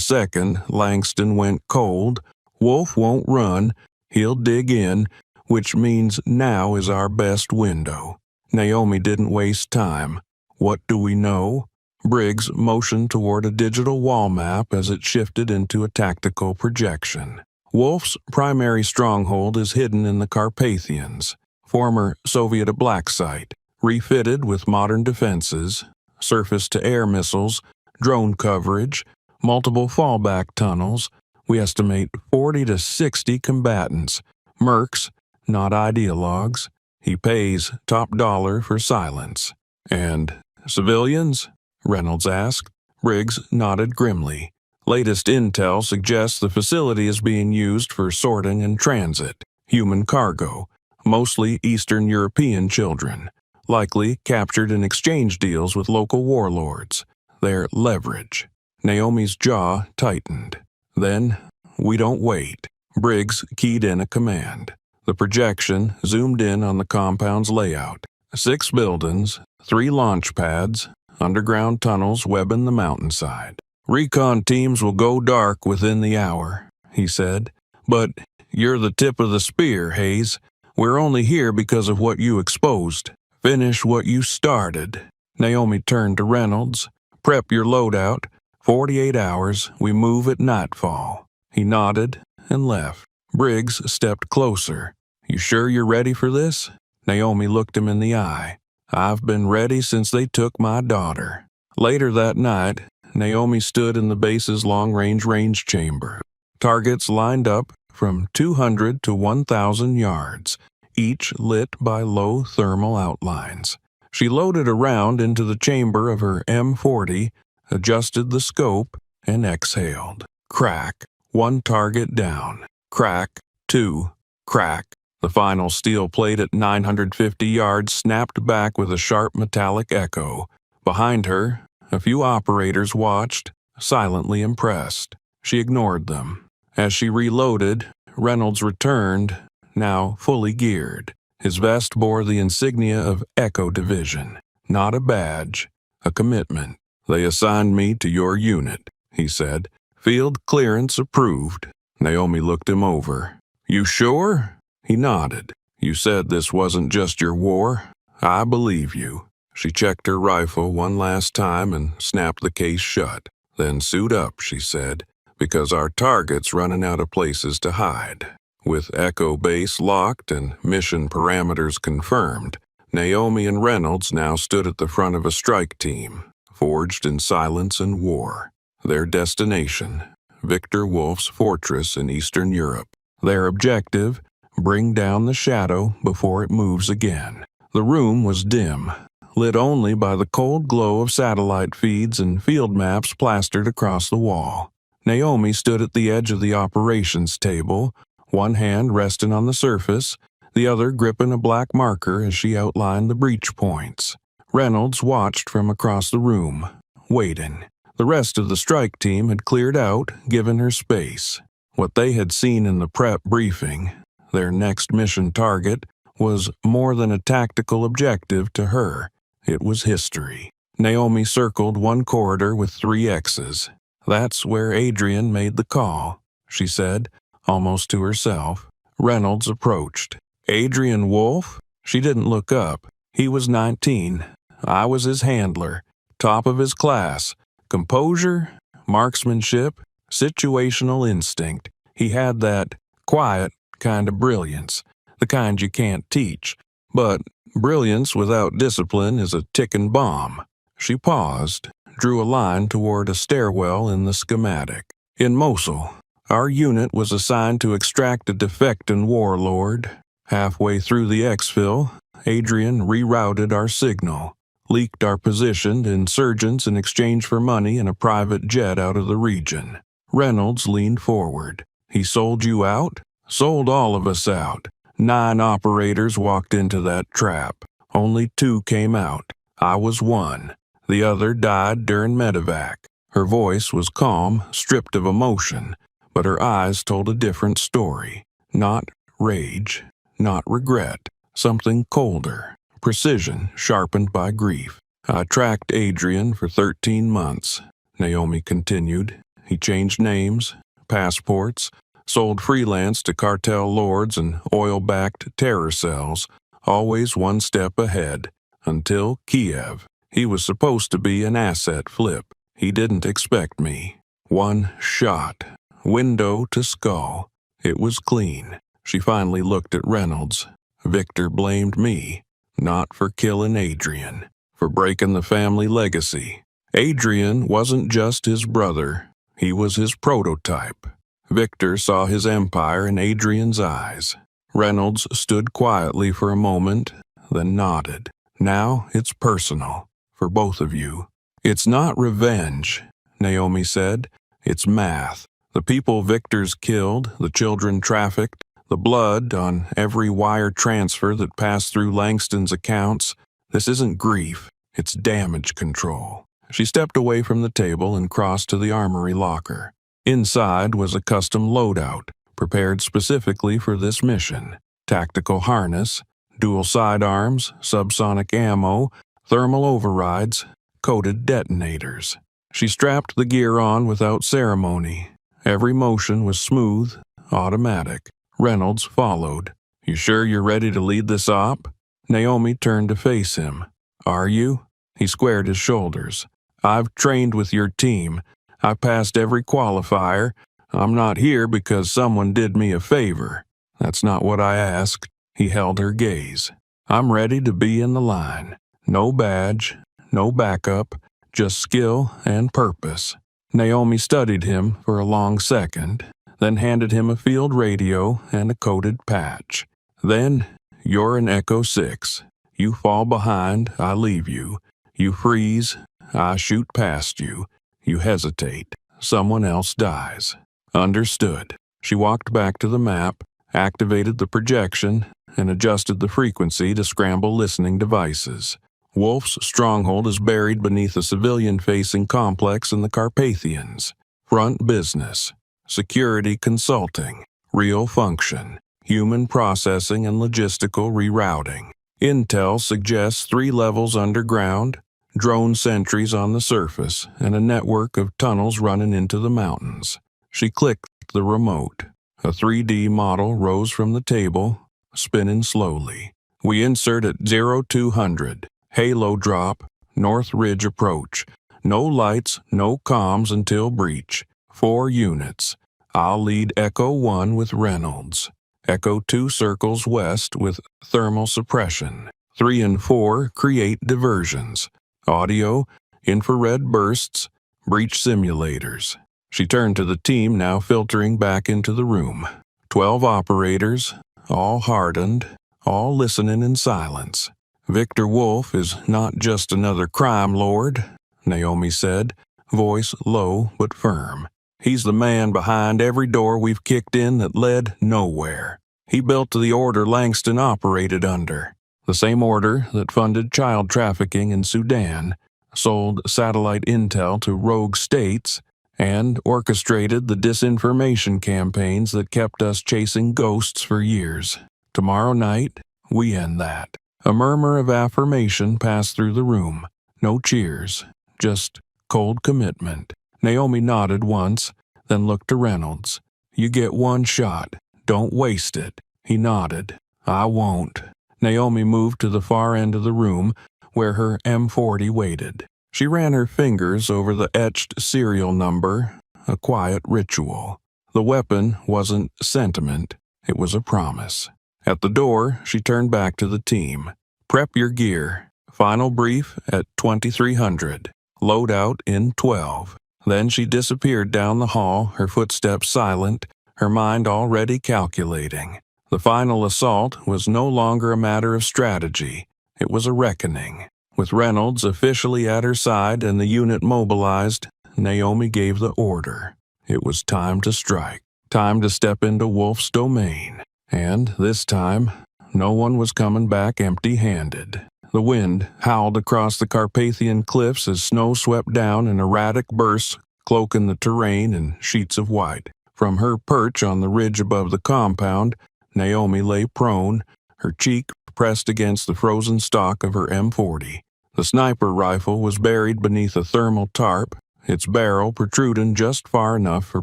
second Langston went cold. Wolf won't run. He'll dig in, which means now is our best window." Naomi didn't waste time. "What do we know?" Briggs motioned toward a digital wall map as it shifted into a tactical projection. "Wolf's primary stronghold is hidden in the Carpathians, former Soviet black site, refitted with modern defenses, surface-to-air missiles, drone coverage, multiple fallback tunnels. We estimate 40 to 60 combatants, mercs, not ideologues. He pays top dollar for silence." "And civilians?" Reynolds asked. Briggs nodded grimly. "Latest intel suggests the facility is being used for sorting and transit, human cargo, mostly Eastern European children, likely captured in exchange deals with local warlords. Their leverage." Naomi's jaw tightened. "Then we don't wait." Briggs keyed in a command. The projection zoomed in on the compound's layout. 6 buildings, 3 launch pads, underground tunnels webbing the mountainside. Recon teams will go dark within the hour, he said. But you're the tip of the spear, Hayes. We're only here because of what you exposed. Finish what you started. Naomi turned to Reynolds. Prep your loadout. 48 hours, we move at nightfall. He nodded and left. Briggs stepped closer. You sure you're ready for this? Naomi looked him in the eye. I've been ready since they took my daughter. Later that night, Naomi stood in the base's long-range range chamber. Targets lined up from 200 to 1,000 yards, each lit by low thermal outlines. She loaded a round into the chamber of her M40, adjusted the scope, and exhaled. Crack. One target down. Crack. Two. Crack. The final steel plate at 950 yards snapped back with a sharp metallic echo. Behind her, a few operators watched, silently impressed. She ignored them. As she reloaded, Reynolds returned, now fully geared. His vest bore the insignia of Echo Division. Not a badge, a commitment. They assigned me to your unit, he said. Field clearance approved. Naomi looked him over. You sure? He nodded. You said this wasn't just your war. I believe you. She checked her rifle one last time and snapped the case shut. Then suit up, she said, because our target's running out of places to hide. With Echo Base locked and mission parameters confirmed, Naomi and Reynolds now stood at the front of a strike team, forged in silence and war. Their destination, Victor Wolf's fortress in Eastern Europe. Their objective, bring down the shadow before it moves again. The room was dim, lit only by the cold glow of satellite feeds and field maps plastered across the wall. Naomi stood at the edge of the operations table, one hand resting on the surface, the other gripping a black marker as she outlined the breach points. Reynolds watched from across the room, waiting. The rest of the strike team had cleared out, giving her space. What they had seen in the prep briefing, their next mission target, was more than a tactical objective to her. It was history. Naomi circled one corridor with 3 X's. That's where Adrian made the call, she said, almost to herself. Reynolds approached. Adrian Wolf? She didn't look up. He was 19. I was his handler. Top of his class. Composure, marksmanship, situational instinct. He had that quiet kind of brilliance, the kind you can't teach. But brilliance without discipline is a ticking bomb. She paused, drew a line toward a stairwell in the schematic. In Mosul, our unit was assigned to extract a defecting warlord. Halfway through the exfil, Adrian rerouted our signal, leaked our position to insurgents in exchange for money and a private jet out of the region. Reynolds leaned forward. He sold you out? Sold all of us out. 9 operators walked into that trap. Only 2 came out. I was one. The other died during medevac. Her voice was calm, stripped of emotion, but her eyes told a different story. Not rage, not regret, something colder, precision sharpened by grief. I tracked Adrian for 13 months, Naomi continued. He changed names, passports, sold freelance to cartel lords and oil-backed terror cells, always one step ahead, until Kiev. He was supposed to be an asset flip. He didn't expect me. 1 shot, window to skull. It was clean. She finally looked at Reynolds. Victor blamed me, not for killing Adrian, for breaking the family legacy. Adrian wasn't just his brother. He was his prototype. Victor saw his empire in Adrian's eyes. Reynolds stood quietly for a moment, then nodded. Now it's personal, for both of you. It's not revenge, Naomi said. It's math. The people Victor's killed, the children trafficked, the blood on every wire transfer that passed through Langston's accounts. This isn't grief, it's damage control. She stepped away from the table and crossed to the armory locker. Inside was a custom loadout, prepared specifically for this mission. Tactical harness, dual sidearms, subsonic ammo, thermal overrides, coded detonators. She strapped the gear on without ceremony. Every motion was smooth, automatic. Reynolds followed. "You sure you're ready to lead this op?" Naomi turned to face him. "Are you?" He squared his shoulders. "I've trained with your team. I passed every qualifier. I'm not here because someone did me a favor. That's not what I asked." He held her gaze. "I'm ready to be in the line. No badge, no backup, just skill and purpose." Naomi studied him for a long second, then handed him a field radio and a coded patch. "Then, you're an Echo 6. You fall behind, I leave you. You freeze, I shoot past you. You hesitate, someone else dies." "Understood." She walked back to the map, activated the projection, and adjusted the frequency to scramble listening devices. Wolf's stronghold is buried beneath a civilian-facing complex in the Carpathians. Front business, security consulting, real function, human processing and logistical rerouting. Intel suggests 3 levels underground, drone sentries on the surface, and a network of tunnels running into the mountains. She clicked the remote. A 3D model rose from the table, spinning slowly. "We insert at 0200. Halo drop, North Ridge approach. No lights, no comms until breach. 4 units. I'll lead Echo 1 with Reynolds. Echo 2 circles west with thermal suppression. 3 and 4 create diversions. Audio, infrared bursts, breach simulators." She turned to the team now filtering back into the room. 12 operators, all hardened, all listening in silence. "Victor Wolf is not just another crime lord," Naomi said, voice low but firm. "He's the man behind every door we've kicked in that led nowhere. He built the order Langston operated under, the same order that funded child trafficking in Sudan, sold satellite intel to rogue states, and orchestrated the disinformation campaigns that kept us chasing ghosts for years. Tomorrow night, we end that." A murmur of affirmation passed through the room. No cheers, just cold commitment. Naomi nodded once, then looked to Reynolds. "You get 1 shot. Don't waste it." He nodded. "I won't." Naomi moved to the far end of the room, where her M40 waited. She ran her fingers over the etched serial number, a quiet ritual. The weapon wasn't sentiment, it was a promise. At the door, she turned back to the team. "Prep your gear. Final brief at 2300. Load out in 12. Then she disappeared down the hall, her footsteps silent, her mind already calculating. The final assault was no longer a matter of strategy. It was a reckoning. With Reynolds officially at her side and the unit mobilized, Naomi gave the order. It was time to strike. Time to step into Wolf's domain. And this time, no one was coming back empty-handed. The wind howled across the Carpathian cliffs as snow swept down in erratic bursts, cloaking the terrain in sheets of white. From her perch on the ridge above the compound, Naomi lay prone, her cheek pressed against the frozen stock of her M40. The sniper rifle was buried beneath a thermal tarp, its barrel protruding just far enough for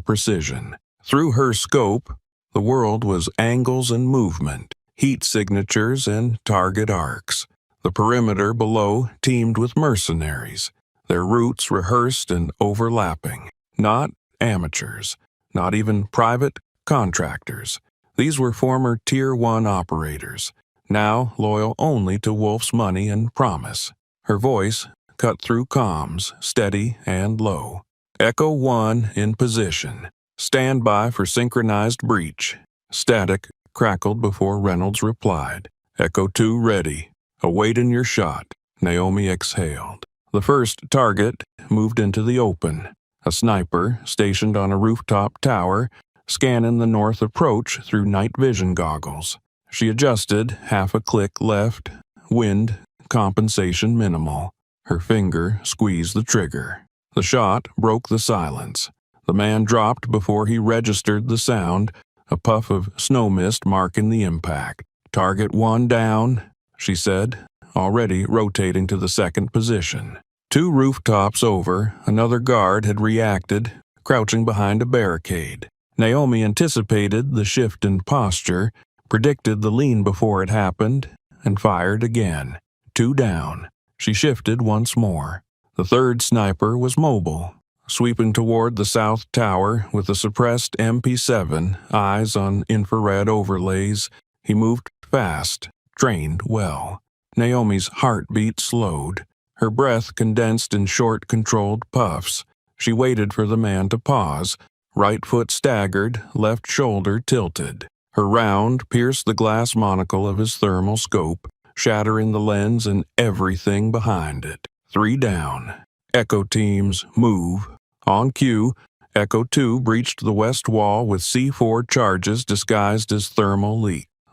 precision. Through her scope, the world was angles and movement, heat signatures and target arcs. The perimeter below teemed with mercenaries, their routes rehearsed and overlapping. Not amateurs, not even private contractors. These were former Tier 1 operators, now loyal only to Wolf's money and promise. Her voice cut through comms, steady and low. "Echo 1 in position. Stand by for synchronized breach." Static crackled before Reynolds replied. "Echo 2 ready. Awaiting your shot." Naomi exhaled. The first target moved into the open. A sniper stationed on a rooftop tower, scanning the north approach through night vision goggles. She adjusted half a click left, wind compensation minimal. Her finger squeezed the trigger. The shot broke the silence. The man dropped before he registered the sound, a puff of snow mist marking the impact. "Target 1 down," she said, already rotating to the second position. 2 rooftops over, another guard had reacted, crouching behind a barricade. Naomi anticipated the shift in posture, predicted the lean before it happened, and fired again. 2 down. She shifted once more. The 3rd sniper was mobile, sweeping toward the south tower with a suppressed MP7, eyes on infrared overlays. He moved fast, trained well. Naomi's heartbeat slowed. Her breath condensed in short, controlled puffs. She waited for the man to pause. Right foot staggered, left shoulder tilted. Her round pierced the glass monocle of his thermal scope, shattering the lens and everything behind it. 3 down. Echo teams, move. On cue, Echo 2 breached the west wall with C4 charges disguised as thermal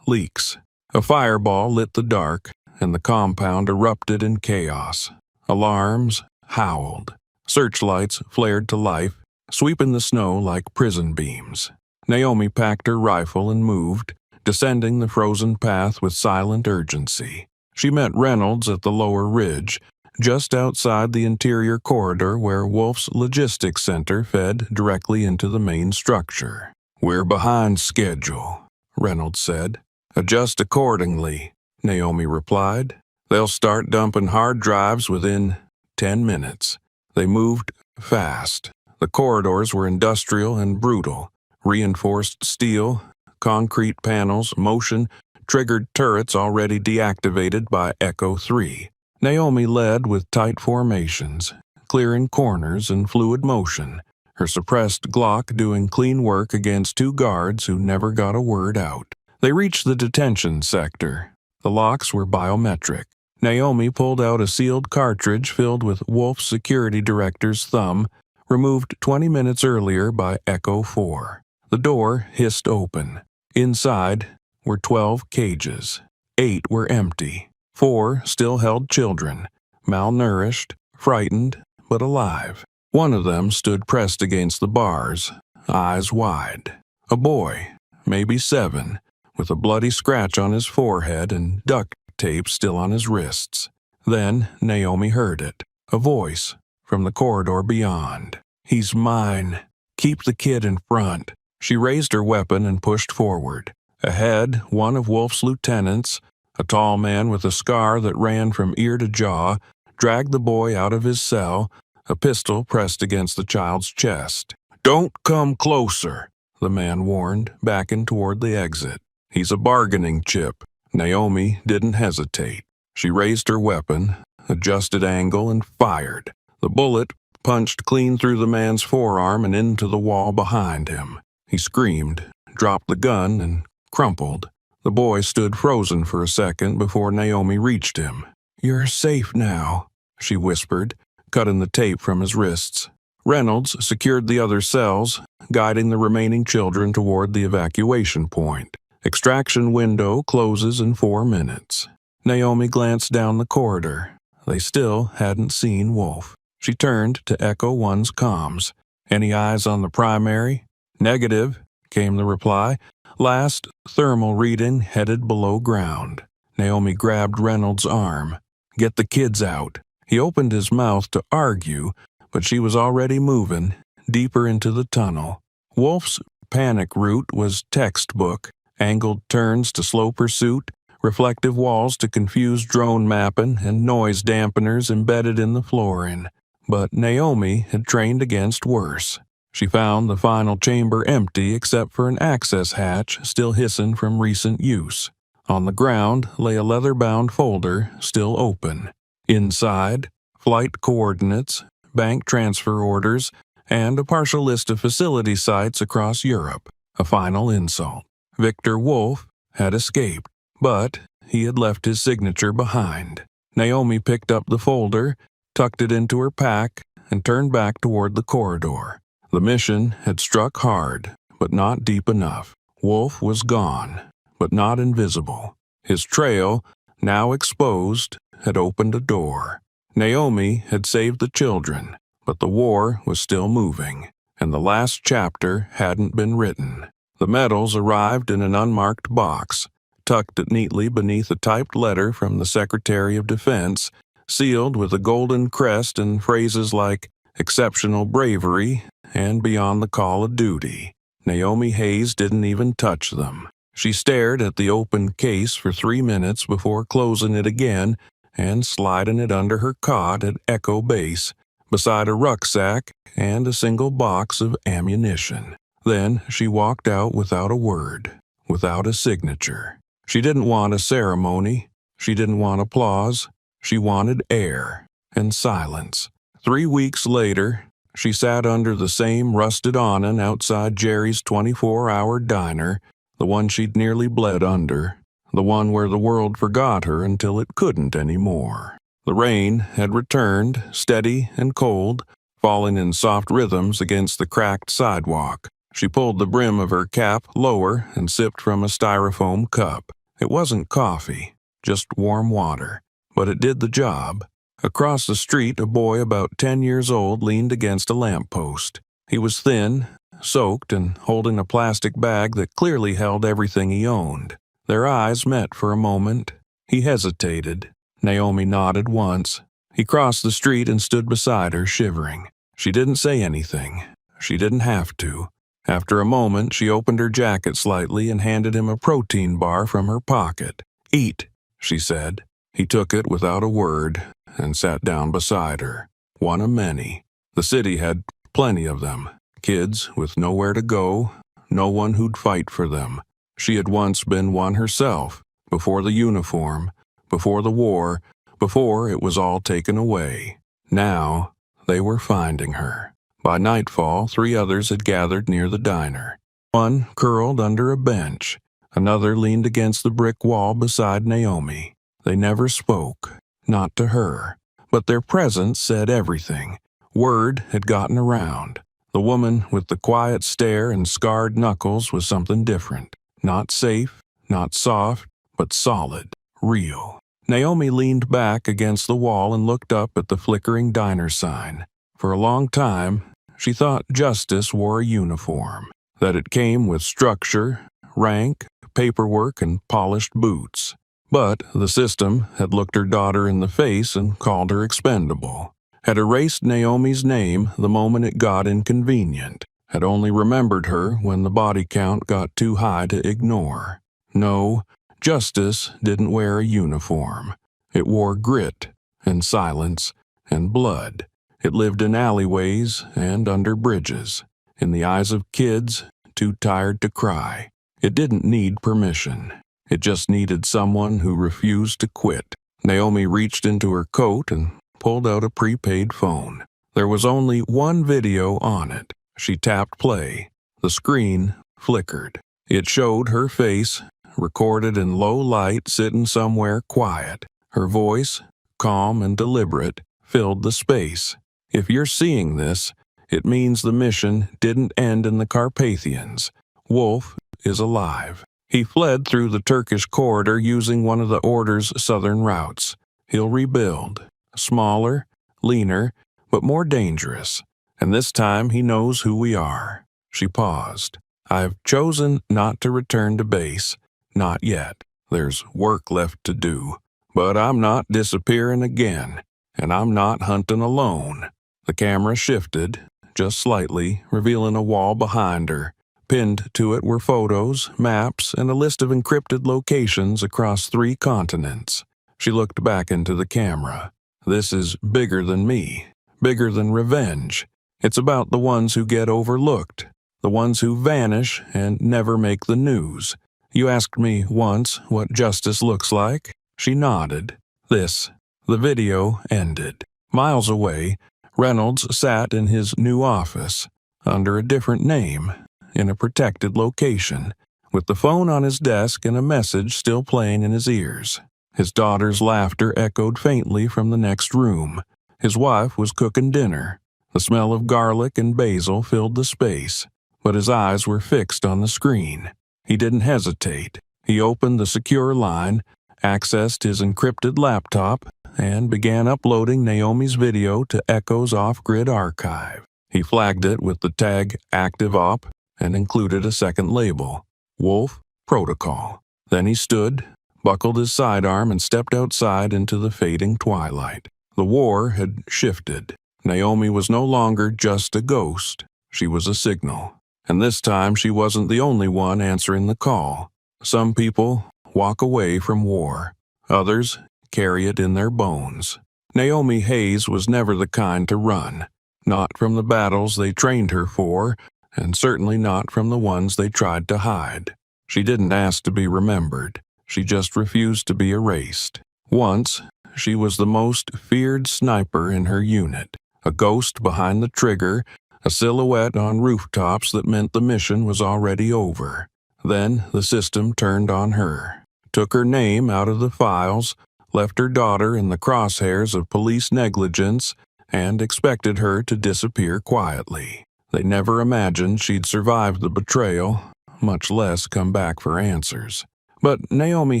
leaks. A fireball lit the dark, and the compound erupted in chaos. Alarms howled. Searchlights flared to life, sweeping the snow like prison beams. Naomi packed her rifle and moved, descending the frozen path with silent urgency. She met Reynolds at the lower ridge, just outside the interior corridor where Wolf's logistics center fed directly into the main structure. "We're behind schedule," Reynolds said. "Adjust accordingly," Naomi replied. "They'll start dumping hard drives within 10 minutes. They moved fast. The corridors were industrial and brutal. Reinforced steel, concrete panels, motion-triggered turrets already deactivated by Echo 3. Naomi led with tight formations, clearing corners in fluid motion, her suppressed Glock doing clean work against 2 guards who never got a word out. They reached the detention sector. The locks were biometric. Naomi pulled out a sealed cartridge filled with Wolf's security director's thumb, removed 20 minutes earlier by Echo 4. The door hissed open. Inside were 12 cages. 8 were empty. 4 still held children, malnourished, frightened, but alive. One of them stood pressed against the bars, eyes wide. A boy, maybe 7, with a bloody scratch on his forehead and duct tape still on his wrists. Then Naomi heard it, a voice from the corridor beyond. "He's mine. Keep the kid in front." She raised her weapon and pushed forward. Ahead, one of Wolf's lieutenants, a tall man with a scar that ran from ear to jaw, dragged the boy out of his cell, a pistol pressed against the child's chest. "Don't come closer," the man warned, backing toward the exit. "He's a bargaining chip." Naomi didn't hesitate. She raised her weapon, adjusted angle, and fired. The bullet punched clean through the man's forearm and into the wall behind him. He screamed, dropped the gun, and crumpled. The boy stood frozen for a second before Naomi reached him. "You're safe now," she whispered, cutting the tape from his wrists. Reynolds secured the other cells, guiding the remaining children toward the evacuation point. Extraction window closes in 4 minutes. Naomi glanced down the corridor. They still hadn't seen Wolf. She turned to Echo 1's comms. "Any eyes on the primary?" "Negative," came the reply. "Last thermal reading headed below ground." Naomi grabbed Reynolds' arm. "Get the kids out." He opened his mouth to argue, but she was already moving, deeper into the tunnel. Wolf's panic route was textbook. Angled turns to slow pursuit, reflective walls to confuse drone mapping, and noise dampeners embedded in the flooring. But Naomi had trained against worse. She found the final chamber empty except for an access hatch still hissing from recent use. On the ground lay a leather-bound folder still open. Inside, flight coordinates, bank transfer orders, and a partial list of facility sites across Europe. A final insult. Victor Wolf had escaped, but he had left his signature behind. Naomi picked up the folder, tucked it into her pack, and turned back toward the corridor. The mission had struck hard, but not deep enough. Wolf was gone, but not invisible. His trail, now exposed, had opened a door. Naomi had saved the children, but the war was still moving, and the last chapter hadn't been written. The medals arrived in an unmarked box, tucked neatly beneath a typed letter from the Secretary of Defense, sealed with a golden crest and phrases like exceptional bravery and beyond the call of duty. Naomi Hayes didn't even touch them. She stared at the open case for 3 minutes before closing it again and sliding it under her cot at Echo Base, beside a rucksack and a single box of ammunition. Then she walked out without a word, without a signature. She didn't want a ceremony. She didn't want applause. She wanted air and silence. 3 weeks later, she sat under the same rusted awning outside Jerry's 24-hour diner, the one she'd nearly bled under, the one where the world forgot her until it couldn't anymore. The rain had returned, steady and cold, falling in soft rhythms against the cracked sidewalk. She pulled the brim of her cap lower and sipped from a styrofoam cup. It wasn't coffee, just warm water, but it did the job. Across the street, a boy about 10 years old leaned against a lamppost. He was thin, soaked, and holding a plastic bag that clearly held everything he owned. Their eyes met for a moment. He hesitated. Naomi nodded once. He crossed the street and stood beside her, shivering. She didn't say anything. She didn't have to. After a moment, she opened her jacket slightly and handed him a protein bar from her pocket. "Eat," she said. He took it without a word and sat down beside her. One of many. The city had plenty of them. Kids with nowhere to go, no one who'd fight for them. She had once been one herself, before the uniform, before the war, before it was all taken away. Now, they were finding her. By nightfall, 3 others had gathered near the diner. One curled under a bench. Another leaned against the brick wall beside Naomi. They never spoke, not to her, but their presence said everything. Word had gotten around. The woman with the quiet stare and scarred knuckles was something different. Not safe, not soft, but solid, real. Naomi leaned back against the wall and looked up at the flickering diner sign. For a long time, she thought justice wore a uniform, that it came with structure, rank, paperwork, and polished boots. But the system had looked her daughter in the face and called her expendable, had erased Naomi's name the moment it got inconvenient, had only remembered her when the body count got too high to ignore. No, justice didn't wear a uniform. It wore grit and silence and blood. It lived in alleyways and under bridges, in the eyes of kids too tired to cry. It didn't need permission. It just needed someone who refused to quit. Naomi reached into her coat and pulled out a prepaid phone. There was only one video on it. She tapped play. The screen flickered. It showed her face, recorded in low light, sitting somewhere quiet. Her voice, calm and deliberate, filled the space. If you're seeing this, it means the mission didn't end in the Carpathians. Wolf is alive. He fled through the Turkish corridor using one of the Order's southern routes. He'll rebuild. Smaller, leaner, but more dangerous. And this time he knows who we are. She paused. I've chosen not to return to base. Not yet. There's work left to do. But I'm not disappearing again. And I'm not hunting alone. The camera shifted, just slightly, revealing a wall behind her. Pinned to it were photos, maps, and a list of encrypted locations across 3 continents. She looked back into the camera. This is bigger than me, bigger than revenge. It's about the ones who get overlooked, the ones who vanish and never make the news. You asked me once what justice looks like. She nodded. The video ended. Miles away, Reynolds sat in his new office, under a different name, in a protected location, with the phone on his desk and a message still playing in his ears. His daughter's laughter echoed faintly from the next room. His wife was cooking dinner. The smell of garlic and basil filled the space, but his eyes were fixed on the screen. He didn't hesitate. He opened the secure line, accessed his encrypted laptop, and began uploading Naomi's video to Echo's off-grid archive. He flagged it with the tag Active Op and included a second label, Wolf Protocol. Then he stood, buckled his sidearm, and stepped outside into the fading twilight. The war had shifted. Naomi was no longer just a ghost. She was a signal. And this time she wasn't the only one answering the call. Some people walk away from war. Others carry it in their bones. Naomi Hayes was never the kind to run. Not from the battles they trained her for, and certainly not from the ones they tried to hide. She didn't ask to be remembered. She just refused to be erased. Once, she was the most feared sniper in her unit, a ghost behind the trigger, a silhouette on rooftops that meant the mission was already over. Then the system turned on her, took her name out of the files, left her daughter in the crosshairs of police negligence, and expected her to disappear quietly. They never imagined she'd survive the betrayal, much less come back for answers. But Naomi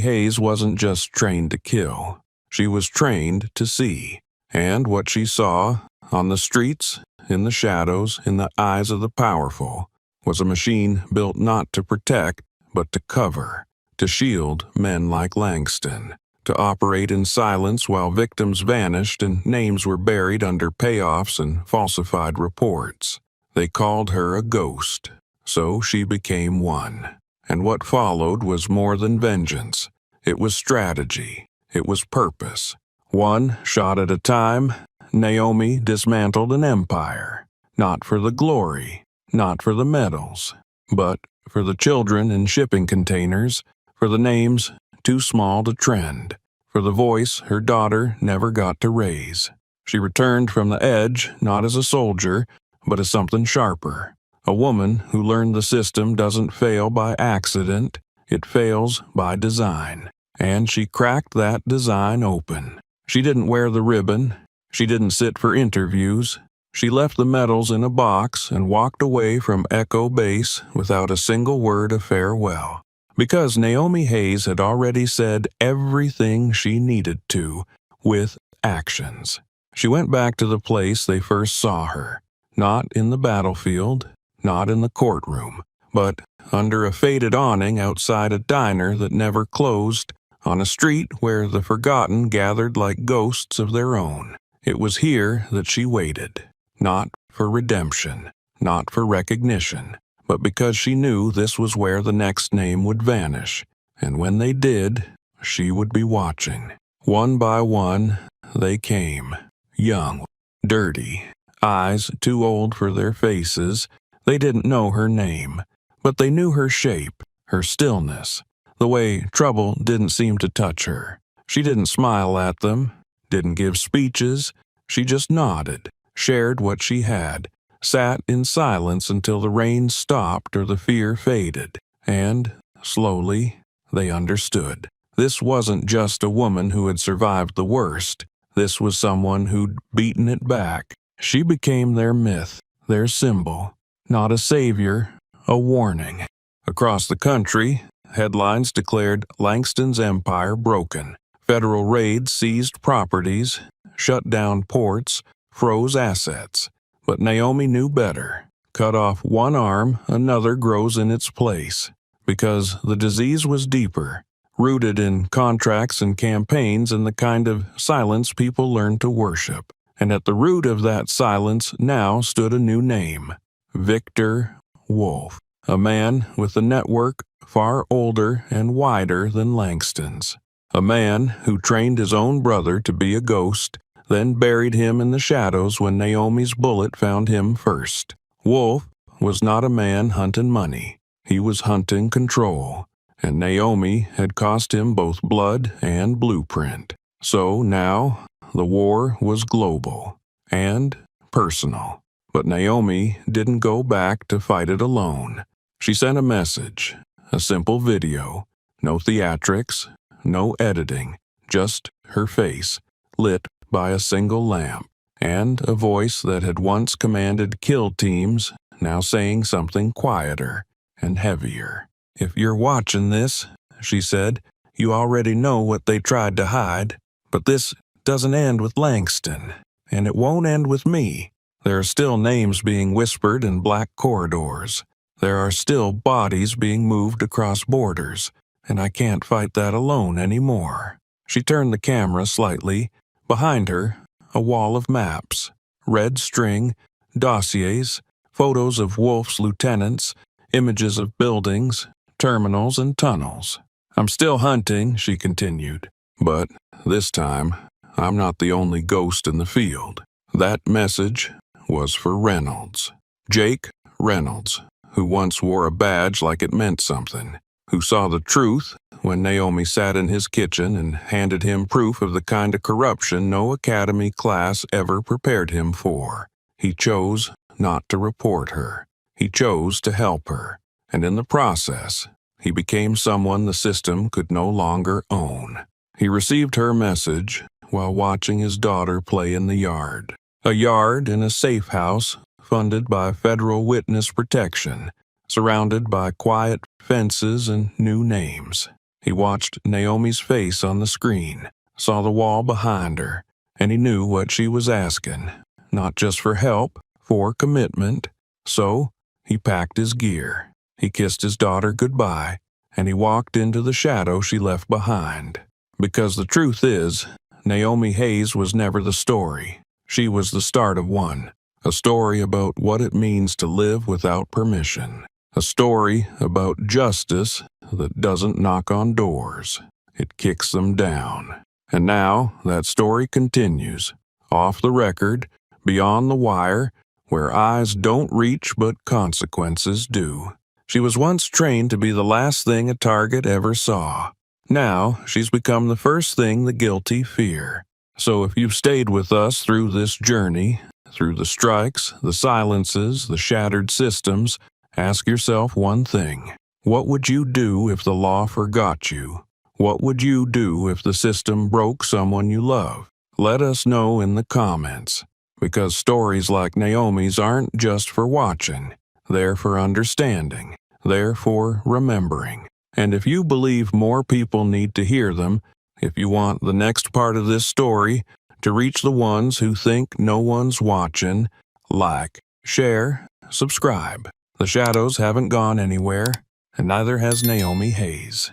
Hayes wasn't just trained to kill. She was trained to see. And what she saw, on the streets, in the shadows, in the eyes of the powerful, was a machine built not to protect, but to cover, to shield men like Langston, to operate in silence while victims vanished and names were buried under payoffs and falsified reports. They called her a ghost, so she became one. And what followed was more than vengeance. It was strategy. It was purpose. One shot at a time, Naomi dismantled an empire. Not for the glory, not for the medals, but for the children in shipping containers, for the names too small to trend, for the voice her daughter never got to raise. She returned from the edge not as a soldier, but as something sharper. A woman who learned the system doesn't fail by accident, it fails by design. And she cracked that design open. She didn't wear the ribbon. She didn't sit for interviews. She left the medals in a box and walked away from Echo Base without a single word of farewell. Because Naomi Hayes had already said everything she needed to, with actions. She went back to the place they first saw her. Not in the battlefield, not in the courtroom, but under a faded awning outside a diner that never closed, on a street where the forgotten gathered like ghosts of their own. It was here that she waited, not for redemption, not for recognition, but because she knew this was where the next name would vanish, and when they did, she would be watching. One by one, they came, young, dirty, eyes too old for their faces. They didn't know her name, but they knew her shape, her stillness, the way trouble didn't seem to touch her. She didn't smile at them, didn't give speeches. She just nodded, shared what she had, sat in silence until the rain stopped or the fear faded, and, slowly, they understood. This wasn't just a woman who had survived the worst. This was someone who'd beaten it back. She became their myth, their symbol. Not a savior, a warning. Across the country, headlines declared Langston's empire broken. Federal raids seized properties, shut down ports, froze assets. But Naomi knew better. Cut off one arm, another grows in its place. Because the disease was deeper, rooted in contracts and campaigns and the kind of silence people learned to worship. And at the root of that silence now stood a new name. Victor Wolf, a man with a network far older and wider than Langston's. A man who trained his own brother to be a ghost, then buried him in the shadows when Naomi's bullet found him first. Wolf was not a man hunting money. He was hunting control, and Naomi had cost him both blood and blueprint. So now, the war was global and personal. But Naomi didn't go back to fight it alone. She sent a message, a simple video, no theatrics, no editing, just her face, lit by a single lamp, and a voice that had once commanded kill teams, now saying something quieter and heavier. "If you're watching this," she said, "you already know what they tried to hide. But this doesn't end with Langston, and it won't end with me. There are still names being whispered in black corridors. There are still bodies being moved across borders, and I can't fight that alone anymore." She turned the camera slightly. Behind her, a wall of maps, red string, dossiers, photos of Wolf's lieutenants, images of buildings, terminals, and tunnels. "I'm still hunting," she continued, "but this time I'm not the only ghost in the field." That message was for Reynolds. Jake Reynolds, who once wore a badge like it meant something, who saw the truth when Naomi sat in his kitchen and handed him proof of the kind of corruption no academy class ever prepared him for. He chose not to report her. He chose to help her, and in the process, he became someone the system could no longer own. He received her message while watching his daughter play in the yard. A yard in a safe house funded by federal witness protection, surrounded by quiet fences and new names. He watched Naomi's face on the screen, saw the wall behind her, and he knew what she was asking, not just for help, for commitment. So he packed his gear. He kissed his daughter goodbye, and he walked into the shadow she left behind. Because the truth is, Naomi Hayes was never the story. She was the start of one. A story about what it means to live without permission. A story about justice that doesn't knock on doors. It kicks them down. And now that story continues. Off the record, beyond the wire, where eyes don't reach but consequences do. She was once trained to be the last thing a target ever saw. Now she's become the first thing the guilty fear. So if you've stayed with us through this journey, through the strikes, the silences, the shattered systems, ask yourself one thing. What would you do if the law forgot you? What would you do if the system broke someone you love? Let us know in the comments, because stories like Naomi's aren't just for watching. They're for understanding. They're for remembering. And if you believe more people need to hear them, if you want the next part of this story to reach the ones who think no one's watching, like, share, subscribe. The shadows haven't gone anywhere, and neither has Naomi Hayes.